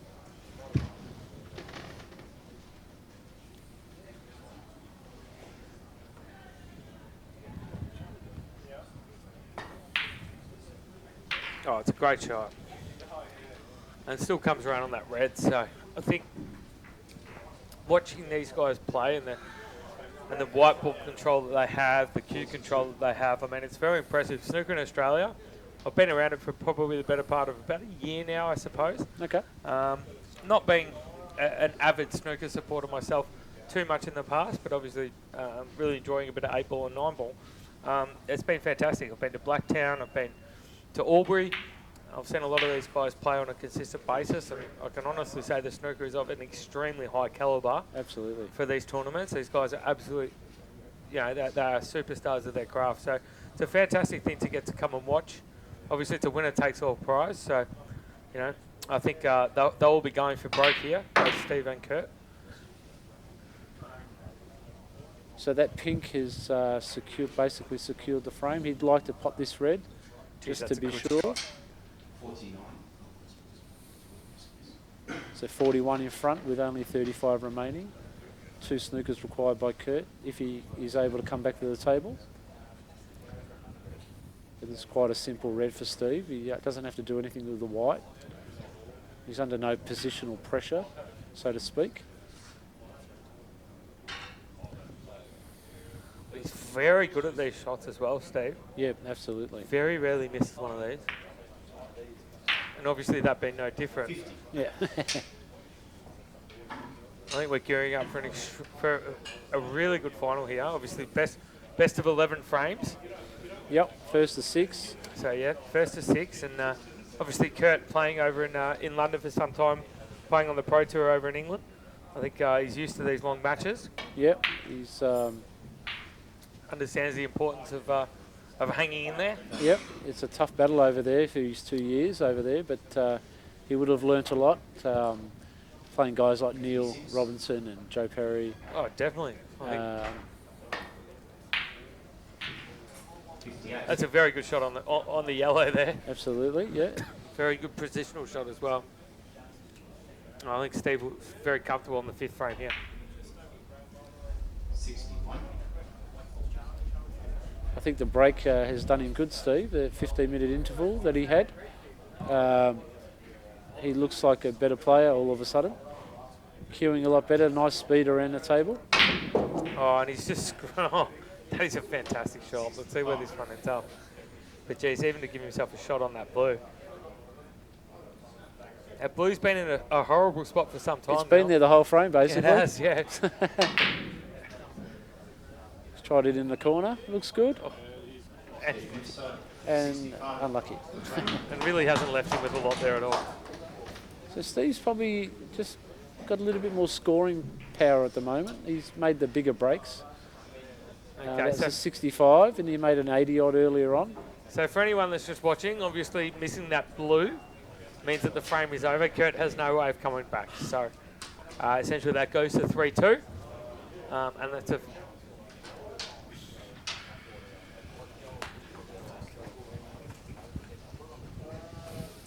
Oh, it's a great shot. And still comes around on that red. So I think watching these guys play and the white ball control that they have, the cue control that they have, I mean, it's very impressive. Snooker in Australia, I've been around it for probably the better part of about a year now, I suppose. Okay. Not being an avid snooker supporter myself too much in the past, but obviously really enjoying a bit of 8-ball and 9-ball. It's been fantastic. I've been to Blacktown, I've been to Albury. I've seen a lot of these guys play on a consistent basis, and I can honestly say the snooker is of an extremely high calibre. Absolutely. For these tournaments. These guys are absolutely, they are superstars of their craft. So it's a fantastic thing to get to come and watch. Obviously, it's a winner-takes-all prize. So, I think they'll all be going for broke here, both Steve and Kurt. So that pink has basically secured the frame. He'd like to pot this red, just to be sure. 49. So 41 in front with only 35 remaining. 2 snookers required by Kurt if he is able to come back to the table. It is quite a simple red for Steve. He doesn't have to do anything with the white. He's under no positional pressure, so to speak. He's very good at these shots as well, Steve. Yeah, absolutely. Very rarely misses one of these. And obviously that being no different. 50. Yeah. I think we're gearing up for a really good final here. Obviously best of 11 frames. Yep, first to 6. So yeah, first to 6, and obviously Kurt playing over in London for some time, playing on the Pro Tour over in England. I think he's used to these long matches. Yep, he's understands the importance of hanging in there. Yep, it's a tough battle over there for his 2 years over there, but he would have learnt a lot playing guys like Neil Robinson and Joe Perry. Oh, definitely. That's a very good shot on the yellow there. Absolutely, yeah. Very good positional shot as well. I think Steve was very comfortable on the 5th frame here. 61. I think the break has done him good, Steve, the 15-minute interval that he had. He looks like a better player all of a sudden. Cueing a lot better, nice speed around the table. Oh, and he's just... that is a fantastic shot. Let's see where this one ends up. But geez, even to give himself a shot on that blue. That blue's been in a horrible spot for some time. It's been there the whole frame, basically. It has, yeah. He's tried it in the corner. Looks good. Oh. And unlucky. And really hasn't left him with a lot there at all. So Steve's probably just got a little bit more scoring power at the moment. He's made the bigger breaks. Okay, that's a 65, and he made an 80-odd earlier on. So for anyone that's just watching, obviously missing that blue means that the frame is over. Kurt has no way of coming back. So essentially that goes to 3-2. And that's a...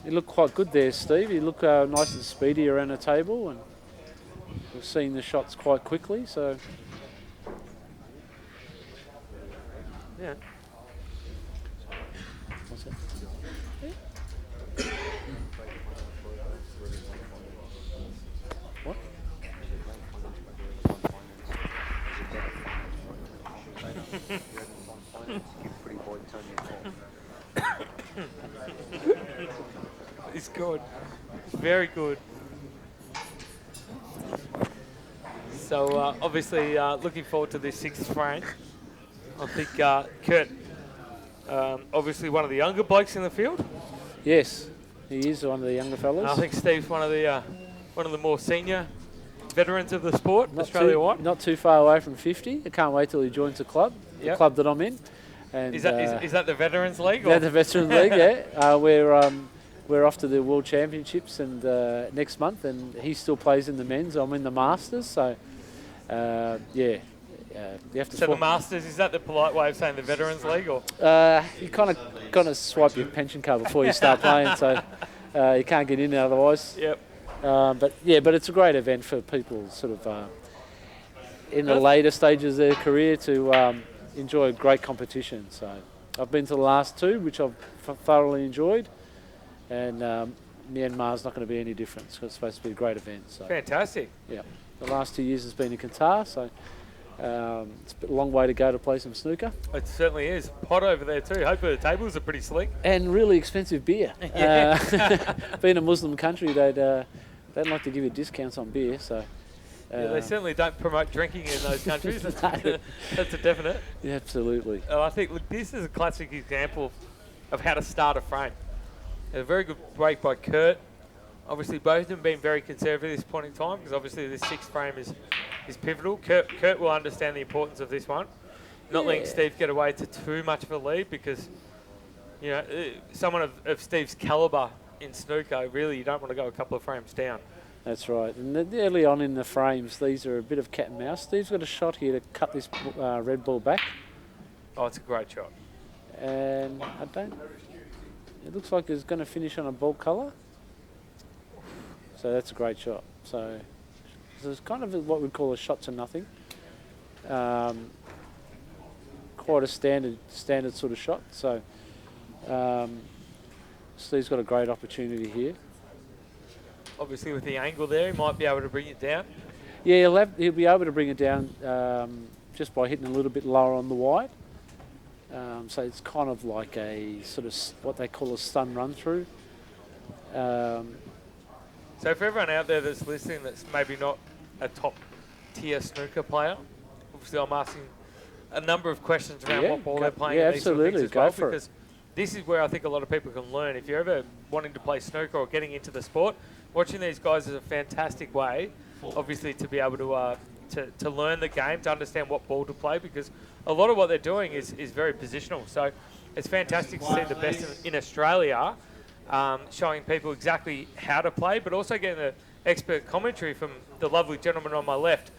You look quite good there, Steve. You look nice and speedy around the table, and we've seen the shots quite quickly, so... Yeah. What's that? What? It's good. Very good. So obviously looking forward to this 6th frame. I think Kurt, obviously one of the younger blokes in the field. Yes, he is one of the younger fellas. And I think Steve's one of the more senior veterans of the sport, Australia-wide. Not too far away from 50. I can't wait till he joins the club, the club that I'm in. And is that the Veterans League? Yeah, the Veterans League. Yeah, we're off to the World Championships and next month, and he still plays in the men's. I'm in the Masters, so yeah. You have to so the Masters, is that the polite way of saying the Veterans League, or? You kind of swipe your pension card before you start playing, so you can't get in otherwise. Yep. But it's a great event for people sort of in the later stages of their career to enjoy a great competition. So I've been to the last 2, which I've thoroughly enjoyed. And Myanmar's not going to be any different. It's supposed to be a great event. So Fantastic. yeah, the last 2 years has been in Qatar, so it's a long way to go to play some snooker. It certainly is. Hot over there too. Hopefully the tables are pretty slick. And really expensive beer. Being a Muslim country, they'd like to give you discounts on beer. So Yeah, they certainly don't promote drinking in those countries. That's a definite. yeah, absolutely. I think look, this is a classic example of how to start a frame. A very good break by Kurt. Obviously, both of them being very conservative at this point in time, because obviously this sixth frame is pivotal. Kurt will understand the importance of this one. Not letting Steve get away to too much of a lead, because you know someone of Steve's calibre in snooker, really you don't want to go a couple of frames down. That's right. And early on in the frames, these are a bit of cat and mouse. Steve's got a shot here to cut this red ball back. Oh, it's a great shot. And it looks like it's going to finish on a ball colour. So that's a great shot. So it's kind of what we'd call a shot to nothing. Quite a standard sort of shot. So Steve's got a great opportunity here. Obviously with the angle there, he might be able to bring it down. Yeah, he'll be able to bring it down just by hitting a little bit lower on the wide. So it's kind of like a sort of what they call a stun run through. So for everyone out there that's listening that's maybe not a top tier snooker player, obviously I'm asking a number of questions around what ball they're playing and these sort of things as well, because this is where I think a lot of people can learn. If you're ever wanting to play snooker or getting into the sport, watching these guys is a fantastic way, obviously, to be able to learn the game, to understand what ball to play, because a lot of what they're doing is very positional. So it's fantastic to see the best in Australia showing people exactly how to play, but also getting the expert commentary from the lovely gentleman on my left,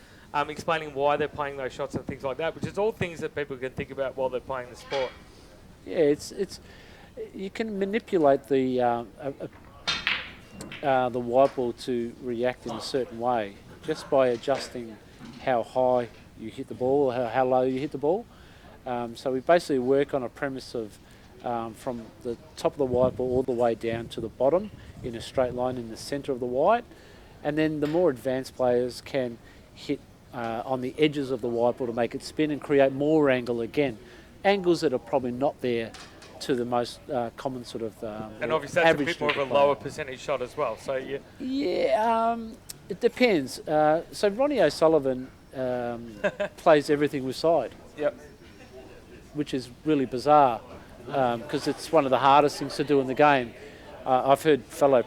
explaining why they're playing those shots and things like that, which is all things that people can think about while they're playing the sport. Yeah, it's you can manipulate the white ball to react in a certain way just by adjusting how high you hit the ball or how low you hit the ball. So we basically work on a premise of from the top of the white ball all the way down to the bottom in a straight line in the centre of the white, and then the more advanced players can hit on the edges of the white ball to make it spin and create more angle again. Angles that are probably not there to the most common sort of and obviously that's a bit more of a lower percentage shot as well. So it depends. So Ronnie O'Sullivan plays everything with side. Yep. Which is really bizarre because it's one of the hardest things to do in the game. I've heard fellow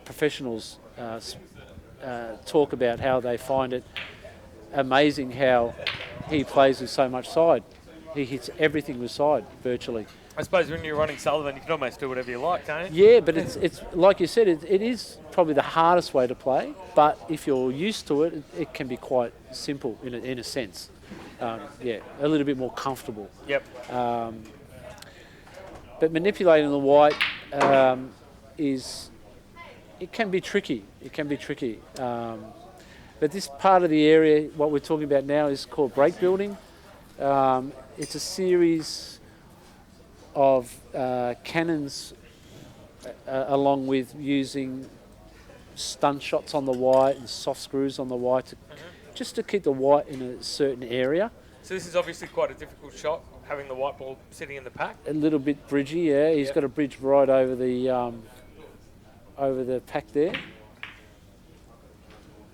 professionals talk about how they find it amazing how he plays with so much side. He hits everything with side, virtually. I suppose when you're running Sullivan, you can almost do whatever you like, can't you? Yeah, but it's like you said, it is probably the hardest way to play. But if you're used to it, it can be quite simple in a sense. A little bit more comfortable. Yep. But manipulating the white it can be tricky. It can be tricky. But this part of the area, what we're talking about now, is called break building. It's a series of cannons along with using stun shots on the white and soft screws on the white just to keep the white in a certain area. So this is obviously quite a difficult shot, having the white ball sitting in the pack. A little bit bridgy, yeah. He's got a bridge right over the pack there.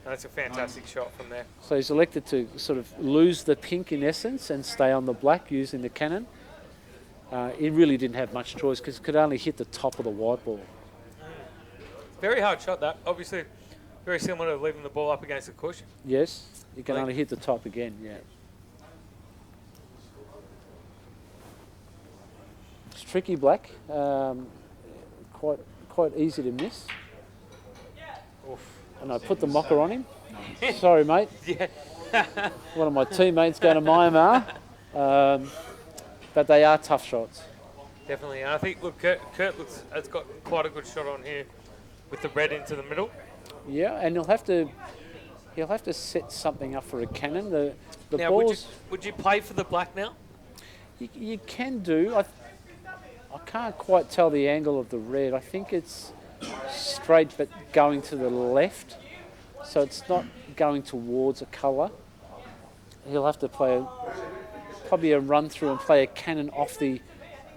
That's a fantastic shot from there. So he's elected to sort of lose the pink in essence and stay on the black using the cannon. He really didn't have much choice because he could only hit the top of the white ball. Very hard shot that. Obviously very similar to leaving the ball up against the cushion. Yes, you can only hit the top again, yeah. It's tricky black, quite easy to miss. Oof. And I put the mocker on him. Sorry, mate. Yeah. One of my teammates going to Myanmar. But they are tough shots. Definitely. And I think, look, Kurt has got quite a good shot on here with the red into the middle. Yeah, and he'll have to set something up for a cannon. The now, balls. would you play for the black now? You can do. I can't quite tell the angle of the red. I think it's straight but going to the left, so it's not going towards a colour. He'll have to play probably a run through and play a cannon off the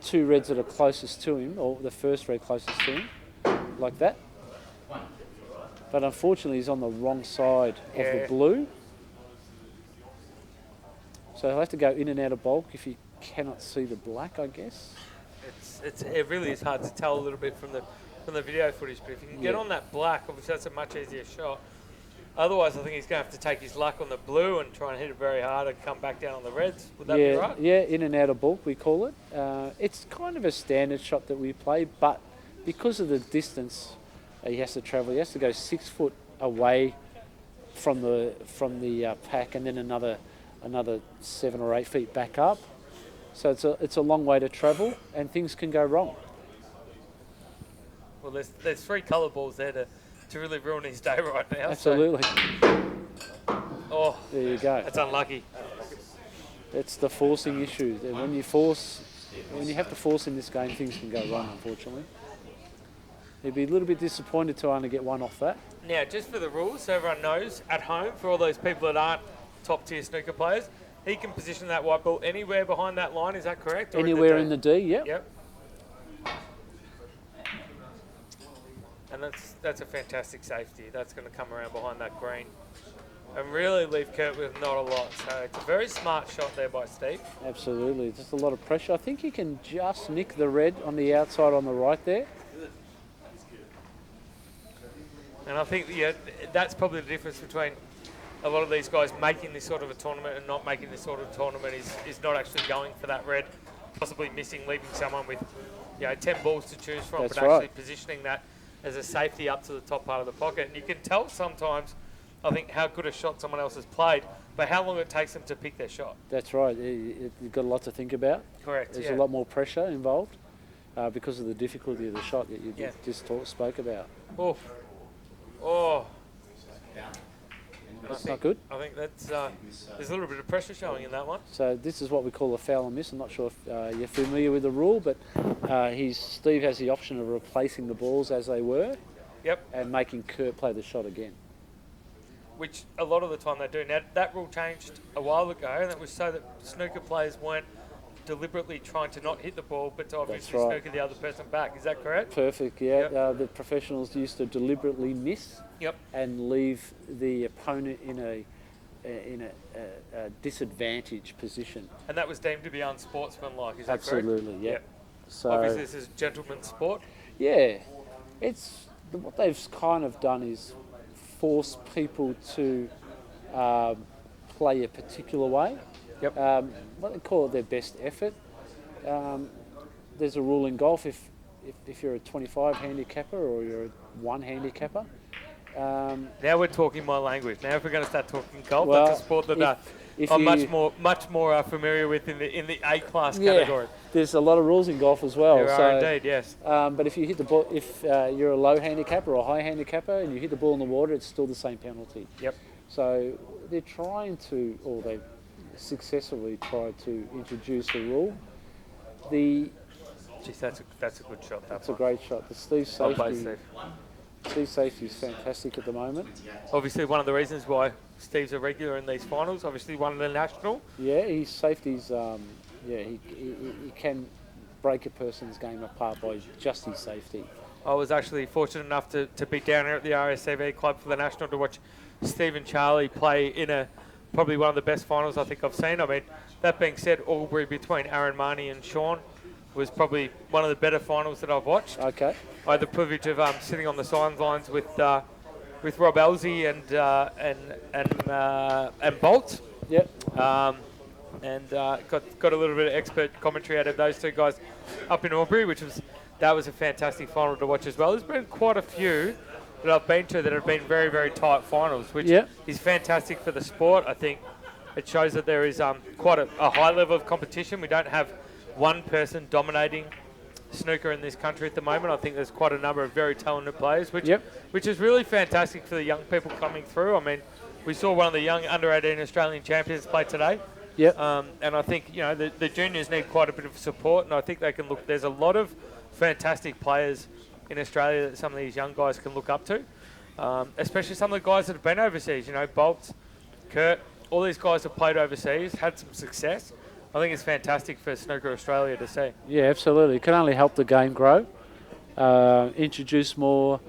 2 reds that are closest to him, or the first red closest to him, like that. But unfortunately he's on the wrong side of the blue. So he'll have to go in and out of bulk if he cannot see the black, I guess. It really is hard to tell a little bit from the video footage, but if you can get on that black, obviously that's a much easier shot. Otherwise, I think he's going to have to take his luck on the blue and try and hit it very hard and come back down on the reds. Would that be right? Yeah, in and out of bulk, we call it. It's kind of a standard shot that we play, but because of the distance he has to travel, he has to go 6 foot away from the pack, and then another 7 or 8 feet back up. So it's a long way to travel, and things can go wrong. Well, there's 3 colour balls there to really ruin his day right now. Absolutely. So. There you go. That's unlucky. It's the forcing issue. When you have to force in this game, things can go wrong, unfortunately. He'd be a little bit disappointed to only get 1 off that. Now, just for the rules, so everyone knows, at home, for all those people that aren't top-tier snooker players, he can position that white ball anywhere behind that line, is that correct? Or Anywhere in the D, yep. Yep. And that's a fantastic safety. That's going to come around behind that green and really leave Kurt with not a lot. So it's a very smart shot there by Steve. Absolutely. Just a lot of pressure. I think he can just nick the red on the outside on the right there. And I think that's probably the difference between a lot of these guys making this sort of a tournament and not making this sort of tournament is not actually going for that red, possibly missing, leaving someone with 10 balls to choose from, That's but actually right. positioning that as a safety up to the top part of the pocket. And you can tell sometimes, I think, how good a shot someone else has played, but how long it takes them to pick their shot. That's right. You've got a lot to think about. Correct. There's a lot more pressure involved because of the difficulty of the shot that you just spoke about. Oh. That's not good. I think that's there's a little bit of pressure showing in that one. So this is what we call a foul and miss. I'm not sure if you're familiar with the rule, but Steve has the option of replacing the balls as they were. Yep. And making Kurt play the shot again. Which a lot of the time they do. Now that rule changed a while ago, and it was so that snooker players weren't deliberately trying to not hit the ball, but to obviously snooker the other person back. Is that correct? Perfect. Yeah. Yep. The professionals used to deliberately miss. Yep. And leave the opponent in a disadvantaged position. And that was deemed to be unsportsmanlike. Is that Absolutely, correct? yeah. Yep. So obviously, this is gentleman's sport. Yeah, what they've kind of done is force people to play a particular way. Yep. What they call it their best effort. There's a rule in golf if you're a 25 handicapper or you're a 1 handicapper. Now we're talking my language. Now if we're going to start talking golf, Well, that's a sport that I'm much more familiar with in the A class category. There's a lot of rules in golf as well. There are indeed, yes. But if you hit the ball, if you're a low handicapper or a high handicapper and you hit the ball in the water, it's still the same penalty. Yep. So they're trying to, or they've successfully tried to introduce a rule. Jeez, that's a good shot. That's a great shot. The Steve's safety is fantastic at the moment. Obviously, one of the reasons why Steve's a regular in these finals, obviously won the national. Yeah, his safety's, he can break a person's game apart by just his safety. I was actually fortunate enough to be down here at the RSCV Club for the national to watch Steve and Charlie play in probably one of the best finals I think I've seen. I mean, that being said, Albury between Aaron Marnie and Sean was probably one of the better finals that I've watched. Okay. I had the privilege of sitting on the sidelines with Rob Elsey and Bolt. Yep. And got a little bit of expert commentary out of those two guys up in Albury, that was a fantastic final to watch as well. There's been quite a few that I've been to that have been very, very tight finals, which is fantastic for the sport. I think it shows that there is quite a high level of competition. We don't have one person dominating snooker in this country at the moment. I think there's quite a number of very talented players, which is really fantastic for the young people coming through. I mean, we saw one of the young under-18 Australian champions play today. Yep. And I think, you know, the juniors need quite a bit of support, and I think they can look. There's a lot of fantastic players in Australia that some of these young guys can look up to, especially some of the guys that have been overseas. You know, Bolt, Kurt, all these guys have played overseas, had some success. I think it's fantastic for Snooker Australia to see. Yeah, absolutely. It can only help the game grow, introduce more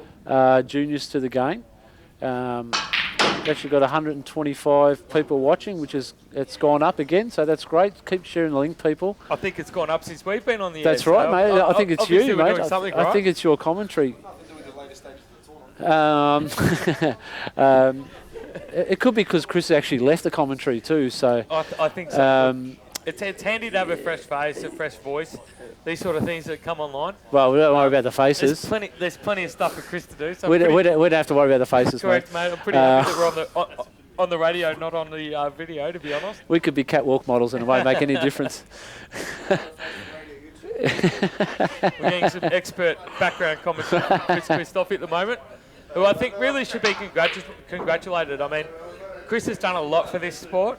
juniors to the game. Actually got 125 people watching, which is, it's gone up again, so that's great. Keep sharing the link, people. I think it's gone up since we've been on the That's air. right, so mate. I think it's you, mate. I think it's your commentary. It could be because Chris actually left the commentary too, so... I think so. It's handy to have a fresh face, a fresh voice, these sort of things that come online. Well, we don't worry about the faces. There's plenty of stuff for Chris to do. So we don't have to worry about the faces, correct, mate. I'm pretty happy that we're on the radio, not on the video, to be honest. We could be catwalk models and it won't make any difference. We're getting some expert background commentary from Chris Christophe at the moment, who I think really should be congratulated. I mean, Chris has done a lot for this sport.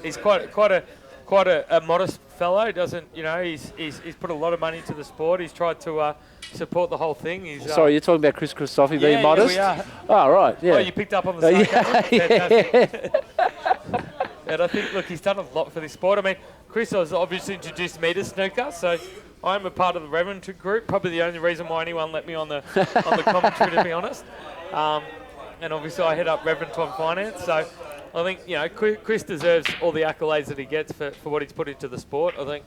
He's quite a modest fellow. Doesn't, you know, he's put a lot of money into the sport. He's tried to support the whole thing. He's, Sorry, you're talking about Chris Christophe being modest? Yeah, we are. Oh, right, yeah. Oh, you picked up on the sarcasm? Fantastic. And I think, look, he's done a lot for this sport. I mean, Chris has obviously introduced me to snooker, so I'm a part of the Reventon group. Probably the only reason why anyone let me on the commentary, to be honest. And obviously I head up Reventon Finance, so I think, you know, Chris deserves all the accolades that he gets for what he's put into the sport. I think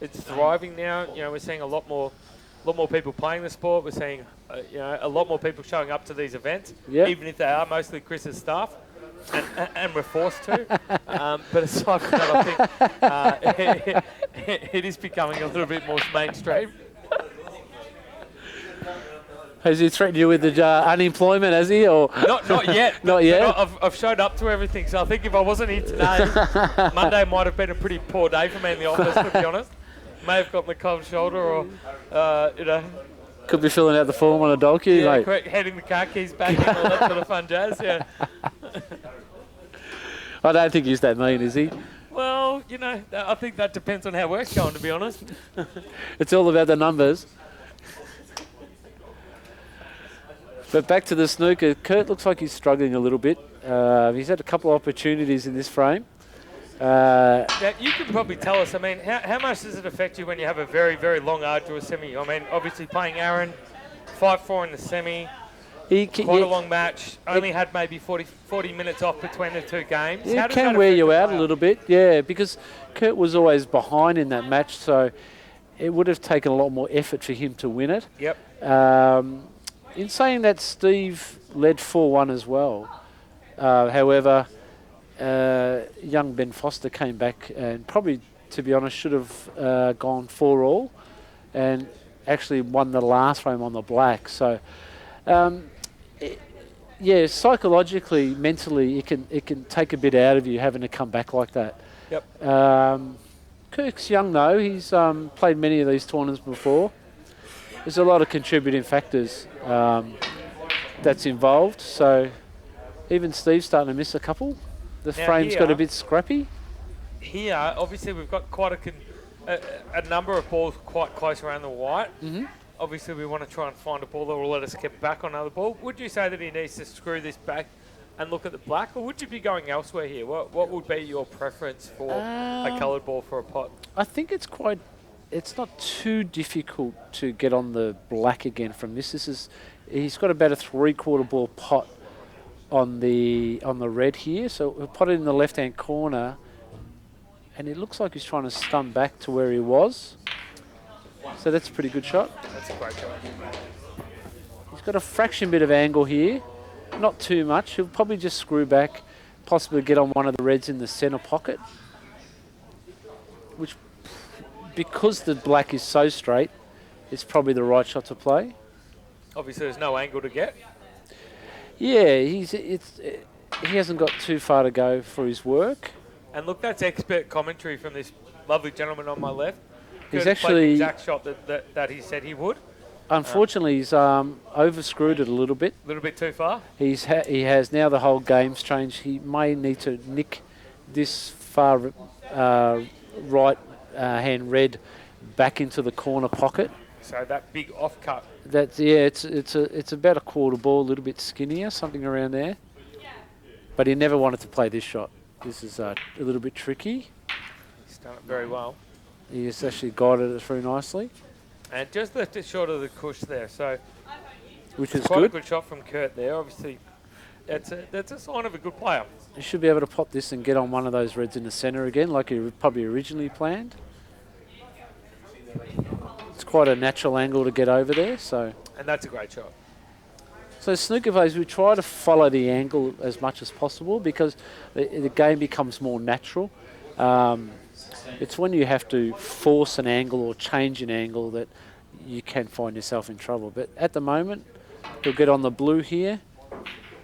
it's thriving now. You know, we're seeing a lot more people playing the sport. We're seeing, you know, a lot more people showing up to these events, even if they are mostly Chris's staff, and we're forced to. But aside from that, I think it is becoming a little bit more mainstream. Has he threatened you with the unemployment, has he? Or Not yet. Not yet? I've showed up to everything, so I think if I wasn't here today, Monday might have been a pretty poor day for me in the office, to be honest. May have gotten the cold shoulder or, you know. Could be filling out the form on a donkey, yeah, mate. Correct, heading the car keys back in, all that sort of fun jazz, yeah. I don't think he's that mean, is he? Well, you know, I think that depends on how work's going, to be honest. It's all about the numbers. But back to the snooker, Kurt looks like he's struggling a little bit. He's had a couple of opportunities in this frame. Now, you can probably tell us, I mean, how much does it affect you when you have a very, very long, arduous semi? I mean, obviously playing Aaron, 5-4 in the semi, quite a long match, only had maybe 40 minutes off between the two games. It can wear you out a little bit, yeah, because Kurt was always behind in that match, so it would have taken a lot more effort for him to win it. Yep. In saying that, Steve led 4-1 as well. However, young Ben Foster came back and probably, to be honest, should have gone 4-all and actually won the last frame on the black. So, yeah, psychologically, mentally, it can take a bit out of you having to come back like that. Yep. Kirk's young though. He's played many of these tournaments before. There's a lot of contributing factors that's involved. So even Steve's starting to miss a couple. The frame's got a bit scrappy. Here, obviously, we've got quite a number of balls quite close around the white. Mm-hmm. Obviously, we want to try and find a ball that will let us get back on another ball. Would you say that he needs to screw this back and look at the black, or would you be going elsewhere here? What would be your preference for a coloured ball for a pot? I think it's not too difficult to get on the black again from this. He's got about a 3/4 ball pot on the red here, so we'll pot it in the left-hand corner, and it looks like he's trying to stun back to where he was. So that's a pretty good shot. That's a great shot. He's got a fraction bit of angle here, not too much. He'll probably just screw back, possibly get on one of the reds in the centre pocket, which, because the black is so straight, it's probably the right shot to play. Obviously, there's no angle to get. Yeah, he hasn't got too far to go for his work. And look, that's expert commentary from this lovely gentleman on my left. He's Played actually the exact shot that he said he would. Unfortunately, he's overscrewed it a little bit. A little bit too far. He has now the whole game's changed. He may need to nick this far right hand red back into the corner pocket. So that big off cut. That's it's about a quarter ball, a little bit skinnier, something around there. But he never wanted to play this shot. This is a little bit tricky. He's done it very well. He has actually guided it through nicely, And just left it short of the cush there. So which is quite a good. good shot from Kurt there. Obviously, that's a sign of a good player. He should be able to pop this and get on one of those reds in the centre again, like he probably originally planned. It's quite a natural angle to get over there, so. And that's a great shot. So snooker players, we try to follow the angle as much as possible because the game becomes more natural. It's when you have to force an angle or change an angle that you can find yourself in trouble. But at the moment, he'll get on the blue here.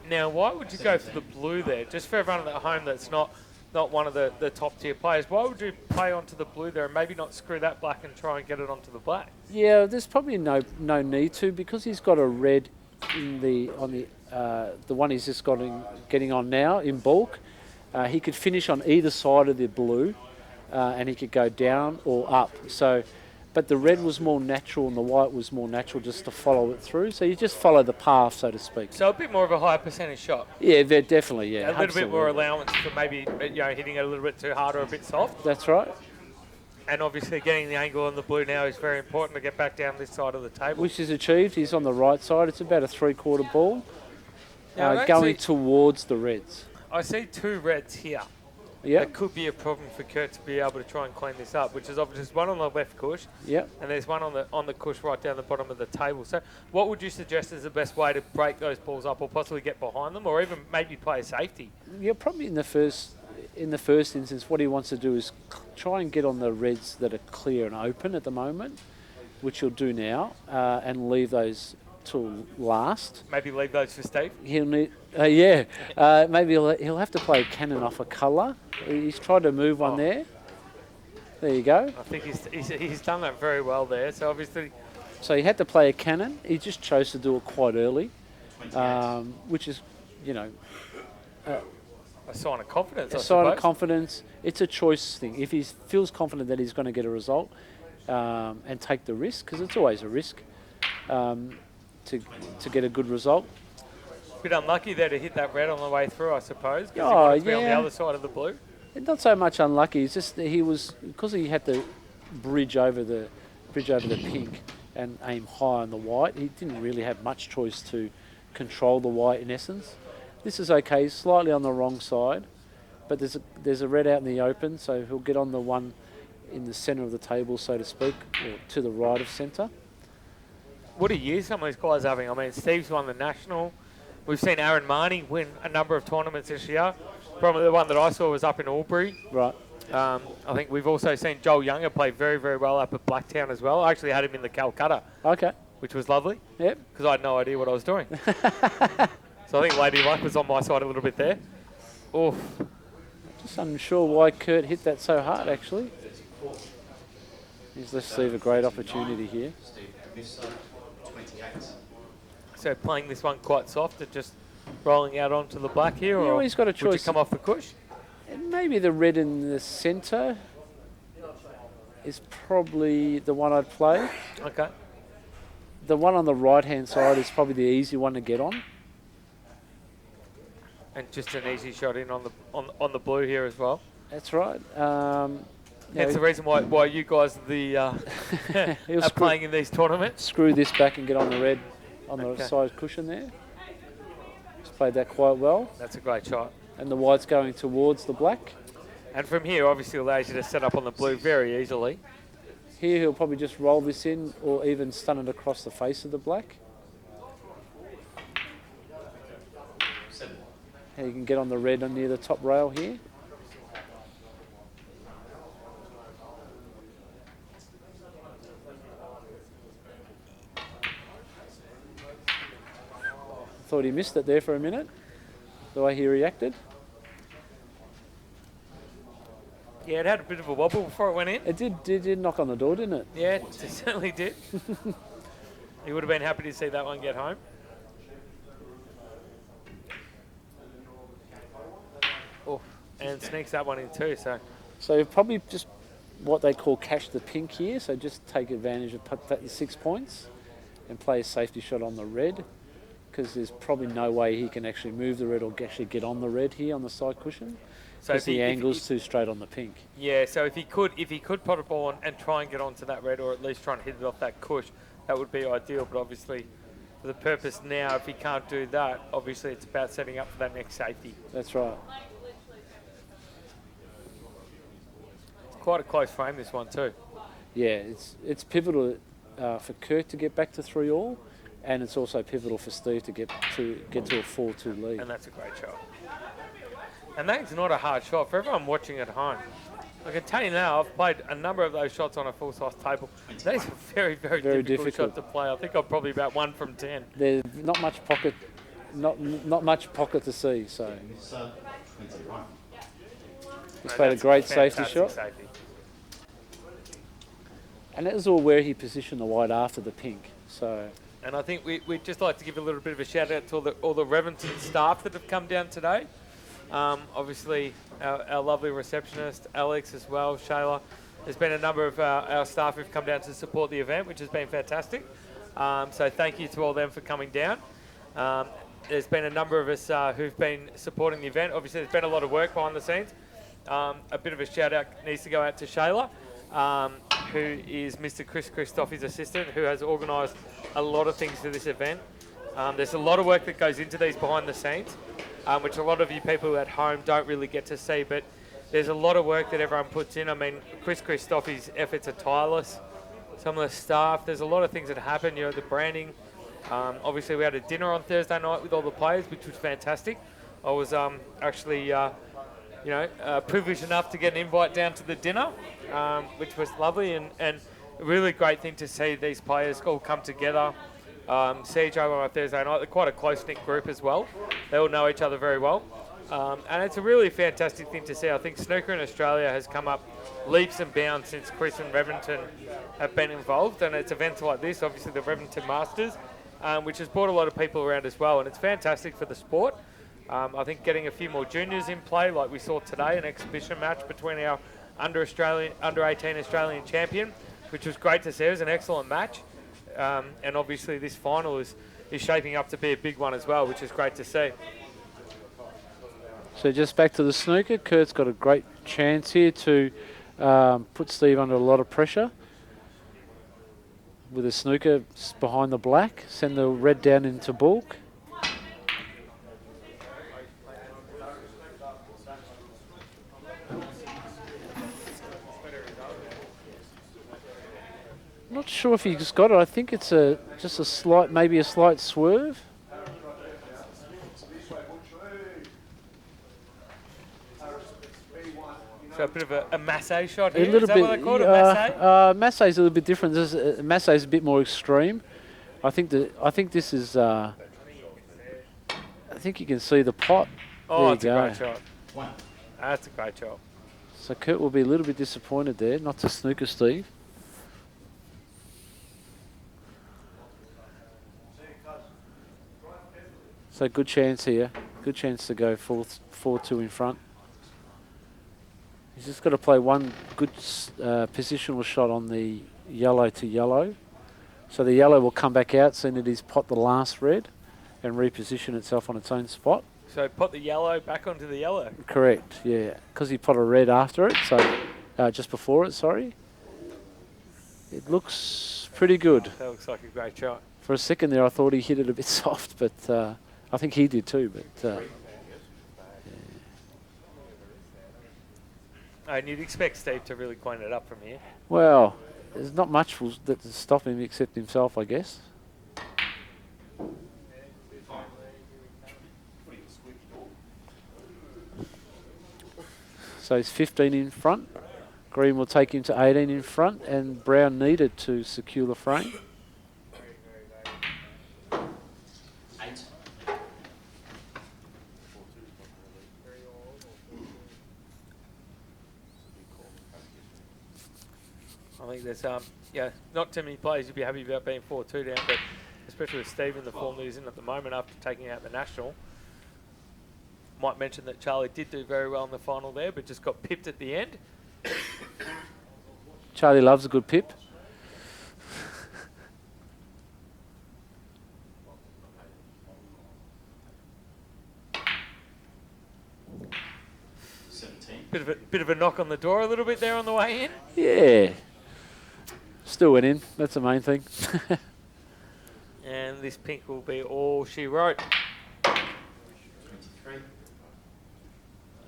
Now, why would you go for the blue there? Just for everyone at home that's not one of the top tier players, why would you play onto the blue there and maybe not screw that black and try and get it onto the black? Yeah, there's probably no need to because he's got a red in the one he's just getting on now in bulk. He could finish on either side of the blue, and he could go down or up. So, but the red was more natural and the white was more natural just to follow it through. So you just follow the path, so to speak. So a bit more of a higher percentage shot. Yeah, they're definitely, yeah. A little absolutely. bit more allowance for maybe hitting it a little bit too hard or a bit soft. That's right. And obviously getting the angle on the blue now is very important to get back down this side of the table. Which is achieved. He's on the right side. It's about a 3/4 ball Now, going towards the reds. I see two reds here. Yeah. That could be a problem for Kurt to be able to try and clean this up, which is obviously one on the left cush. Yep. And there's one on the cush right down the bottom of the table. So what would you suggest is the best way to break those balls up or possibly get behind them or even maybe play a safety? Yeah, probably in the first instance, what he wants to do is try and get on the reds that are clear and open at the moment, which he'll do now, and leave those till last. Maybe leave those for Steve? He'll need, maybe he'll have to play a cannon off a colour. He's tried to move one there. There you go. I think he's done that very well there. So obviously, so he had to play a cannon. He just chose to do it quite early, which is, a sign of confidence. A sign of confidence. It's a choice thing. If he feels confident that he's going to get a result and take the risk, because it's always a risk to get a good result. Bit unlucky there to hit that red on the way through, I suppose. Because he Oh, wanted to be on the yeah. other side of the blue. Not so much unlucky. It's just that because he had to bridge over the pink and aim high on the white. He didn't really have much choice to control the white in essence. This is okay. He's slightly on the wrong side, but there's a red out in the open, so he'll get on the one in the centre of the table, so to speak, or to the right of centre. What a year some of these guys are having. I mean, Steve's won the National. We've seen Aaron Marnie win a number of tournaments this year. Probably the one that I saw was up in Albury. Right. I think we've also seen Joel Younger play very, very well up at Blacktown as well. I actually had him in the Calcutta. Okay. Which was lovely. Yep. Because I had no idea what I was doing. So I think Lady Luck was on my side a little bit there. Oof. Just unsure why Kurt hit that so hard, actually. Let's see a great opportunity here. So playing this one quite soft and just rolling out onto the black here, Yeah, or well, he's got a would you choice. come off the cush? And maybe the red in the centre is probably the one I'd play. Okay. The one on the right-hand side is probably the easy one to get on. And just an easy shot in on the blue here as well. That's right. That's the reason why you guys are are playing in these tournaments. Screw this back and get on the red on Okay. the side cushion there. He's played that quite well. That's a great shot. And the white's going towards the black. And from here, obviously, allows you to set up on the blue very easily. Here he'll probably just roll this in or even stun it across the face of the black. And you can get on the red on near the top rail here. Thought he missed it there for a minute, the way he reacted. Yeah, it had a bit of a wobble before it went in. It did knock on the door, didn't it? Yeah, it certainly did. He would have been happy to see that one get home. Oh. and sneaks that one in too. So probably just what they call cash the pink here. So just take advantage of the 6 points and play a safety shot on the red, because there's probably no way he can actually move the red or actually get on the red here on the side cushion. So because the angle's too straight on the pink. Yeah, so if he could pot a ball and try and get onto that red, or at least try and hit it off that cush, that would be ideal. But obviously, for the purpose now, if he can't do that, obviously it's about setting up for that next safety. That's right. It's quite a close frame, this one too. Yeah, it's pivotal for Kurt to get back to 3-all, and it's also pivotal for Steve to get to a 4-2 lead. And that's a great shot. And that's not a hard shot for everyone watching at home. I can tell you now, I've played a number of those shots on a full-size table. That is a very, very difficult shot to play. I think I'm probably about 1 from 10. There's not much pocket, not much pocket to see. So he's played a great safety shot. And that was all where he positioned the white after the pink. So. And I think we'd just like to give a little bit of a shout out to all the Reventon staff that have come down today. Obviously, our lovely receptionist, Alex, as well, Shayla. There's been a number of our staff who've come down to support the event, which has been fantastic. So thank you to all them for coming down. There's been a number of us who've been supporting the event. Obviously, there's been a lot of work behind the scenes. A bit of a shout out needs to go out to Shayla, who is Mr. Chris Christoffy's assistant, who has organised a lot of things for this event. There's a lot of work that goes into these behind the scenes, which a lot of you people at home don't really get to see, but there's a lot of work that everyone puts in. I mean, Chris Christoffy's efforts are tireless. Some of the staff, there's a lot of things that happen, the branding. Obviously, we had a dinner on Thursday night with all the players, which was fantastic. I was actually, privileged enough to get an invite down to the dinner, which was lovely, and a really great thing to see these players all come together. See each other on Thursday night. They're quite a close-knit group as well. They all know each other very well. And it's a really fantastic thing to see. I think snooker in Australia has come up leaps and bounds since Chris and Reventon have been involved. And it's events like this, obviously the Reventon Masters, which has brought a lot of people around as well. And it's fantastic for the sport. I think getting a few more juniors in play, like we saw today, an exhibition match between our under 18 Australian champion, which was great to see. It was an excellent match. And obviously this final is shaping up to be a big one as well, which is great to see. So just back to the snooker, Kurt's got a great chance here to put Steve under a lot of pressure. With the snooker behind the black, send the red down into bulk. Not sure if he's got it. I think it's just a slight, maybe a slight swerve. So a bit of a massé shot here. A little Is that bit. what they call it, a massé? Massé's a little bit different. Massé is a bit more extreme. I think this is. I think you can see the pot. Oh, there that's a great shot. That's a great shot. So Kurt will be a little bit disappointed there, not to snooker Steve. So good chance here. Good chance to go 4-2 in front. He's just got to play one good positional shot on the yellow to yellow. So the yellow will come back out, seeing that he's pot the last red and reposition itself on its own spot. So put the yellow back onto the yellow. Correct, yeah. Because he pot a red after it, so just before it, sorry. It looks pretty good. That looks like a great shot. For a second there, I thought he hit it a bit soft, but I think he did too. But And you'd expect Steve to really clean it up from here. well, there's not much that to stop him except himself, I guess. So he's 15 in front. Green will take him to 18 in front, and Brown needed to secure the frame. I think there's not too many players you'd be happy about being 4-2 down, but especially with Steve in the form that he's in at the moment after taking out the national. might mention that Charlie did do very well in the final there, but just got pipped at the end. Charlie loves a good pip. Bit of a knock on the door a little bit there on the way in. Yeah. Still went in. That's the main thing. And this pink will be all she wrote. 23.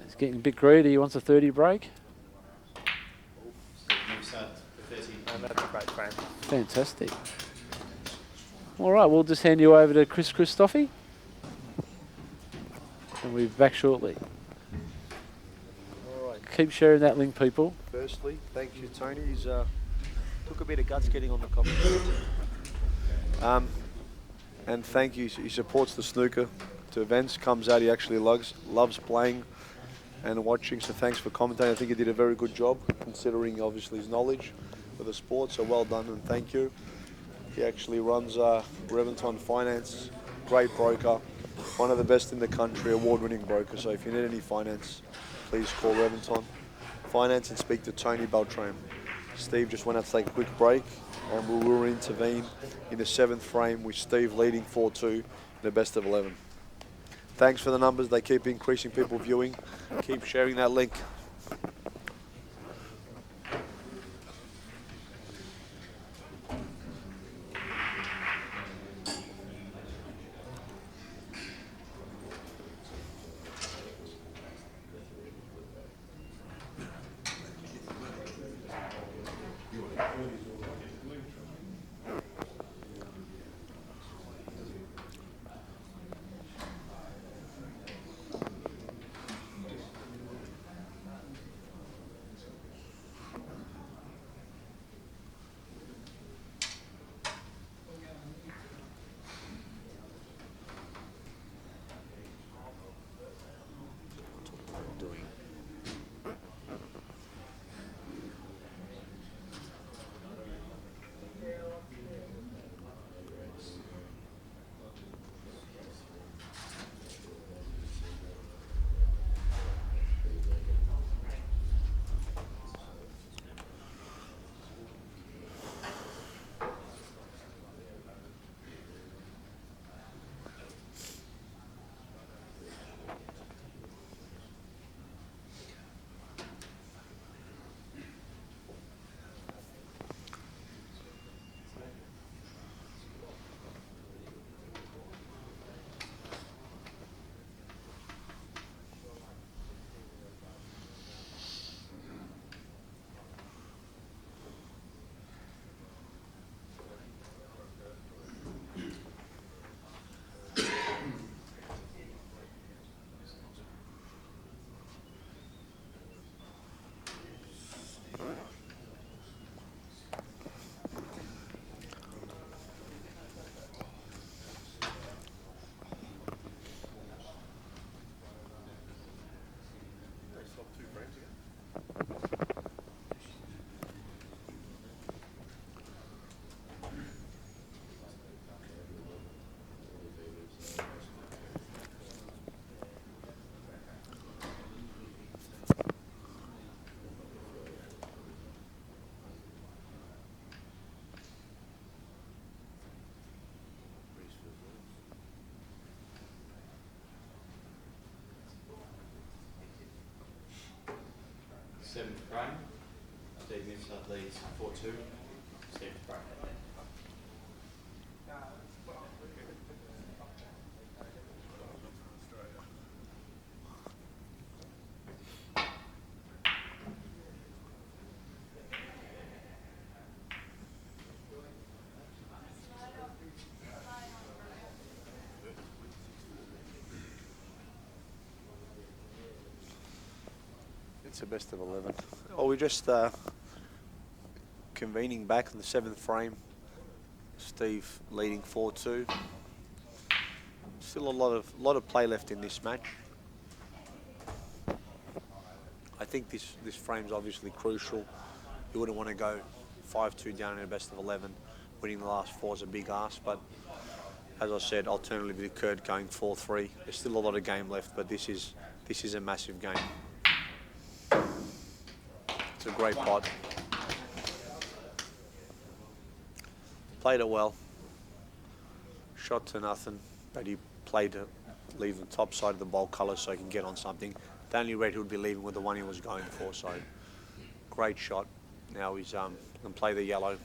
He's getting a bit greedy. He wants a 30 break. Mifsud for 30. And that's a great frame. Fantastic. All right, we'll just hand you over to Chris Christofi. And we'll be back shortly. All right. Keep sharing that link, people. Firstly, thank you, Tony. He's took a bit of guts getting on the commentary. And thank you. He supports the snooker to events, comes out. He actually loves playing and watching. So thanks for commentating. I think he did a very good job considering obviously his knowledge of the sport. So well done and thank you. He actually runs Reventon Finance, great broker, one of the best in the country, award-winning broker. So if you need any finance, please call Reventon Finance and speak to Tony Beltram. Steve just went out to take a quick break and we will intervene in the 7th frame with Steve leading 4-2 in the best of 11. Thanks for the numbers. They keep increasing, people viewing. Keep sharing that link. Seventh frame. Steve Mifsud leads 4-2. Seventh frame. It's a best of 11. Oh, we're just convening back in the 7th frame. Steve leading 4-2. Still a lot of play left in this match. I think this frame's obviously crucial. You wouldn't want to go 5-2 down in a best of 11. Winning the last four is a big ask, but as I said, alternatively Kurt going 4-3. There's still a lot of game left, but this is a massive game. It's a great pot. Played it well. Shot to nothing, but he played it, leave the top side of the bowl colour so he can get on something. The only red he would be leaving with the one he was going for, so great shot. Now he's can play the yellow.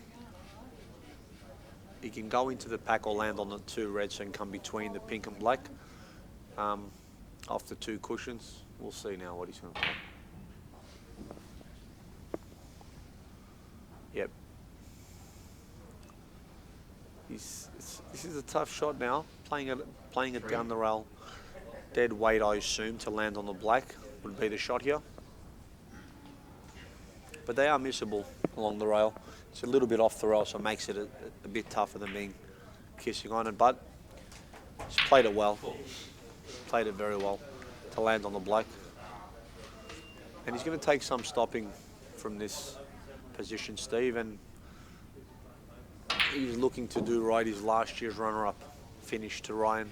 He can go into the pack or land on the 2 reds and come between the pink and black. After 2 cushions, we'll see now what he's going to play. Yep. This is a tough shot now. Playing it down the rail. Dead weight, I assume, to land on the black would be the shot here. But they are missable along the rail. It's a little bit off the rail, so it makes it a bit tougher than being kissing on it. But he's played it well. Played it very well to land on the black. And he's going to take some stopping from this position, Steve. And he's looking to do right his last year's runner-up finish to Ryan.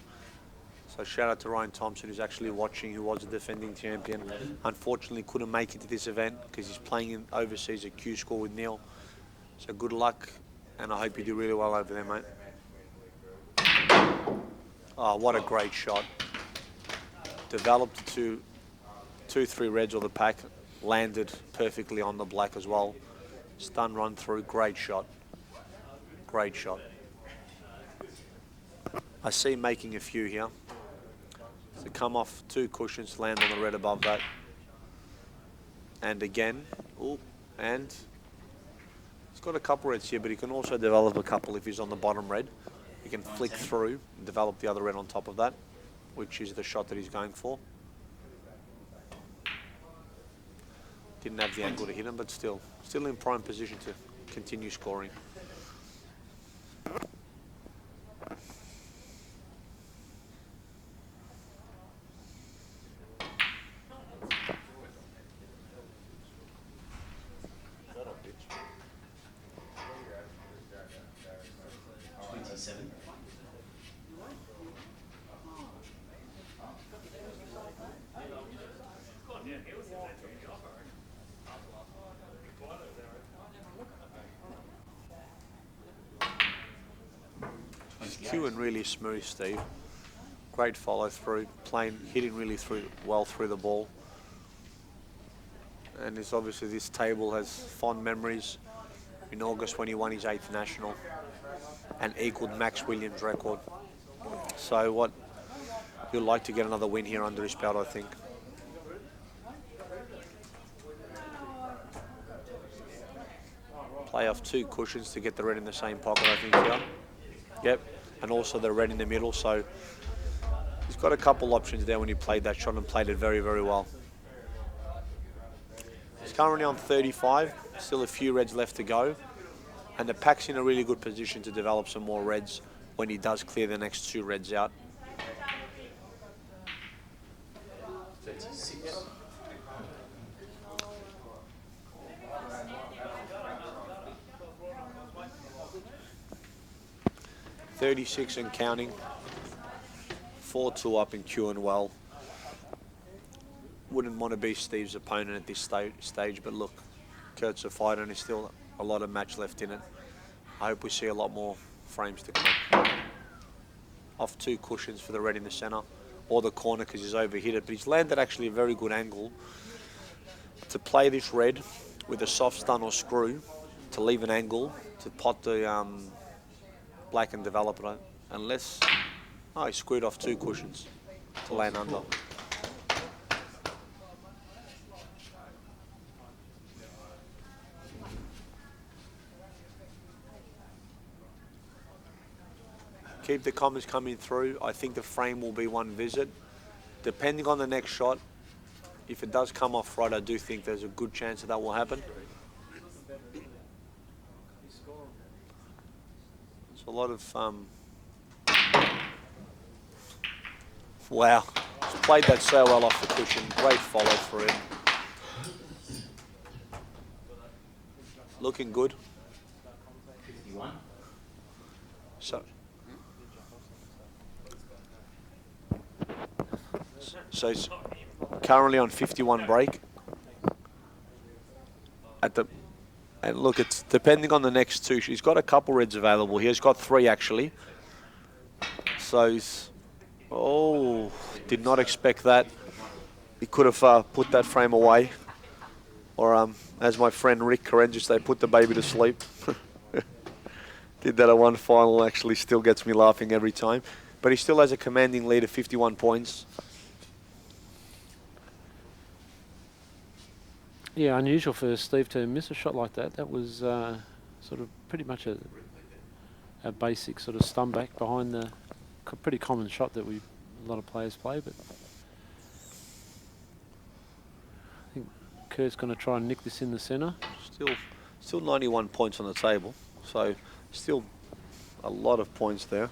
So shout out to Ryan Thompson, who's actually watching, who was the defending champion. Unfortunately couldn't make it to this event because he's playing in overseas at Q School with Neil. So good luck, and I hope you do really well over there, mate. Oh, what a great shot. Developed to 2-3 reds or the pack, landed perfectly on the black as well. Stun run through, great shot. Great shot. I see him making a few here. So come off 2 cushions, land on the red above that. And again, ooh, and he's got a couple reds here, but he can also develop a couple if he's on the bottom red. He can flick through and develop the other red on top of that, which is the shot that he's going for. Didn't have the angle to hit him, but still in prime position to continue scoring. Cueing really smooth, Steve. Great follow through, hitting really well through the ball. And it's obviously this table has fond memories in August when he won his 8th national and equalled Max Williams' record. So he'll like to get another win here under his belt, I think. Play off 2 cushions to get the red in the same pocket, I think, here. Yep, and also the red in the middle, so he's got a couple options there when he played that shot and played it very, very well. He's currently on 35, still a few reds left to go, and the pack's in a really good position to develop some more reds when he does clear the next 2 reds out. 36. 36 and counting. 4-2 up in queuing well. Wouldn't want to be Steve's opponent at this stage, but look, Kurt's a fighter and there's still a lot of match left in it. I hope we see a lot more frames to come. Off 2 cushions for the red in the centre, or the corner because he's overhit it, but he's landed actually a very good angle to play this red with a soft stun or screw to leave an angle to pot the black and develop it, unless, oh, he screwed off 2 cushions to land under. Keep the comments coming through. I think the frame will be 1 visit. Depending on the next shot, if it does come off right, I do think there's a good chance that will happen. It's a lot of, wow, he's played that so well off the cushion. Great follow through. Looking good. 51. So, points. So he's currently on 51 break. And look, it's depending on the next two. He's got a couple reds available here. He's got 3 actually. So he's, did not expect that. He could have put that frame away. Or as my friend Rick Carengis, they put the baby to sleep. Did that at one final, actually still gets me laughing every time. But he still has a commanding lead of 51 points. Yeah, unusual for Steve to miss a shot like that. That was sort of pretty much a basic sort of stun back behind the pretty common shot that a lot of players play. But I think Kurt's going to try and nick this in the centre. Still 91 points on the table, so still a lot of points there.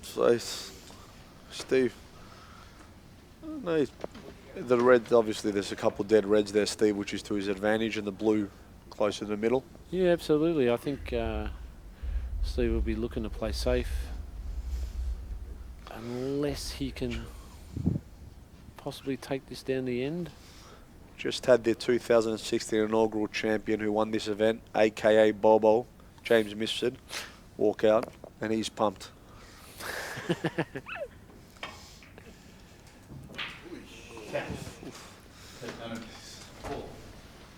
So Steve, no. The red, obviously, there's a couple dead reds there, Steve, which is to his advantage, and the blue close in the middle. Yeah, absolutely. I think Steve will be looking to play safe unless he can possibly take this down the end. Just had their 2016 inaugural champion who won this event, a.k.a. Bobo, James Mifsud, walk out, and he's pumped.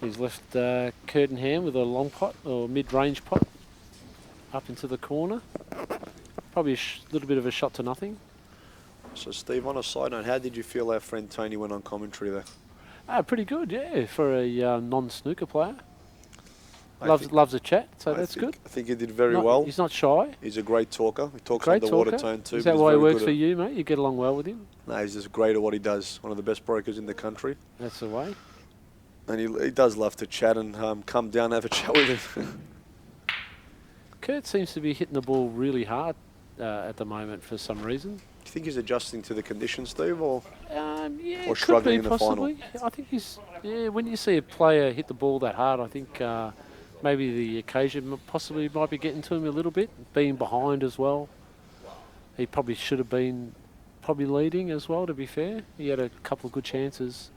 He's left Curtinham with a long pot or mid-range pot up into the corner. Probably a little bit of a shot to nothing. So Steve, on a side note, how did you feel our friend Tony went on commentary there? Pretty good, yeah, for a non-snooker player. Loves a chat, so that's good. I think he did very well. He's not shy. He's a great talker. He talks Great underwater talker. tone too. Is that why he works for you, mate? You get along well with him? No, he's just great at what he does. One of the best brokers in the country. That's the way. And he does love to chat and come down and have a chat with him. Kurt seems to be hitting the ball really hard at the moment for some reason. Do you think he's adjusting to the conditions, Steve, or yeah, or struggling in the possibly. final? I think he's when you see a player hit the ball that hard, I think maybe the occasion possibly might be getting to him a little bit, being behind as well. He probably should have been leading as well, to be fair. He had a couple of good chances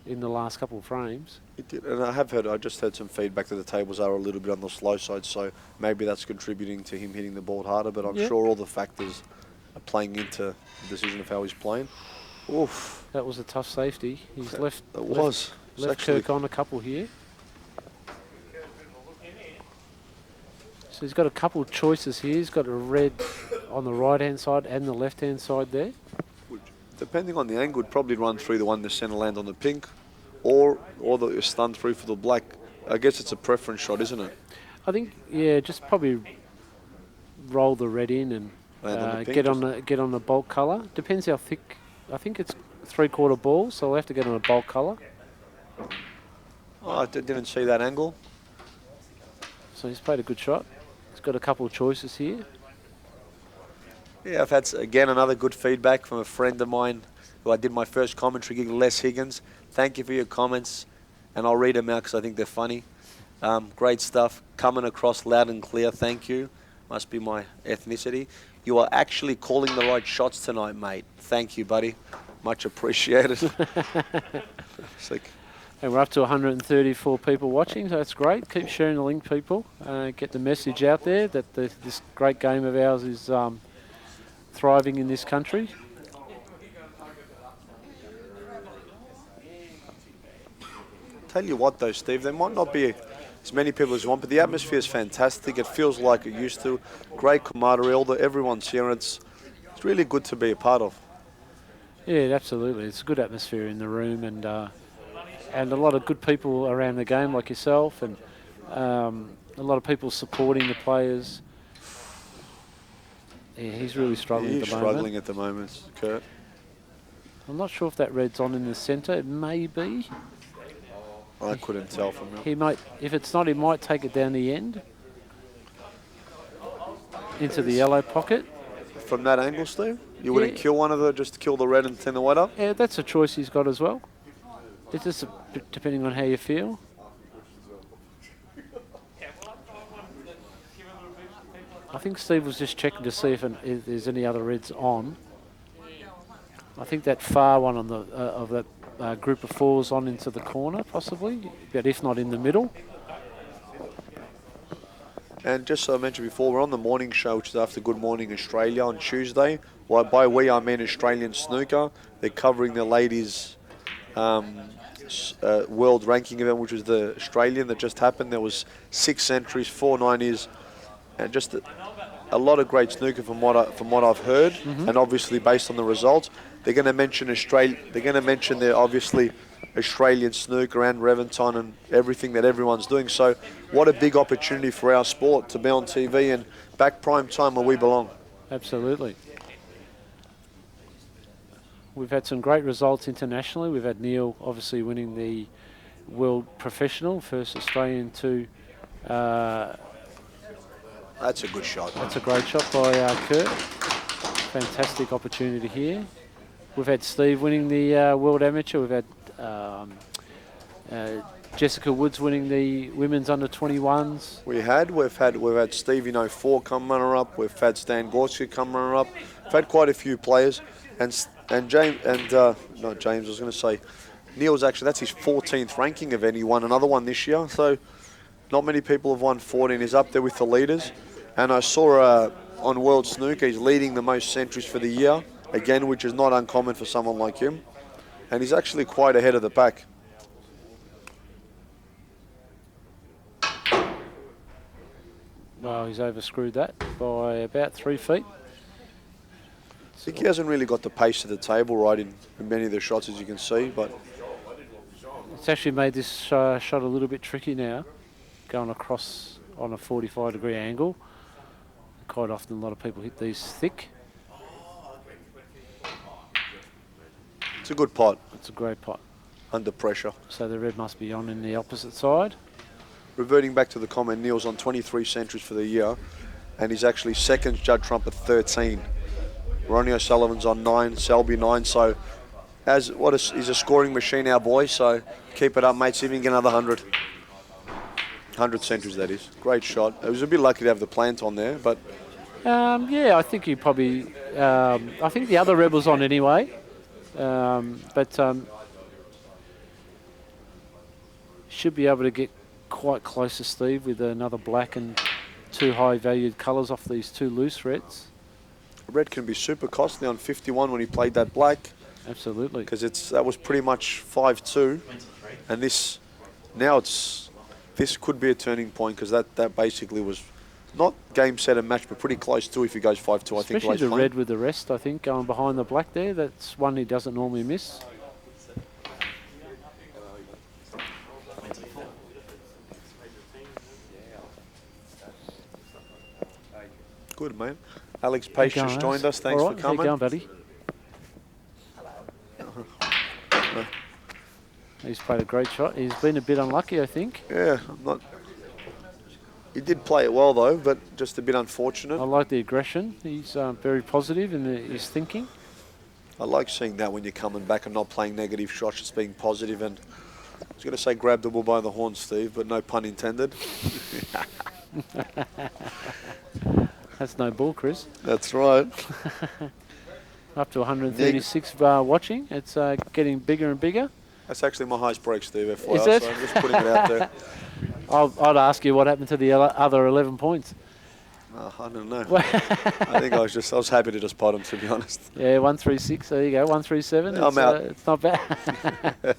in the last couple of frames. He did, and I just heard some feedback that the tables are a little bit on the slow side, so maybe that's contributing to him hitting the ball harder, but I'm sure all the factors are playing into the decision of how he's playing. Oof. That was a tough safety. He's left actually Kirk on a couple here. So he's got a couple of choices here. He's got a red on the right-hand side and the left-hand side there. Depending on the angle, would probably run through the one the centre land on the pink, or the stun through for the black. I guess it's a preference shot, isn't it? I think just probably roll the red in and get on the bulk colour. Depends how thick. I think it's 3/4 ball, so I'll have to get on a bulk colour. Oh, I didn't see that angle. So he's played a good shot. He's got a couple of choices here. Yeah, I've had, again, another good feedback from a friend of mine who I did my first commentary gig, Les Higgins. Thank you for your comments, and I'll read them out because I think they're funny. Great stuff. Coming across loud and clear, thank you. Must be my ethnicity. You are actually calling the right shots tonight, mate. Thank you, buddy. Much appreciated. And we're up to 134 people watching, so that's great. Keep sharing the link, people. Get the message out there that this great game of ours is thriving in this country. Tell you what though, Steve, there might not be as many people as you want, but the atmosphere is fantastic. It feels like it used to. Great camaraderie, everyone's here, and it's really good to be a part of. Yeah, absolutely. It's a good atmosphere in the room, and a lot of good people around the game like yourself, and a lot of people supporting the players. Yeah, he's really struggling at the moment. He's struggling at the moment, Kurt. I'm not sure if that red's on in the centre. It may be. I couldn't tell from that. He might, if it's not, he might take it down the end into the yellow pocket. From that angle, Steve? You wouldn't kill one of the, just kill the red and turn the white up? Yeah, that's a choice he's got as well. It's just depending on how you feel. I think Steve was just checking to see if there's any other reds on. I think that far one on the of that group of fours on into the corner, possibly, but if not in the middle. And just so I mentioned before, we're on the morning show, which is after Good Morning Australia on Tuesday. Well, by we, I mean Australian Snooker. They're covering the ladies' world ranking event, which was the Australian that just happened. There was 6 entries, 4 90s, and just a lot of great snooker from what I've heard, and obviously based on the results. They're going to mention Australia. They're going to mention their obviously Australian snooker and Reventon and everything that everyone's doing. So what a big opportunity for our sport to be on TV and back prime time where we belong. Absolutely. We've had some great results internationally. We've had Neil obviously winning the World Professional, first Australian to... That's a good shot. That's a great shot by Kurt. Fantastic opportunity here. We've had Steve winning the World Amateur. We've had Jessica Woods winning the women's under 21s. We've had Stevie 04 come runner up. We've had Stan Gorski come runner up. We've had quite a few players, and James not James. I was going to say Neil's actually, that's his 14th ranking event. He won another one this year, so not many people have won 14. He's up there with the leaders, and I saw on World Snooker he's leading the most centuries for the year again, which is not uncommon for someone like him, and he's actually quite ahead of the pack. Well, he's overscrewed that by about 3 feet. I think he hasn't really got the pace of the table right in many of the shots, as you can see, but it's actually made this shot a little bit tricky now, going across on a 45-degree angle. Quite often a lot of people hit these thick. it's a good pot. It's a great pot. Under pressure. So the red must be on in the opposite side. Reverting back to the comment, Neil's on 23 centuries for the year, and he's actually second Judd Trump at 13. Ronnie O'Sullivan's on 9, Selby 9, so he's a scoring machine, our boy, so keep it up, mate, see if you can get another 100. 100 centuries, that is. Great shot. It was a bit lucky to have the plant on there, but... yeah, I think he probably... I think the other rebel's on anyway, but should be able to get quite close to Steve with another black and 2 high-valued colours off these 2 loose reds. Red can be super costly on 51 when he played that black. Absolutely. Because that was pretty much 5-2, and this could be a turning point, because that basically was not game, set and match, but pretty close to if he goes 5-2. I think. Especially the red with the rest, I think, going behind the black there. That's one he doesn't normally miss. Good, man. Alex Pace just joined us. Thanks for coming. How you going, buddy? He's played a great shot. He's been a bit unlucky, I think. Yeah, he did play it well, though, but just a bit unfortunate. I like the aggression. He's very positive in his thinking. I like seeing that when you're coming back and not playing negative shots, just being positive. And I was going to say grab the bull by the horn, Steve, but no pun intended. That's no bull, Chris. That's right. Up to 136 watching. It's getting bigger and bigger. That's actually my highest break, Steve, FYI. Is it? So I'm just putting it out there. I'd ask you what happened to the other 11 points. I don't know. I think I was happy to just pot him, to be honest. Yeah, 136. There you go. 137. I'm out. It's not bad. That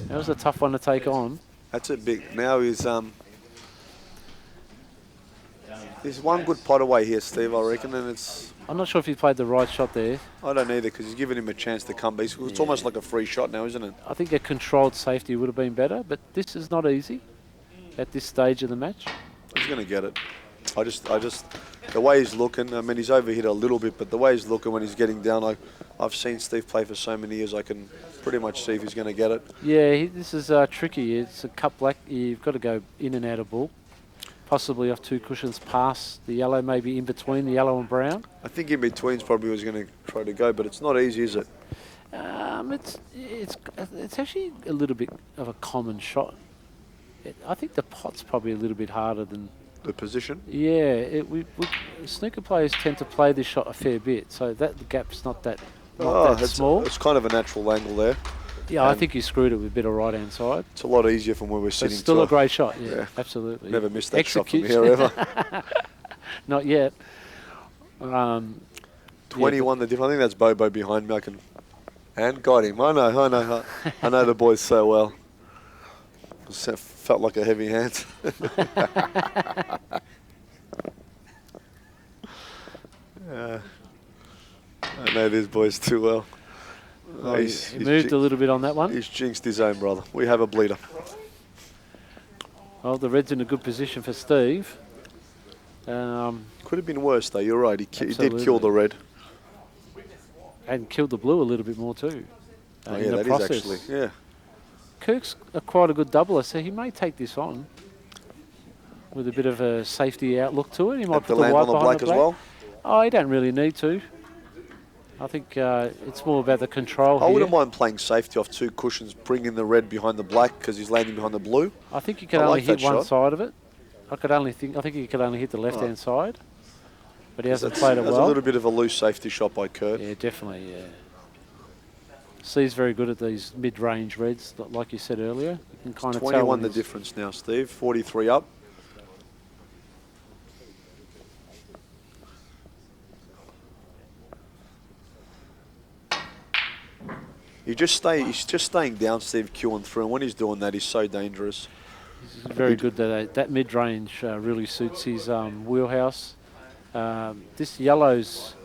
was a tough one to take on. That's a big. Now he's one good pot away here, Steve, I reckon, and it's... I'm not sure if he played the right shot there. I don't either, because he's given him a chance to come. It's almost like a free shot now, isn't it? I think a controlled safety would have been better, but this is not easy at this stage of the match. He's going to get it. I just, the way he's looking, I mean, he's overhit a little bit, but the way he's looking when he's getting down, I've seen Steve play for so many years, I can pretty much see if he's going to get it. Yeah, this is tricky. It's a cut black. You've got to go in and out of ball. Possibly off 2 cushions past the yellow, maybe in between the yellow and brown. I think in between's probably was going to try to go, but it's not easy, is it? It's actually a little bit of a common shot. I think the pot's probably a little bit harder than the position. Yeah, snooker players tend to play this shot a fair bit, so that the gap's not that It's small. It's kind of a natural angle there. Yeah, I think he screwed it with a bit of right-hand side. It's a lot easier from where we're But sitting. it's still a great shot, yeah, absolutely. Never missed that shot from Execution. here ever. Not yet. 21 the difference. I think that's Bobo behind me. And got him. I know the boys so well. Felt like a heavy hand. I know these boys too well. He moved a little bit on that one. He's jinxed his own, brother. We have a bleeder. Well, the red's in a good position for Steve. Could have been worse, though. You're right. He did kill the red. And killed the blue a little bit more, too. Yeah, that is actually, yeah. Kirk's quite a good doubler, so he may take this on with a bit of a safety outlook to it. He might put the land white on the behind black the as black. well? Oh, he don't really need to. I think it's more about the control I here. wouldn't mind playing safety off 2 cushions, bringing the red behind the black because he's landing behind the blue. I think you can only hit one side of it. I think he could only hit the left-hand side, but he hasn't played it well. That's a little bit of a loose safety shot by Kurt. Yeah, definitely, yeah. Steve's very good at these mid-range reds, like you said earlier. You can kind of tell 21 the difference now, Steve. 43 up. He's just staying down, Steve, queuing through, and when he's doing that, he's so dangerous. He's very good at that mid-range. Really suits his wheelhouse. This yellow's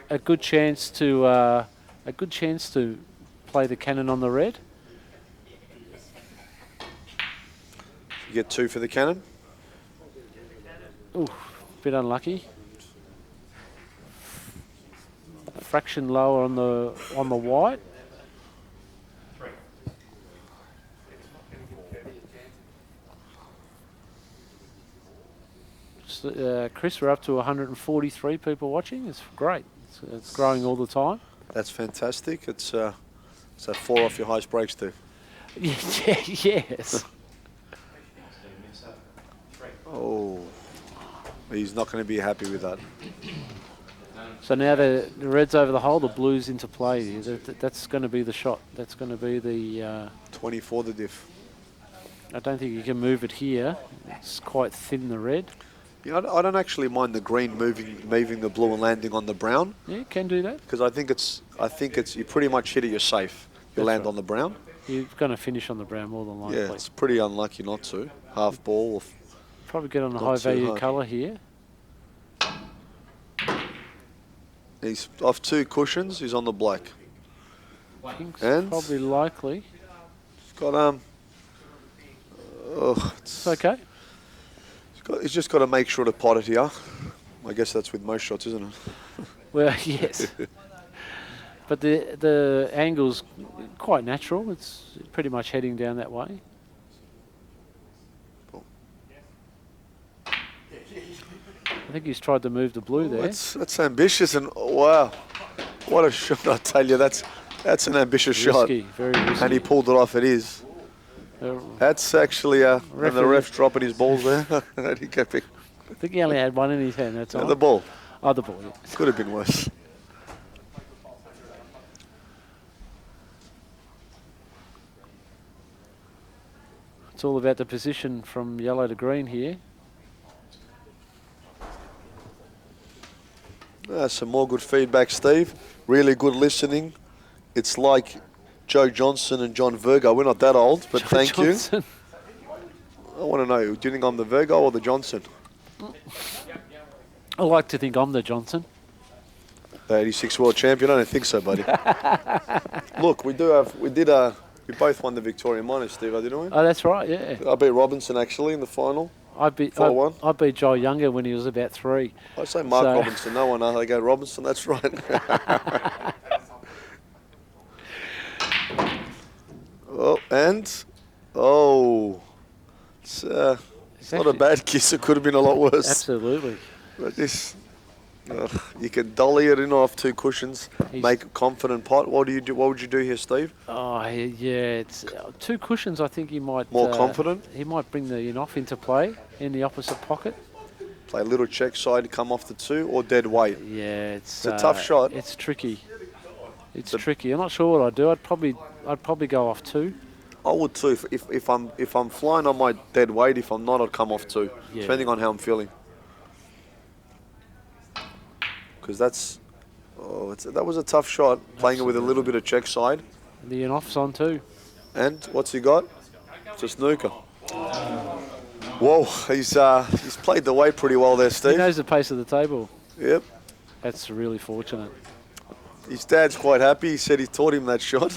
a good chance to play the cannon on the red. You get 2 for the cannon. Ooh, bit unlucky. Fraction lower on the white. Chris, we're up to 143 people watching. It's great. It's growing all the time. That's fantastic. It's 4 off your highest breaks, Steve. Yes. Oh, he's not going to be happy with that. So now the red's over the hole, the blue's into play. That's going to be the shot. That's going to be the 24 the diff. I don't think you can move it here. It's quite thin, the red. Yeah, I don't actually mind the green moving the blue and landing on the brown. Yeah, you can do that. Because I think it's you pretty much hit it, you're safe. You land on the brown. You're going to finish on the brown more than likely. Yeah, it's pretty unlucky not to. Half ball. Or probably get on a high value colour here. He's off 2 cushions. He's on the black. Pink's and probably likely. He's got it's okay. He's just got to make sure to pot it here. I guess that's with most shots, isn't it? Well, yes. But the angle's quite natural. It's pretty much heading down that way. I think he's tried to move the blue there. That's ambitious, and wow, what a shot! I tell you, that's an ambitious shot. Very risky. And he pulled it off. It is. That's actually and the ref's dropping his balls there. I think he only had one in his hand. That's all. The ball. Oh, the ball. Yeah. Could have been worse. It's all about the position from yellow to green here. Some more good feedback, Steve. Really good listening. It's like Joe Johnson and John Virgo. We're not that old, but thank you. I want to know, do you think I'm the Virgo or the Johnson? I like to think I'm the Johnson. The 86 world champion? I don't think so, buddy. Look, we both won the Victoria Minors, Steve, didn't we? Oh, that's right, yeah. I beat Robinson, actually, in the final. I beat Joel Younger when he was about 3. I say Mark Robinson. No one they go Robinson. That's right. It's not a bad kiss. It could have been a lot worse. Absolutely. But this You can dolly it in off 2 cushions, He's- make a confident pot. What do you do? What would you do here, Steve? Oh, yeah, it's 2 cushions. I think he might... More confident? He might bring the in-off into play in the opposite pocket. Play a little check side to come off the 2 or dead weight. Yeah, it's a tough shot. It's tricky. It's tricky. I'm not sure what I'd do. I'd probably go off 2. I would too. If I'm flying, I might dead weight. If I'm not, I'd come off 2, Yeah. depending on how I'm feeling. Because that was a tough shot, playing it with a little bit of check side. The in-off's on too. And what's he got? It's a snooker. Whoa, he's played the weight pretty well there, Steve. He knows the pace of the table. Yep. That's really fortunate. His dad's quite happy. He said he taught him that shot.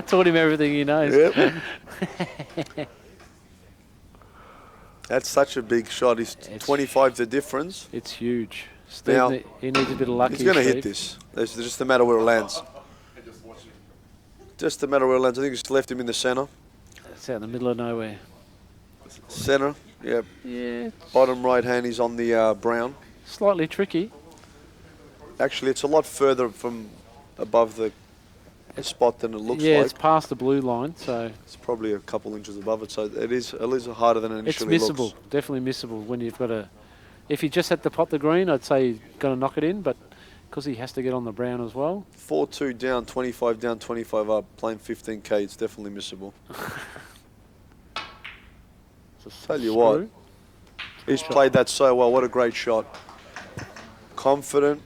Taught him everything he knows. Yep. That's such a big shot. He's 25 the difference. It's huge. Steve, Now, he needs a bit of luck. He's going to hit this. It's just a matter where it lands. Just a matter where it lands. I think it's left him in the centre. It's out in the middle of nowhere. Centre, yep. Yeah. Bottom right hand, he's on the brown. Slightly tricky. Actually, it's a lot further from above the spot than it looks Yeah, like. it's past the blue line, so... It's probably a couple inches above it, so it is harder than it initially It's missable, looks. definitely missable when you've got a... If he just had to pot the green, I'd say he's going to knock it in, but because he has to get on the brown as well. 4-2 down, 25 up, playing 15k, it's definitely missable. Tell you what, he's played that so well. What a great shot. Confident,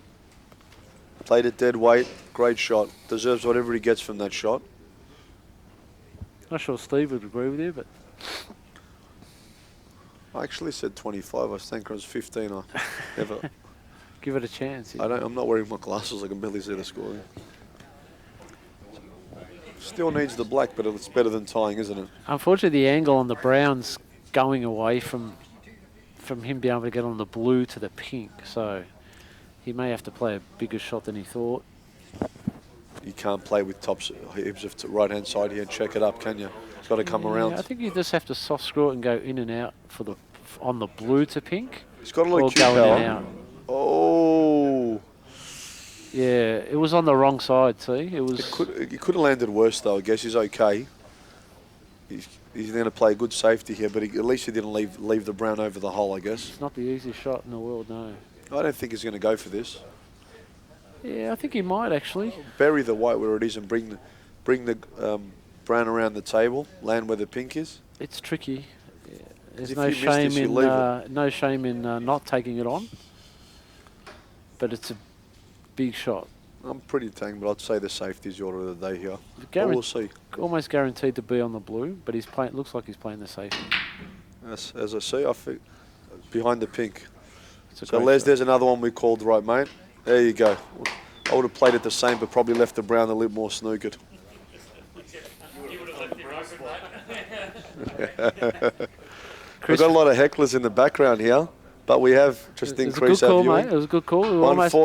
played it dead weight, great shot. Deserves whatever he gets from that shot. Not sure Steve would agree with you, but... I actually said 25. I think it was 15. I never. Give it a chance. I'm not wearing my glasses. I can barely see the score. Still needs the black, but it's better than tying, isn't it? Unfortunately, the angle on the brown's going away from him being able to get on the blue to the pink, so he may have to play a bigger shot than he thought. You can't play with tops heaps of right-hand side here and check it up, can you? It's got to come around. I think you just have to soft screw it and go in and out on the blue to pink. He's got a lot or of cue go in power. and out. Oh. Yeah, it was on the wrong side, see? It was. He could have landed worse, though. I guess he's okay. He's going to play good safety here, but at least he didn't leave the brown over the hole, I guess. It's not the easiest shot in the world, no. I don't think he's going to go for this. Yeah, I think he might actually. Bury the white where it is and bring the brown around the table, land where the pink is. It's tricky. Yeah. There's If no you miss shame this, you in leave it. no shame in not taking it on, but it's a big shot. I'm pretty tang, but I'd say the safety's the order of the day here. But we'll see. Almost guaranteed to be on the blue, but he's playing. Looks like he's playing the safety. As I see, I think behind the pink. It's a So great Les, shot. there's another one we called right, mate. There you go. I would have played it the same, but probably left the brown a little more snookered. We've got a lot of hecklers in the background here, but we have just increased our viewing. Mate. It was a good call. We were almost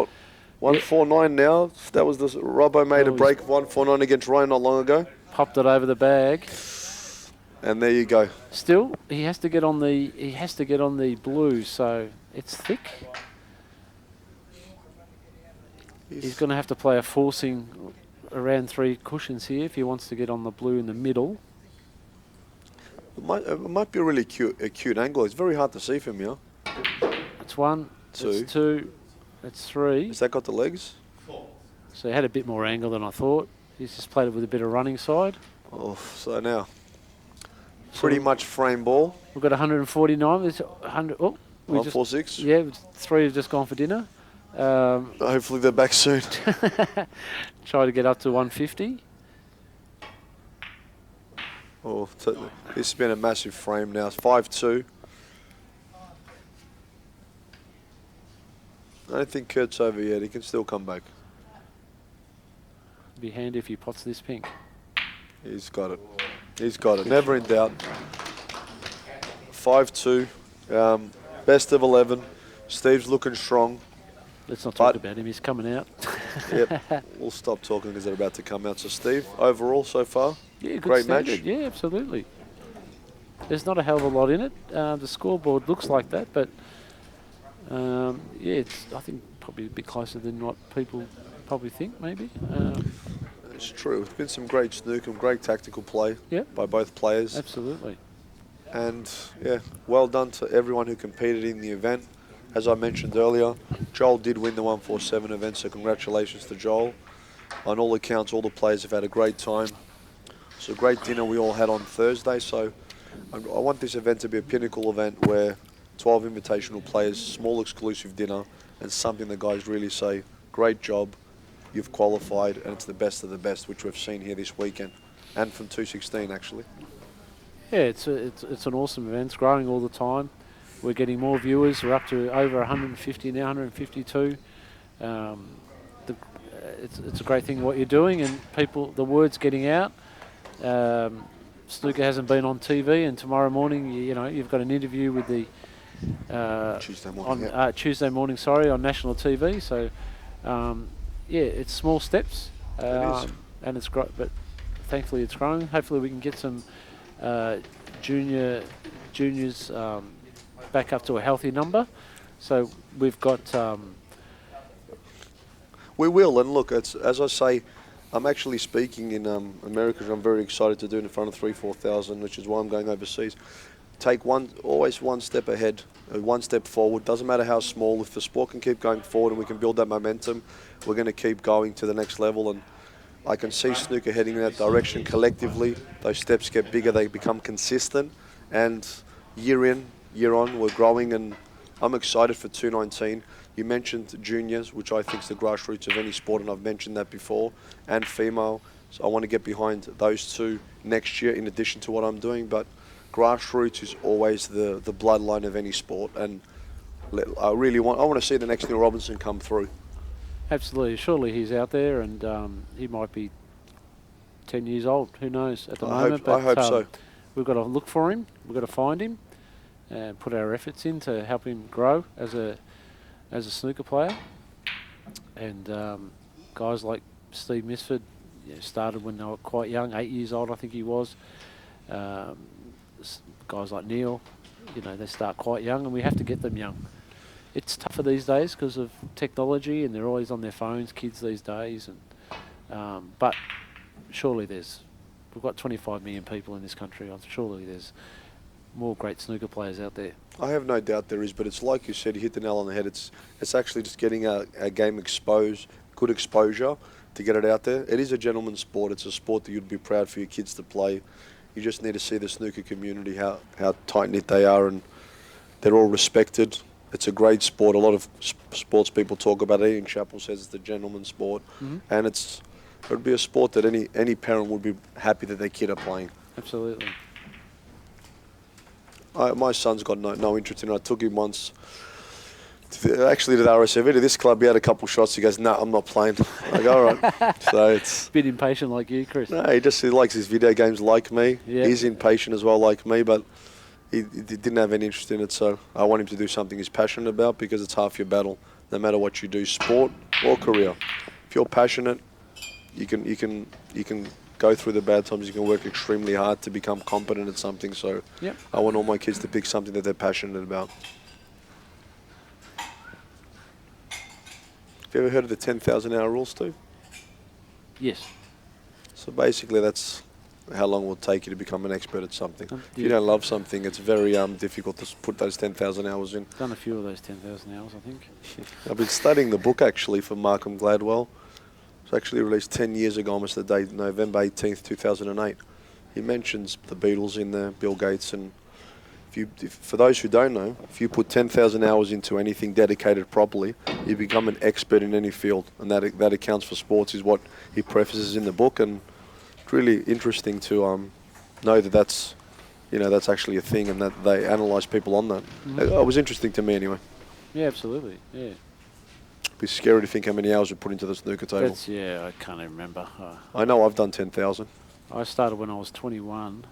149 now. That was the Robbo made a break of 149 against Ryan not long ago. popped it over the bag. And there you go. Still, he has to get on the blue, so it's thick. He's going to have to play a forcing around 3 cushions here if he wants to get on the blue in the middle. It might be a really cute angle. It's very hard to see from here. It's 1, it's 2, it's 3. Has that got the legs? 4. So he had a bit more angle than I thought. He's just played it with a bit of running side. Oh, so now, pretty much frame ball. We've got 149. There's 100. Oh, 146. Yeah, 3 have just gone for dinner. Hopefully they're back soon. Try to get up to 150. Oh, this has been a massive frame now. It's 5-2. I don't think Kurt's over yet. He can still come back. Be handy if he pots this pink. He's got it. He's got it. Never in doubt. 5-2. Best of 11. Steve's looking strong. Let's not talk about him. He's coming out. Yep. We'll stop talking because they're about to come out. So, Steve, overall so far, Yeah, good great standard. match. Yeah, absolutely. There's not a hell of a lot in it. The scoreboard looks like that, but Yeah, I think probably a bit closer than what people probably think, maybe. It's true. It's been some great snooker, great tactical play Yep. by both players. Absolutely. And yeah, well done to everyone who competed in the event. As I mentioned earlier, Joel did win the 147 event, so congratulations to Joel. On all accounts, all the players have had a great time. It's a great dinner we all had on Thursday, so I want this event to be a pinnacle event where 12 invitational players, small exclusive dinner, and something the guys really say, great job, you've qualified, and it's the best of the best, which we've seen here this weekend, and from 216 actually. Yeah, it's an awesome event. It's growing all the time. We're getting more viewers. We're up to over 150 now, 152. It's a great thing what you're doing, and the word's getting out. Snooker hasn't been on TV, and tomorrow morning, you've got an interview with the Tuesday morning. Tuesday morning, on national TV. So, it's small steps, and it's great. But thankfully, it's growing. Hopefully, we can get some juniors back up to a healthy number. So we've got. We will, and look, as I say, I'm actually speaking in America, and I'm very excited to do it in front of 3,000-4,000, which is why I'm going overseas. Take always one step ahead, one step forward. Doesn't matter how small. If the sport can keep going forward and we can build that momentum, we're going to keep going to the next level. And I can see snooker heading in that direction collectively. Those steps get bigger, they become consistent, and year in, year on, we're growing, and I'm excited for 219. You mentioned juniors, which I think is the grassroots of any sport, and I've mentioned that before, and female. So I want to get behind those two next year in addition to what I'm doing, but grassroots is always the bloodline of any sport, and I want to see the next Neil Robinson come through. Absolutely. Surely he's out there, and he might be 10 years old. Who knows at the moment? I hope so. We've got to look for him. We've got to find him and put our efforts in to help him grow as a snooker player. And guys like Steve Mifsud started when they were quite young, 8 years old I think he was. Guys like Neil, they start quite young, and we have to get them young. It's tougher these days because of technology, and they're always on their phones, kids these days. And but surely we've got 25 million people in this country. Surely there's more great snooker players out there. I have no doubt there is, but it's like you said, you hit the nail on the head. It's actually just getting our game good exposure to get it out there. It is a gentleman's sport. It's a sport that you'd be proud for your kids to play. You just need to see the snooker community, how tight-knit they are, and they're all respected. It's a great sport. A lot of sports people talk about it. Ian Chappell says it's the gentleman's sport, and it would be a sport that any parent would be happy that their kid are playing. Absolutely. My son's got no interest in it. I took him once to the RSV, to this club. He had a couple shots. He goes, "No, I'm not playing." I go, "All right." So it's a bit impatient like you, Chris. No, he likes his video games like me. Yep. He's impatient as well like me, but he didn't have any interest in it. So I want him to do something he's passionate about, because it's half your battle, no matter what you do, sport or career. If you're passionate, you can go through the bad times. You can work extremely hard to become competent at something. So yep. I want all my kids to pick something that they're passionate about. Have you ever heard of the 10,000-hour rule, Steve? Yes. So basically that's how long it will take you to become an expert at something. If you don't love something, it's very difficult to put those 10,000 hours in. Done a few of those 10,000 hours, I think. I've been studying the book actually for Malcolm Gladwell. It was actually released 10 years ago, almost the day, November 18th, 2008. He mentions the Beatles in there, Bill Gates, and for those who don't know, if you put 10,000 hours into anything dedicated properly, you become an expert in any field, and that accounts for sports, is what he prefaces in the book. And it's really interesting to know that's actually a thing, and that they analyse people on that. It was interesting to me anyway. Yeah, absolutely. Yeah. It'd be scary to think how many hours we put into the snooker table. I can't even remember. I know I've done 10,000. I started when I was 21.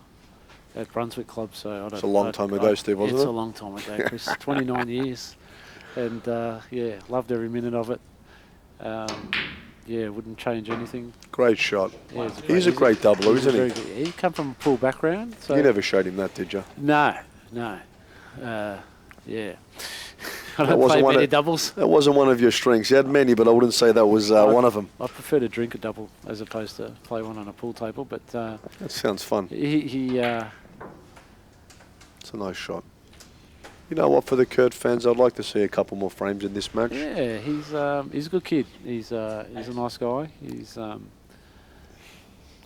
At Brunswick Club, so I don't. It's a long time ago, Steve, wasn't it? It's a long time ago, Chris. 29 years, and loved every minute of it. Wouldn't change anything. Great shot. Yeah, he's a great doubler, isn't he? He come from a pool background. So you never showed him that, did you? No. Yeah. I don't play many doubles. That wasn't one of your strengths. You had many, but I wouldn't say that was one of them. I prefer to drink a double as opposed to play one on a pool table. But that sounds fun. It's a nice shot. You know what? For the Kurt fans, I'd like to see a couple more frames in this match. Yeah, he's a good kid. He's a nice guy.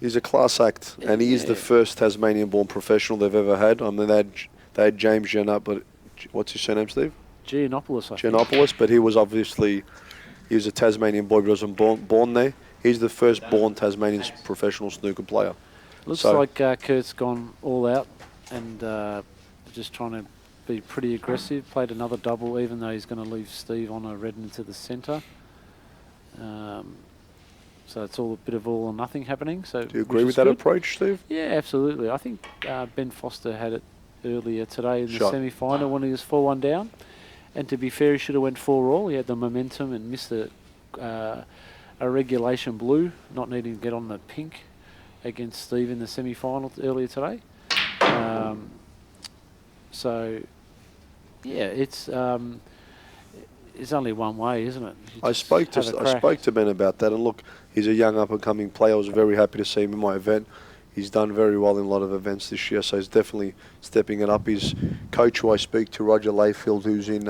He's a class act, and he is the first Tasmanian-born professional they've ever had. I mean, they had James Giannopoulos, but what's his surname, Steve? Giannopoulos, I think. Giannopoulos, but he was a Tasmanian boy, but wasn't born there. He's the first born Tasmanian professional snooker player. Looks like Kurt's gone all out and just trying to be pretty aggressive. Played another double, even though he's going to leave Steve on a red into the centre. So it's all a bit of all or nothing happening. So do you agree with that approach, Steve? Yeah, absolutely. I think Ben Foster had it earlier today in the semi-final when he was 4-1 down. And to be fair, he should have went 4-all. He had the momentum and missed a regulation blue, not needing to get on the pink against Steve in the semi-final earlier today. So, yeah, it's only one way, isn't it? I spoke to Ben about that, and look, he's a young up-and-coming player. I was very happy to see him in my event. He's done very well in a lot of events this year, so he's definitely stepping it up. His coach, who I speak to, Roger Layfield, who's in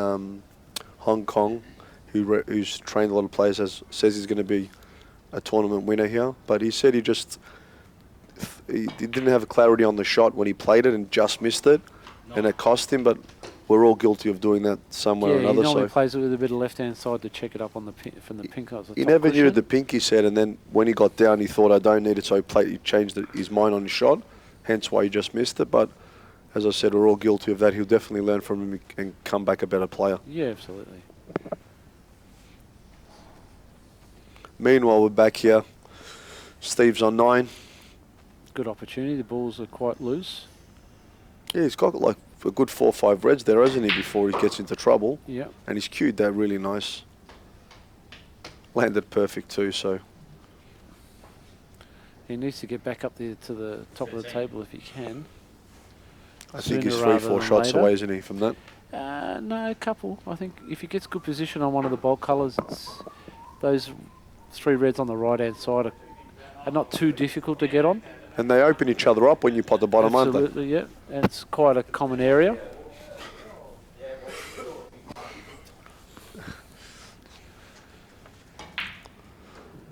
Hong Kong, who's trained a lot of players, says he's going to be a tournament winner here. But he said he didn't have clarity on the shot when he played it and just missed it, and it cost him. But we're all guilty of doing that somewhere or another. He normally plays it with a bit of left-hand side to check it up on from the pink. He never needed the pink, he said, and then when he got down, he thought, I don't need it, so he changed his mind on his shot, hence why he just missed it. But as I said, we're all guilty of that. He'll definitely learn from him and come back a better player. Yeah, absolutely. Meanwhile, we're back here. Steve's on 9. Good opportunity. The balls are quite loose. Yeah, he's got like a good 4 or 5 reds there, hasn't he, before he gets into trouble? Yeah. And he's cued that really nice. Landed perfect too, so. He needs to get back up there to the top of the table if he can. I think he's 3-4 shots away, isn't he, from that? No, a couple. I think if he gets good position on one of the bold colours, those 3 reds on the right-hand side are not too difficult to get on. And they open each other up when you pot the bottom, aren't they? Absolutely, yeah. And it's quite a common area.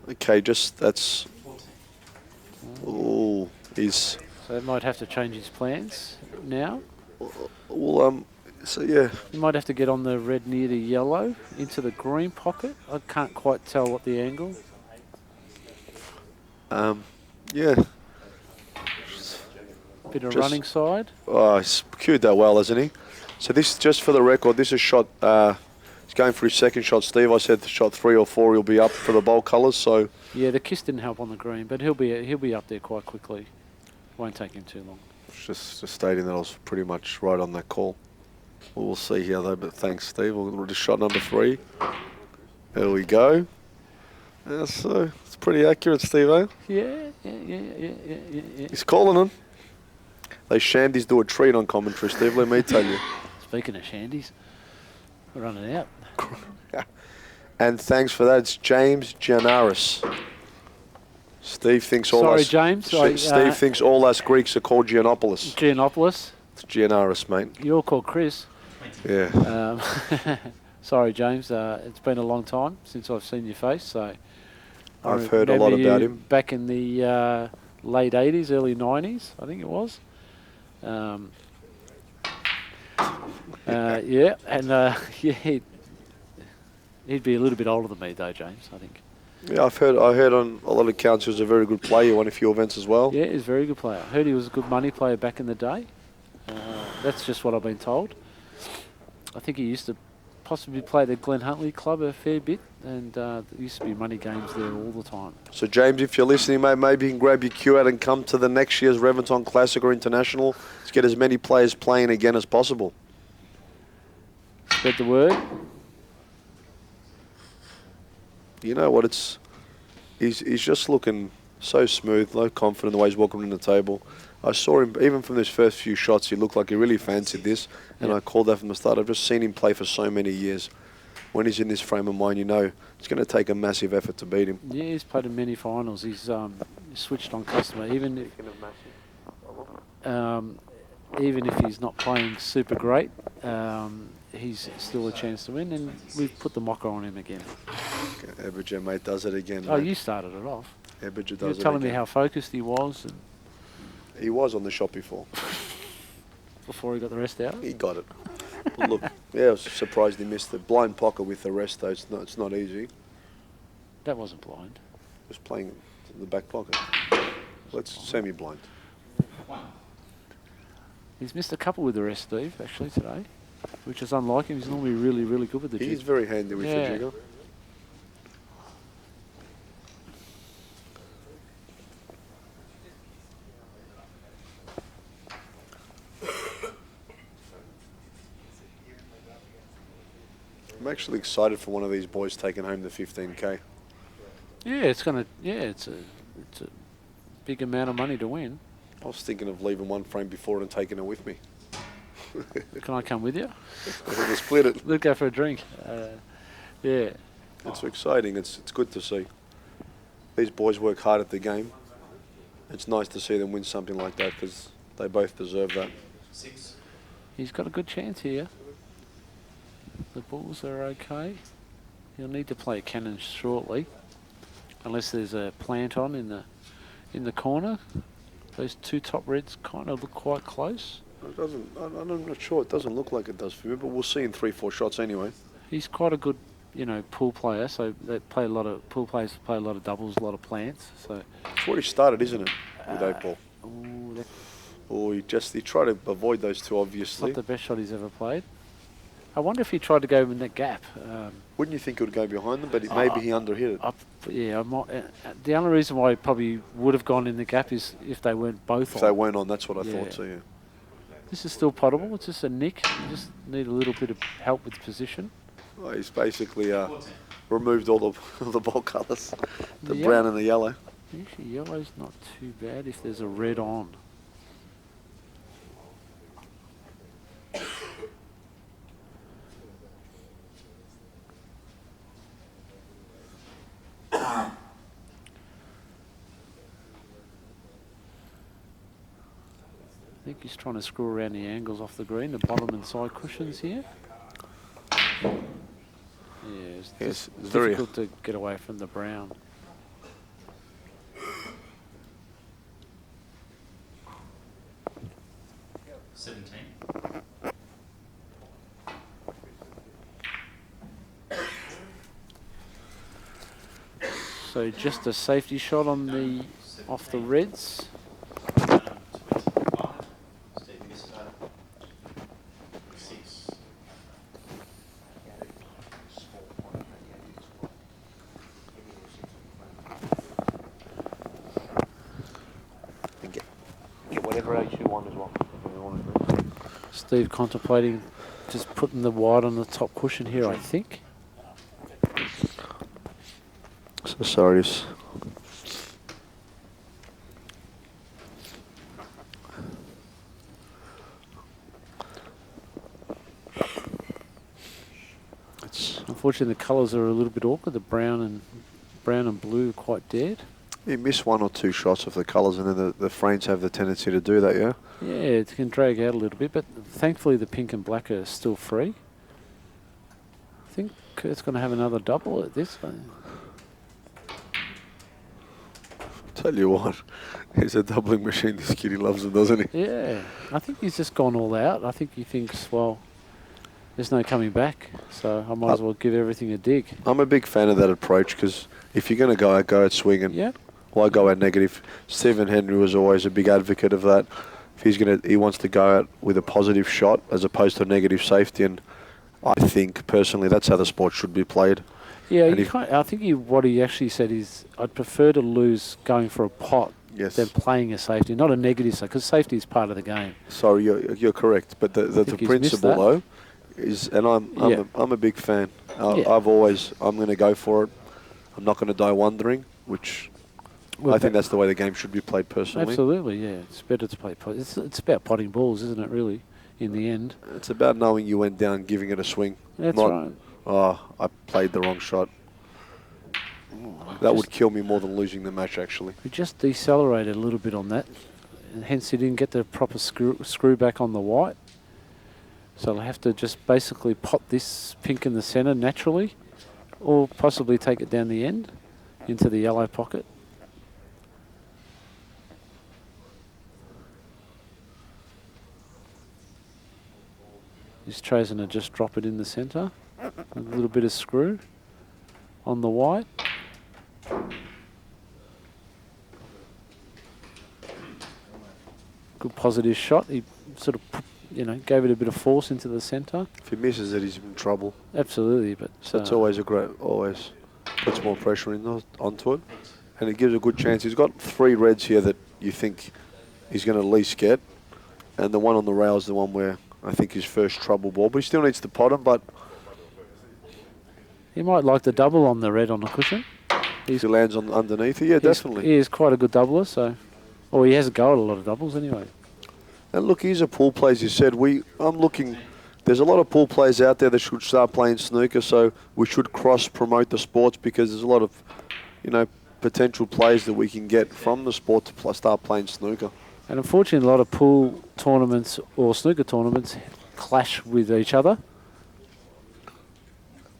Okay, that's... Oh, he's... So he might have to change his plans now. Well, so yeah. He might have to get on the red near the yellow into the green pocket. I can't quite tell what the angle. Yeah. Bit of running side. Oh, he's cued that well, hasn't he? So this, just for the record, this is shot, he's going for his second shot, Steve. I said shot 3 or 4, he'll be up for the bold colours, so. Yeah, the kiss didn't help on the green, but he'll be up there quite quickly. Won't take him too long. Just stating that I was pretty much right on that call. We'll see here though, but thanks, Steve. We'll just shot number 3. There we go. Yeah, so it's pretty accurate, Steve, eh? Yeah. He's calling him. Those shandies do a treat on commentary, Steve, let me tell you. Speaking of shandies, we're running out. And thanks for that. It's James Giannaris. Steve thinks all us... James. Steve thinks all us Greeks are called Giannopoulos. Giannopoulos. It's Giannaris, mate. You're called Chris. Yeah. Sorry, James. It's been a long time since I've seen your face, so... I've heard a lot about him. Back in the late 80s, early 90s, I think it was. Yeah, and yeah, he'd be a little bit older than me though, James, I think. Yeah, I heard on a lot of accounts he was a very good player. He won a few events as well. Yeah, he's a very good player. I heard he was a good money player back in the day. That's just what I've been told. I think he used to possibly play the Glen Huntley Club a fair bit, and there used to be money games there all the time. So, James, if you're listening, mate, maybe you can grab your cue out and come to the next year's Reventon Classic or International to get as many players playing again as possible. Spread the word. You know what? He's just looking So smooth, low confident the way he's walking in the table. I saw him, even from his first few shots, he looked like he really fancied this, and I called that from the start. I've just seen him play for so many years. When he's in this frame of mind, you know it's going to take a massive effort to beat him. Yeah, he's played in many finals. He's switched on customer, even if he's not playing super great. He's still a chance to win, and we've put the mocker on him again. Okay, Aberger, mate, does it again. Oh, mate. You started it off. Aberger does You were it telling me again. how focused he was and He was on the shot before. before he got the rest out. He got it. But look, yeah, I was surprised he missed it. Blind pocket with the rest, though. It's not easy. That wasn't blind. Just playing in the back pocket. Let's semi-blind. He's missed a couple with the rest, Steve, actually, today, which is unlike him. He's normally really, really good with the jig. He's very handy with the jigger. I'm actually excited for one of these boys taking home the 15K. Yeah, it's a big amount of money to win. I was thinking of leaving one frame before and taking it with me. Can I come with you? We can split it. Let's go for a drink. Yeah. It's exciting. It's good to see. These boys work hard at the game. It's nice to see them win something like that because they both deserve that. 6. He's got a good chance here. The balls are okay. He'll need to play a cannon shortly, unless there's a plant on in the corner. Those two top reds kind of look quite close. It doesn't. I'm not sure. It doesn't look like it does for me, but we'll see in 3-4 shots anyway. He's quite a good, pool player. So they play a lot of pool players play a lot of doubles, a lot of plants. So It's already started, isn't it, with 8-ball? ooh, Or he tried to avoid those two, that's obviously. not the best shot he's ever played. I wonder if he tried to go in that gap. Wouldn't you think it would go behind them? But maybe he underhit it. The only reason why he probably would have gone in the gap is if they weren't both If on. they weren't on, that's what I Yeah. thought too, yeah. This is still potable. It's just a nick. You just need a little bit of help with position. Well, he's basically removed all the ball colours, the Yeah. brown and the yellow. Actually, yellow's not too bad if there's a red on. I think he's trying to screw around the angles off the green, the bottom and side cushions here. Yeah, it's Yes, it's very difficult to get away from the brown. So just a safety shot on the off the reds. Steve Mifsud. 6. Get whatever age you want as well. Steve contemplating just putting the wide on the top cushion here, I think. So sorry. It's Unfortunately, the colours are a little bit awkward. The brown and blue are quite dead. You miss one or two shots of the colours, and then the frames have the tendency to do that, yeah? Yeah, it can drag out a little bit, but thankfully the pink and black are still free. I think Kurt's going to have another double at this one. Tell you what, he's a doubling machine. This kid, he loves it, doesn't he? Yeah, I think he's just gone all out. I think he thinks, well, there's no coming back, so I might as well give everything a dig. I'm a big fan of that approach because if you're going to go out swinging, Yeah. why go out negative? Stephen Henry was always a big advocate of that. If he wants to go out with a positive shot as opposed to a negative safety, and I think personally that's how the sport should be played. Yeah, And I think what he actually said is, I'd prefer to lose going for a pot Yes. than playing a safety, not a negative safety, because safety is part of the game. Sorry, you're correct, but the think he's missed principle that. though is, and I'm a big fan. Yeah. I'm going to go for it. I'm not going to die wondering, which I think that's the way the game should be played, personally. Absolutely, yeah. It's better to play. It's about potting balls, isn't it, really, in the end? It's about knowing you went down, giving it a swing. That's not, right. Oh, I played the wrong shot. That would kill me more than losing the match, actually. We just decelerated a little bit on that, and hence he didn't get the proper screw back on the white. So I'll have to just basically pot this pink in the centre naturally, or possibly take it down the end into the yellow pocket. He's chosen to just drop it in the centre. A little bit of screw on the white. Good positive shot. He sort of, gave it a bit of force into the centre. If he misses it, he's in trouble. Absolutely, but so it's always always puts more pressure onto it, and it gives a good chance. He's got 3 reds here that you think he's going to at least get, and the one on the rail is the one where I think his first trouble ball. But he still needs to pot him. But he might like the double on the red on the cushion. He lands on underneath it. Yeah, definitely. He is quite a good doubler, so. Or he has a go at a lot of doubles anyway. And look, he's a pool player, as you said. I'm looking. There's a lot of pool players out there that should start playing snooker, so we should cross-promote the sports, because there's a lot of, potential players that we can get from the sport to start playing snooker. And unfortunately, a lot of pool tournaments or snooker tournaments clash with each other.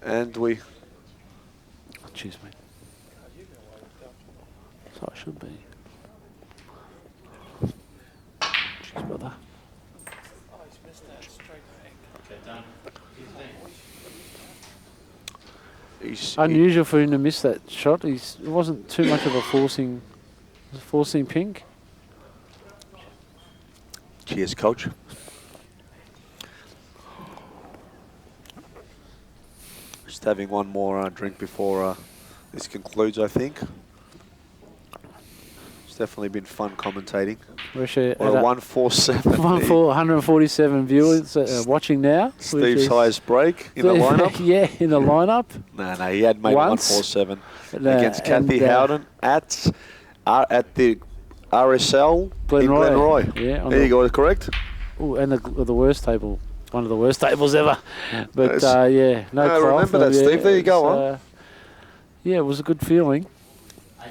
And we... Excuse me. So I should be. Jeez, brother. Unusual for him to miss that shot. It wasn't too much of a forcing pink. Cheers, coach. Just having one more drink before this concludes, I think. It's definitely been fun commentating. We're actually on a 147. 147 viewers watching now. Steve's highest break in the lineup. Yeah, in the lineup. No, he had made 147 against Kathy Howden at the RSL Glenroy. in Glenroy. Yeah, there you go, correct? Ooh, and the worst table. One of the worst tables ever. But yeah, no cloth. Remember that, Steve. There you go. Yeah, it was a good feeling.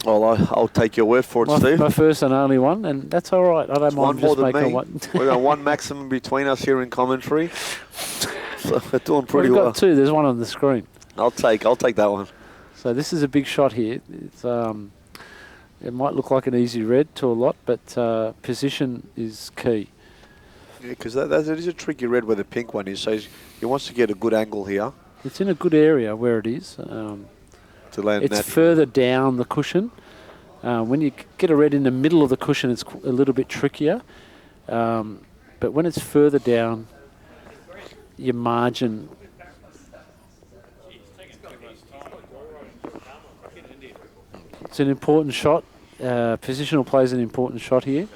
Well, I'll take your word for it, Steve. My first and only one, and that's all right. I don't mind just making one. We've got one maximum between us here in commentary. So we're doing pretty well. We've got 2. There's one on the screen. I'll take that one. So this is a big shot here. It's it might look like an easy red to a lot, but position is key. Yeah, because that is a tricky red where the pink one is. So he wants to get a good angle here. It's in a good area where it is. To land it's further down the cushion. When you get a red in the middle of the cushion, it's a little bit trickier. But when it's further down, your margin... It's an important shot. Positional play is an important shot here.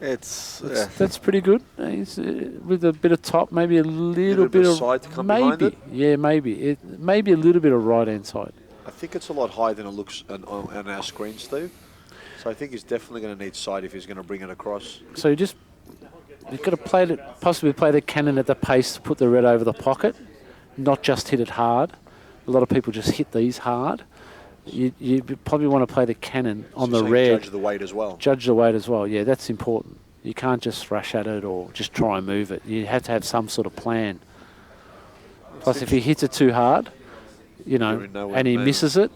That's pretty good. With a bit of top, maybe a little bit of side to come maybe. Behind it? Yeah, maybe. Maybe a little bit of right hand side. I think it's a lot higher than it looks on our screen, Steve. So I think he's definitely going to need side if he's going to bring it across. So you've got to possibly play the cannon at the pace to put the red over the pocket, not just hit it hard. A lot of people just hit these hard. You probably want to play the cannon on the red. Judge the weight as well. Judge the weight as well. Yeah, that's important. You can't just thrash at it or just try and move it. You have to have some sort of plan. Plus, if he hits it too hard, and he misses it,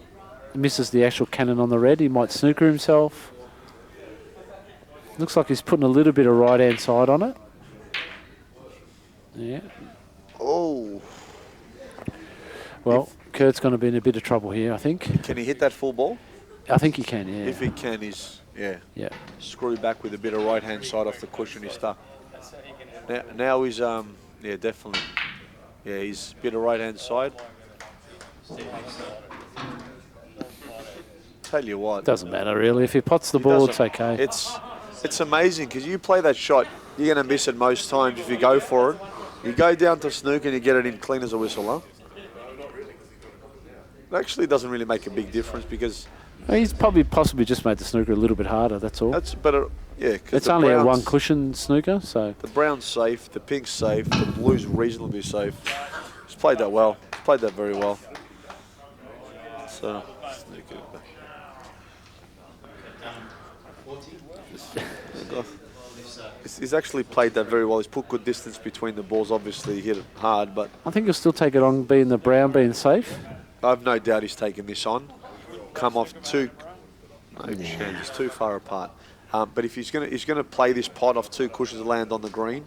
misses the actual cannon on the red, he might snooker himself. Looks like he's putting a little bit of right-hand side on it. Yeah. Oh. Well, Kurt's going to be in a bit of trouble here, I think. Can he hit that full ball? I think he can, yeah. If he can, he's, screw back with a bit of right-hand side off the cushion, he's stuck. Now he's, definitely. Yeah, he's a bit of right-hand side. Tell you what. Doesn't matter, really. If he pots the ball, it's okay. It's It's amazing because you play that shot, you're going to miss it most times if you go for it. You go down to snooker and you get it in clean as a whistle, huh? It actually doesn't really make a big difference because... He's probably possibly just made the snooker a little bit harder, that's all. That's better, yeah. It's only a one cushion snooker, so... The brown's safe, the pink's safe, the blue's reasonably safe. He's played that well. He's played that very well. So, snooker. He's actually played that very well. He's put good distance between the balls. Obviously, he hit it hard, but... I think he'll still take it on being the brown, being safe. I've no doubt he's taken this on. Come off too... No chance. It's too far apart. But if he's gonna play this pot off 2 cushions to land on the green...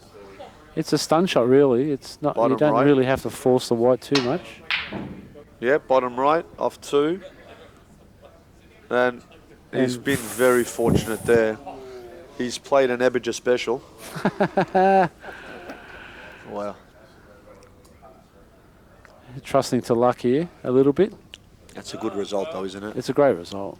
It's a stun shot, really. It's not. Bottom You don't right. really have to force the white too much. Yeah, bottom right, off 2. And he's been very fortunate there. He's played an Ebinger special. Wow. Trusting to luck here a little bit. That's a good result, though, isn't it? It's a great result.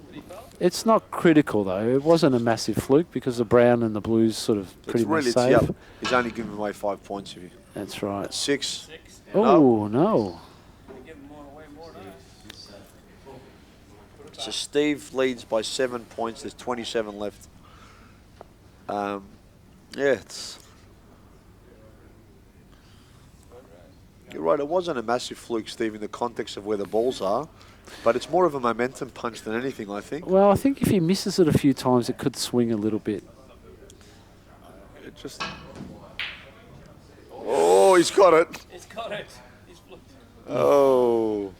It's not critical, though. It wasn't a massive fluke because the brown and the blues sort of pretty much safe. Yep. He's only given away 5 points. If you. That's right. That's 6. Oh, no. So Steve leads by 7 points. There's 27 left. Yeah, it's... You're right, it wasn't a massive fluke, Steve, in the context of where the balls are, but it's more of a momentum punch than anything, I think. Well, I think if he misses it a few times, it could swing a little bit. It just... Oh, he's got it. He's got it. He's flipped. Oh.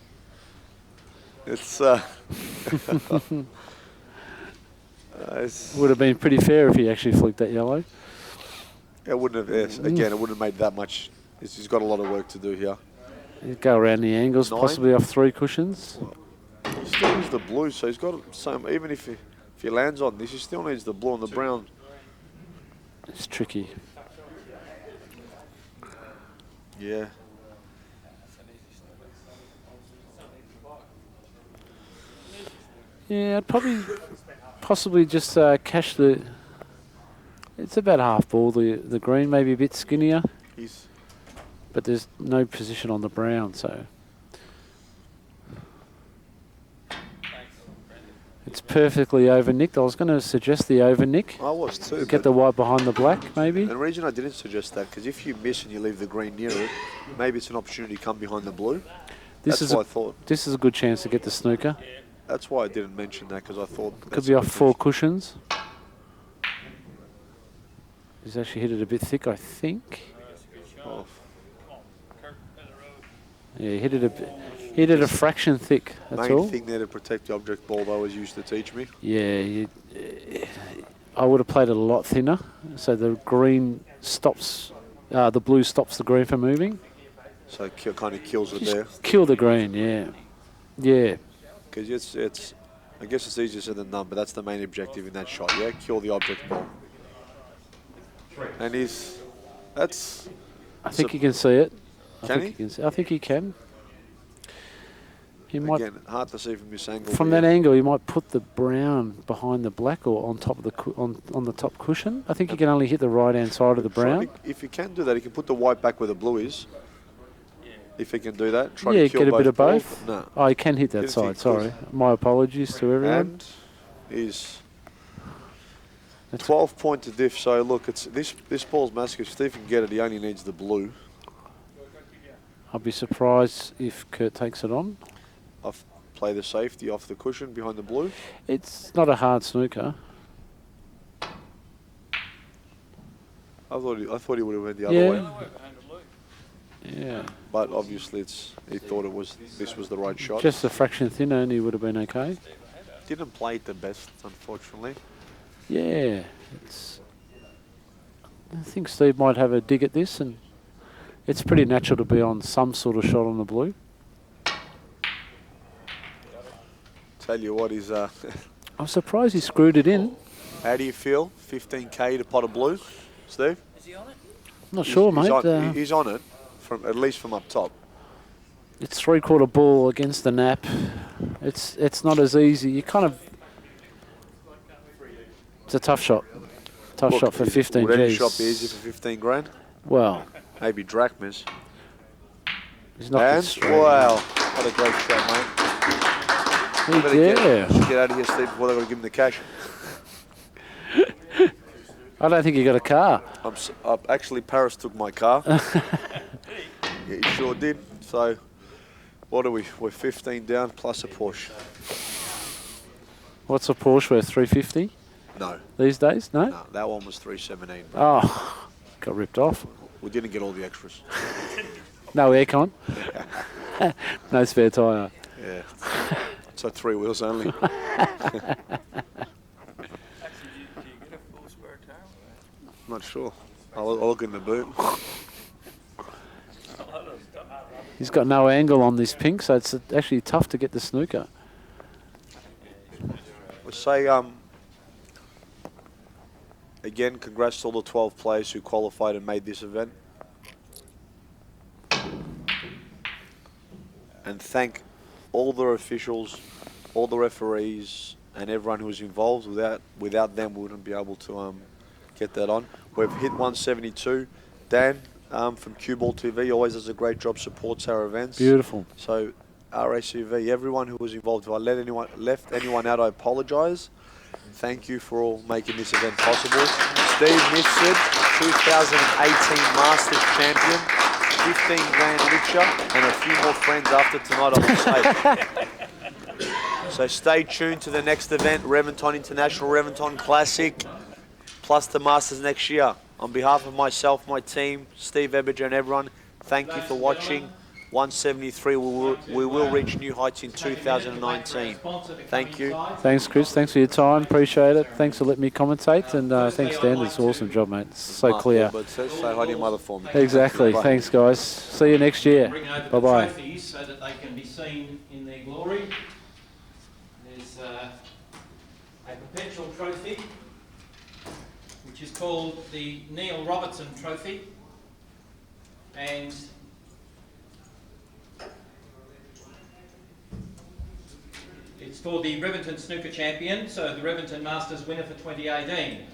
It's... Would have been pretty fair if he actually flicked that yellow. It wouldn't have, yes, again, it wouldn't have made that much. He's got a lot of work to do here. He'd go around the angles, 9. possibly off 3 cushions. He still needs the blue, so he's got some. Even if he lands on this, he still needs the blue and the brown. It's tricky. Yeah. Yeah, I'd probably possibly just cash the... It's about half ball, the green, maybe a bit skinnier. But there's no position on the brown, so... It's perfectly over-nicked. I was going to suggest the over-nick. I was too. Get the white behind the black, maybe. And the reason I didn't suggest that, because if you miss and you leave the green near it, maybe it's an opportunity to come behind the blue. That's what I thought. This is a good chance to get the snooker. That's why I didn't mention that, because I thought... Could be off 4 cushions. He's actually hit it a bit thick, I think. Oh. Yeah, he hit it a bit. He hit it a fraction thick. That's Main all. thing there to protect the object ball, though, is used to teach me. Yeah, I would have played it a lot thinner, so the green stops, the blue stops the green from moving. So it kind of kills it Just there. kill the green, yeah, yeah. Because it's, I guess it's easier said than done, but that's the main objective in that shot. Yeah, kill the object ball. And I think you can see it. Can he? I think he can. He might. Again, hard to see from this angle. From that angle, you might put the brown behind the black or on top of the on the top cushion. I think you can only hit the right hand side of the brown. If you can do that, you can put the white back where the blue is. If he can do that, try Yeah, to kill get a bit of balls. both. No. Oh, he can hit that Didn't think side. he Sorry, could. my apologies to everyone. And he's 12-point to diff. So look, it's this ball's massive. If Steve can get it, he only needs the blue. I'll be surprised if Kurt takes it on. Play the safety off the cushion behind the blue. It's not a hard snooker. I thought he would have went the other way. Yeah. But obviously he thought this was the right shot. Just a fraction thinner and he would have been okay. Didn't play it the best, unfortunately. Yeah. I think Steve might have a dig at this, and it's pretty natural to be on some sort of shot on the blue. Tell you what, he's... I'm surprised he screwed it in. How do you feel? 15K to pot of blue, Steve? Is he on it? I'm not sure, mate. He's on it, at least from up top. It's 3/4 ball against the nap. It's not as easy. You kind of... It's a tough shot. Tough shot for 15 Would any Gs. shot be easy for 15 grand? Well, Maybe drachmas. he's knocked it And straight. wow, what a great shot, mate. He Better did. get out of here, Steve, before they're going to give him the cash. I don't think he got a car. Actually, Paris took my car. Yeah, he sure did. So, what are we? We're 15 down plus a Porsche. What's a Porsche worth? 350 No, these days? No. no, that one was 317. Oh, got ripped off. We didn't get all the extras. No aircon. No spare tyre. Yeah. So 3 wheels only. Not sure. I'll look in the boot. He's got no angle on this pink, so it's actually tough to get the snooker. We'll say, again, congrats to all the 12 players who qualified and made this event. And thank all the officials, all the referees, and everyone who was involved. Without them, we wouldn't be able to get that on. We've hit 172. Dan from Cue Ball TV always does a great job, supports our events. Beautiful. So RACV, everyone who was involved, if I left anyone out, I apologise. Thank you for all making this event possible. Steve Mifsud, 2018 Masters champion, 15 grand richer, and a few more friends after tonight, I will say. So stay tuned to the next event, Reventon International, Reventon Classic, plus the Masters next year. On behalf of myself, my team, Steve Eberger and everyone, thank you for watching. 173, we will reach new heights in 2019. Thank you. Thanks, Chris. Thanks for your time. Appreciate it. Thanks for letting me commentate. And thanks, Dan. It's an awesome job, mate. It's so clear. But say hi to your mother for me. Exactly. Bye. Thanks, guys. See you next year. Bring over the Bye-bye. trophies so that they can be seen in their glory. There's a perpetual trophy, which is called the Neil Robertson Trophy, and it's for the Reventon Snooker champion, so the Reventon Masters winner for 2018.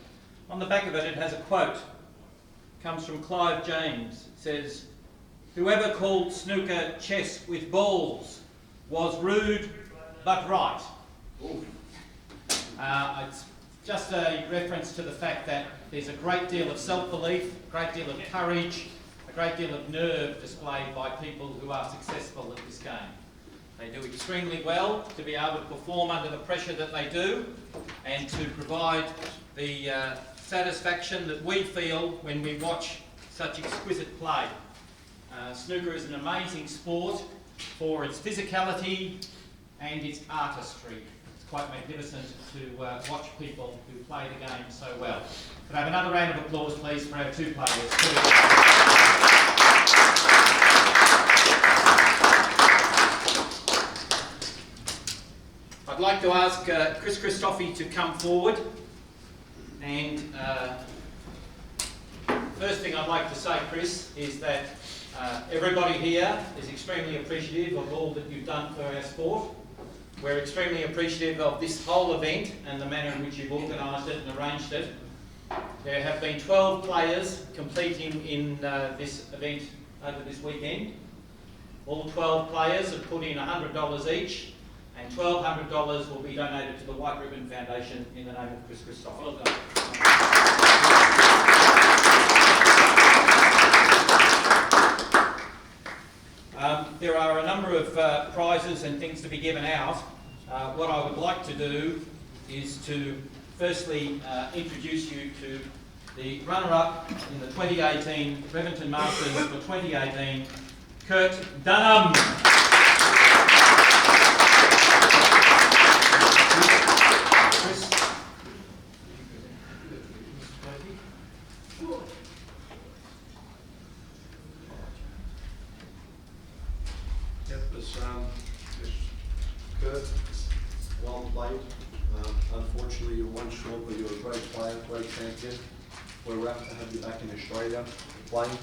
On the back of it, it has a quote. Comes from Clive James. It says, "Whoever called snooker chess with balls was rude but right." It's just a reference to the fact that there's a great deal of self-belief, a great deal of courage, a great deal of nerve displayed by people who are successful at this game. They do extremely well to be able to perform under the pressure that they do and to provide the satisfaction that we feel when we watch such exquisite play. Snooker is an amazing sport for its physicality and its artistry. It's quite magnificent to watch people who play the game so well. Could I have another round of applause, please, for our two players? I'd like to ask Chris Christophe to come forward, and first thing I'd like to say, Chris, is that everybody here is extremely appreciative of all that you've done for our sport. We're extremely appreciative of this whole event and the manner in which you've organised it and arranged it. There have been 12 players competing in this event over this weekend. All 12 players have put in $100 each, and $1,200 will be donated to the White Ribbon Foundation in the name of Chris Christophe. Well done. There are a number of prizes and things to be given out. What I would like to do is to firstly introduce you to the runner-up in the 2018 Reventon Masters for 2018, Kurt Dunham. Kurt, well played. Unfortunately, you're one short, but you're a great player, great champion. We're rapt to have you back in Australia playing,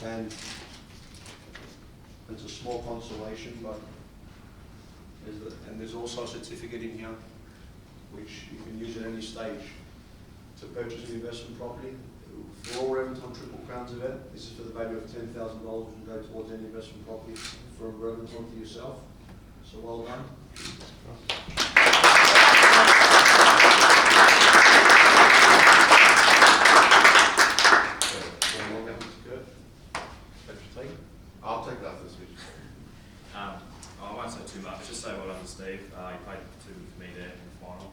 and it's a small consolation, but there's also a certificate in here which you can use at any stage to purchase an investment property. For all Reventon Triple Crowns event, this is for the value of $10,000, which will go towards any investment property for Reventon for yourself. So well done. I'll take that this week. I won't say too much, just say well done to Steve. He played two for me there in the final.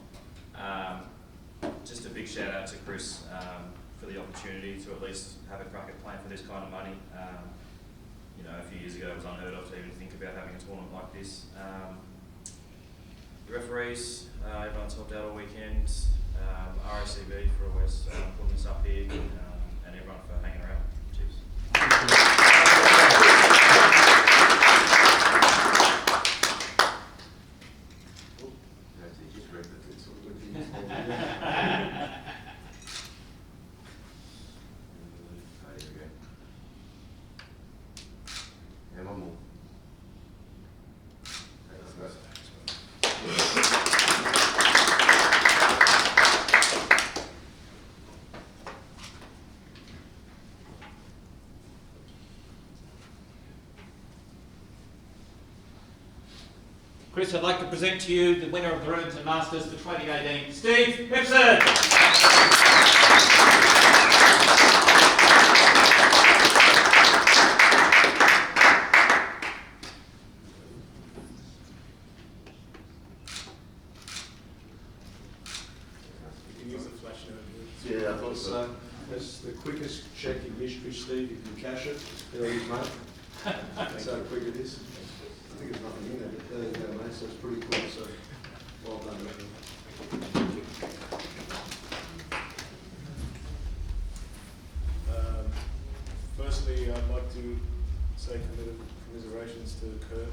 Just a big shout out to Chris for the opportunity to at least have a crack at playing for this kind of money. You know, a few years ago it was unheard of to even think about having a tournament like this. The referees, everyone's helped out all weekend. RACB for always putting this up here, and everyone for hanging around. Cheers. And one more. Chris, I'd like to present to you the winner of the Reventon Masters for 2018, Steve Mifsud. You can use the flash now. Yeah, I thought so. That's the quickest check in history, Steve. You can cash it. There it is, mate. That's how quick it is. I think there's nothing in there, but there you go, mate. So it's pretty quick. So well done, mate. Firstly, I'd like to say commiserations to Kurt.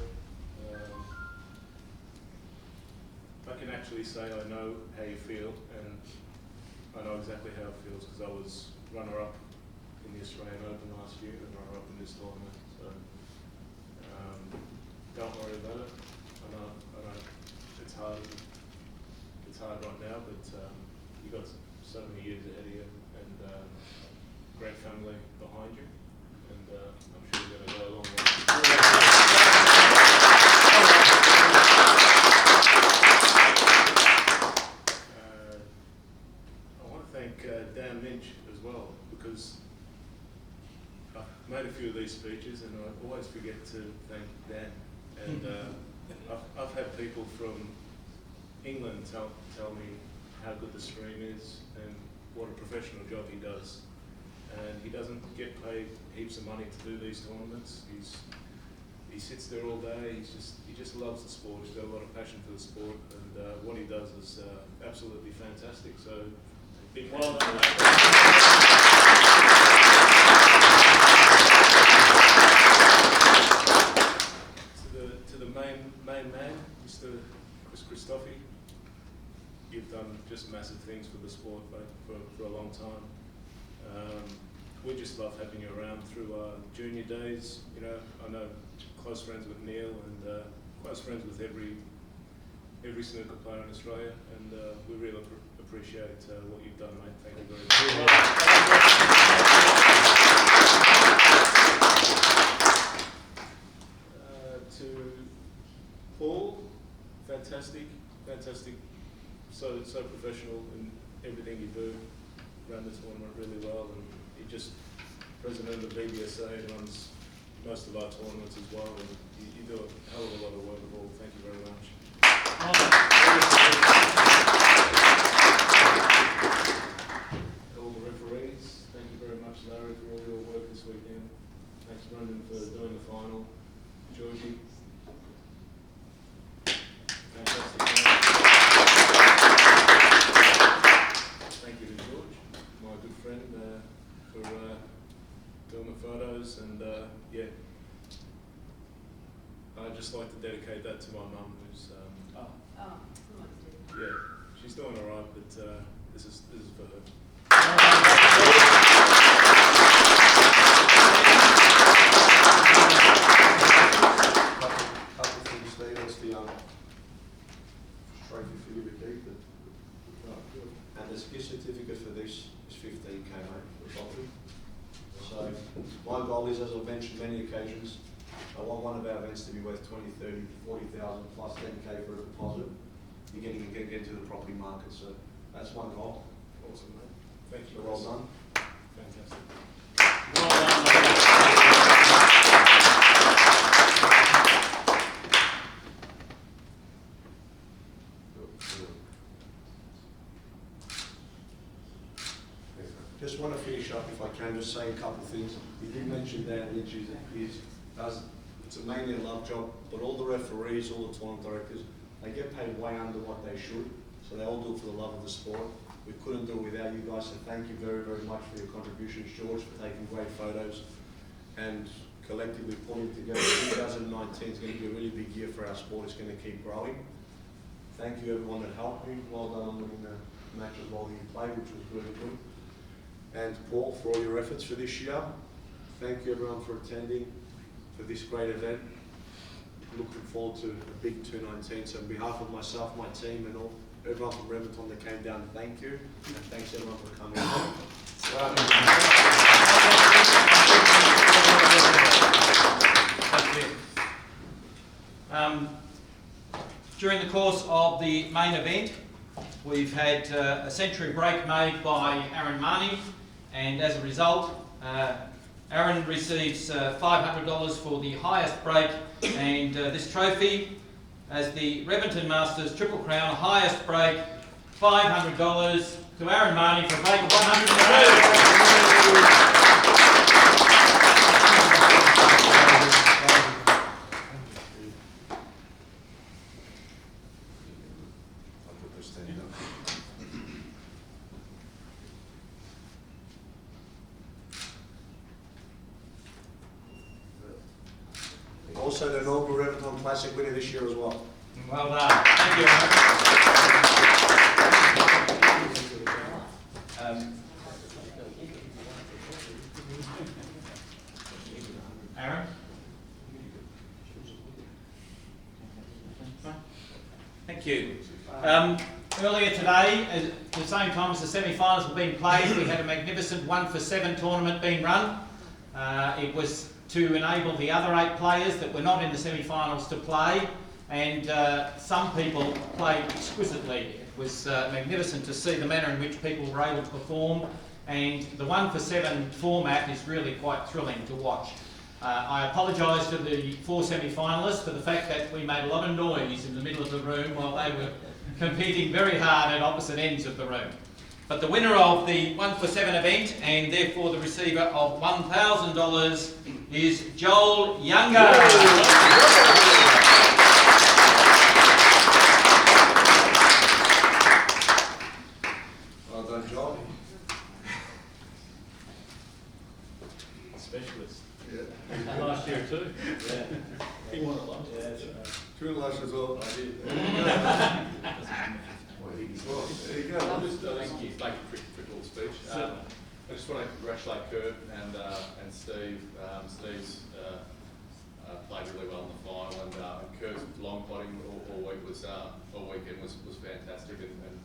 I can actually say I know how you feel, and I know exactly how it feels because I was runner-up in the Australian Open last year and runner-up in this tournament. So don't worry about it. I know it's hard. It's hard right now, but you got so many years ahead of you and great family behind you, and I'm sure you're going to go a long way. Dan Lynch as well, because I've made a few of these speeches and I always forget to thank Dan. And I've had people from England tell me how good the stream is and what a professional job he does. And he doesn't get paid heaps of money to do these tournaments. He sits there all day. He just loves the sport. He's got a lot of passion for the sport, and what he does is absolutely fantastic. So. Big well done. To the main man, Mr. Chris Christophe, you've done just massive things for the sport, mate, for a long time. We just love having you around through our junior days. You know, I know close friends with Neil and close friends with every snooker player in Australia, and we really appreciate what you've done, mate. Thank you very much. To Paul, fantastic, so professional in everything you do. Ran the tournament really well, and he just president of the BBSA and runs most of our tournaments as well. And you do a hell of a lot of work, Paul. Thank you very much. All the referees, thank you very much, Larry, for all your work this weekend. Thanks, Brendan, for doing the final. Georgie, fantastic. Thank you to George, my good friend, for doing the photos, and yeah, I'd just like to dedicate that to my mum, who's yeah, she's doing all right, but this is for her. Couple things, Steve. That's the trophy for you to keep, and this gift certificate for this My goal is, as I've mentioned many occasions, I want one of our events to be worth 20, 30, 40,000 plus 10k for a deposit. You're getting to get into the property market, so that's my goal. Awesome, mate. Thank you. So well done. Fantastic. Well done, mate. Just want to finish up, if I can, just say a couple of things. You did mention Dan Lynch it's a mainly a love job, but all the referees, all the tournament directors, they get paid way under what they should, so they all do it for the love of the sport. We couldn't do it without you guys, so thank you very, very much for your contributions, George, for taking great photos, and collectively pulling together. 2019 is going to be a really big year for our sport. It's going to keep growing. Thank you everyone that helped me. Well done on winning the matches while you played, which was really good. And Paul, for all your efforts for this year. Thank you everyone for attending for this great event. Looking forward to a big 2019. So on behalf of myself, my team and everyone from Reventon that came down, thank you. And thanks everyone for coming. During the course of the main event, we've had a century break made by Aaron Marnie, and as a result, Aaron receives $500 for the highest break, and this trophy, as the Reventon Masters Triple Crown highest break, $500 to Aaron Marnie for a break of 102. Also the inaugural Reventon Classic winner this year as well. Well done. Thank you, Aaron. Aaron? Thank you. Earlier today, at the same time as the semi-finals were being played, we had a magnificent 1-for-7 tournament being run. It was to enable the other 8 players that were not in the semi-finals to play, and some people played exquisitely. It was magnificent to see the manner in which people were able to perform, and the 1-for-7 format is really quite thrilling to watch. I apologise to the 4 semi-finalists for the fact that we made a lot of noise in the middle of the room while they were competing very hard at opposite ends of the room. But the winner of the 1-for-7 event, and therefore the receiver of $1,000, is Joel Younger. Well done, Joel. Specialist. Yeah. Last year too. Yeah. He won a lot. Yeah, true last as well. I did. Well, there you go. I'll just make a quick little speech. I just want to congratulate Kurt and Steve. Steve's played really well in the final, and Kurt's long potting all weekend was fantastic. And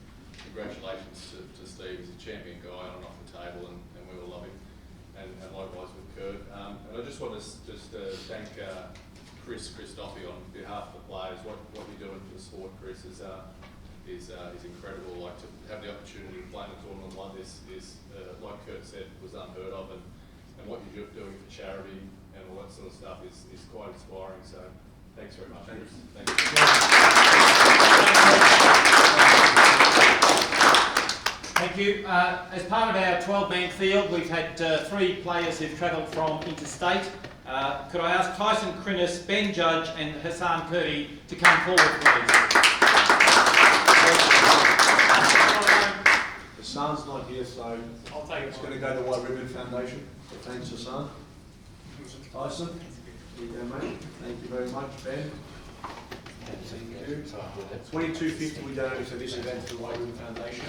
congratulations to Steve. He's a champion guy on and off the table, and we all love him. And likewise with Kurt. And I just want to thank Chris Christophe on behalf of the players. What you're doing for the sport, Chris, is incredible. Like, to have the opportunity to play in a tournament like this is, like Kurt said, was unheard of, and what you're doing for charity and all that sort of stuff is quite inspiring. So thanks very much, Chris. Thank you. Thank you. As part of our 12-man field, we've had 3 players who've travelled from interstate. Could I ask Tyson Crinnis, Ben Judge and Hassan Purdy to come forward, please? Hassan's not here, so I'll take it. it's going to go to White Ribbon Foundation. So thanks, Hassan. Tyson, here you go, mate. Thank you very much, Ben. Thank you. $22.50 we donated for this event to the White Ribbon Foundation,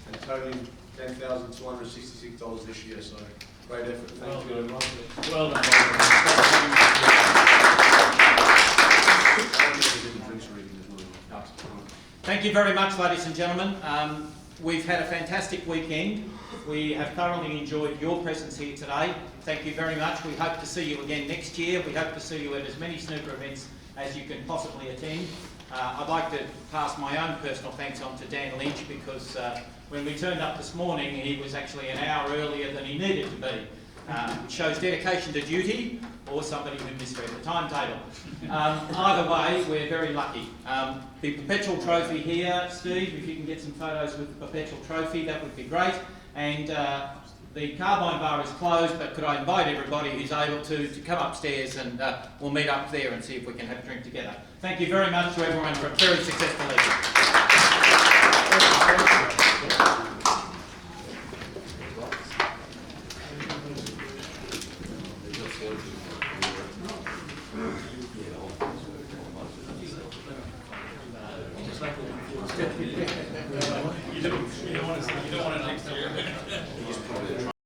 and totaling $10,266 this year. So great effort. Thank you, everyone. Well done. Thank you very much, ladies and gentlemen. We've had a fantastic weekend. We have thoroughly enjoyed your presence here today. Thank you very much. We hope to see you again next year. We hope to see you at as many snooker events as you can possibly attend. I'd like to pass my own personal thanks on to Dan Lynch, because when we turned up this morning, he was actually an hour earlier than he needed to be, which shows dedication to duty or somebody who misread the timetable. Either way, we're very lucky. The Perpetual Trophy here, Steve, if you can get some photos with the Perpetual Trophy, that would be great. And the carbine bar is closed, but could I invite everybody who's able to come upstairs, and we'll meet up there and see if we can have a drink together. Thank you very much to everyone for a very successful evening. You don't want to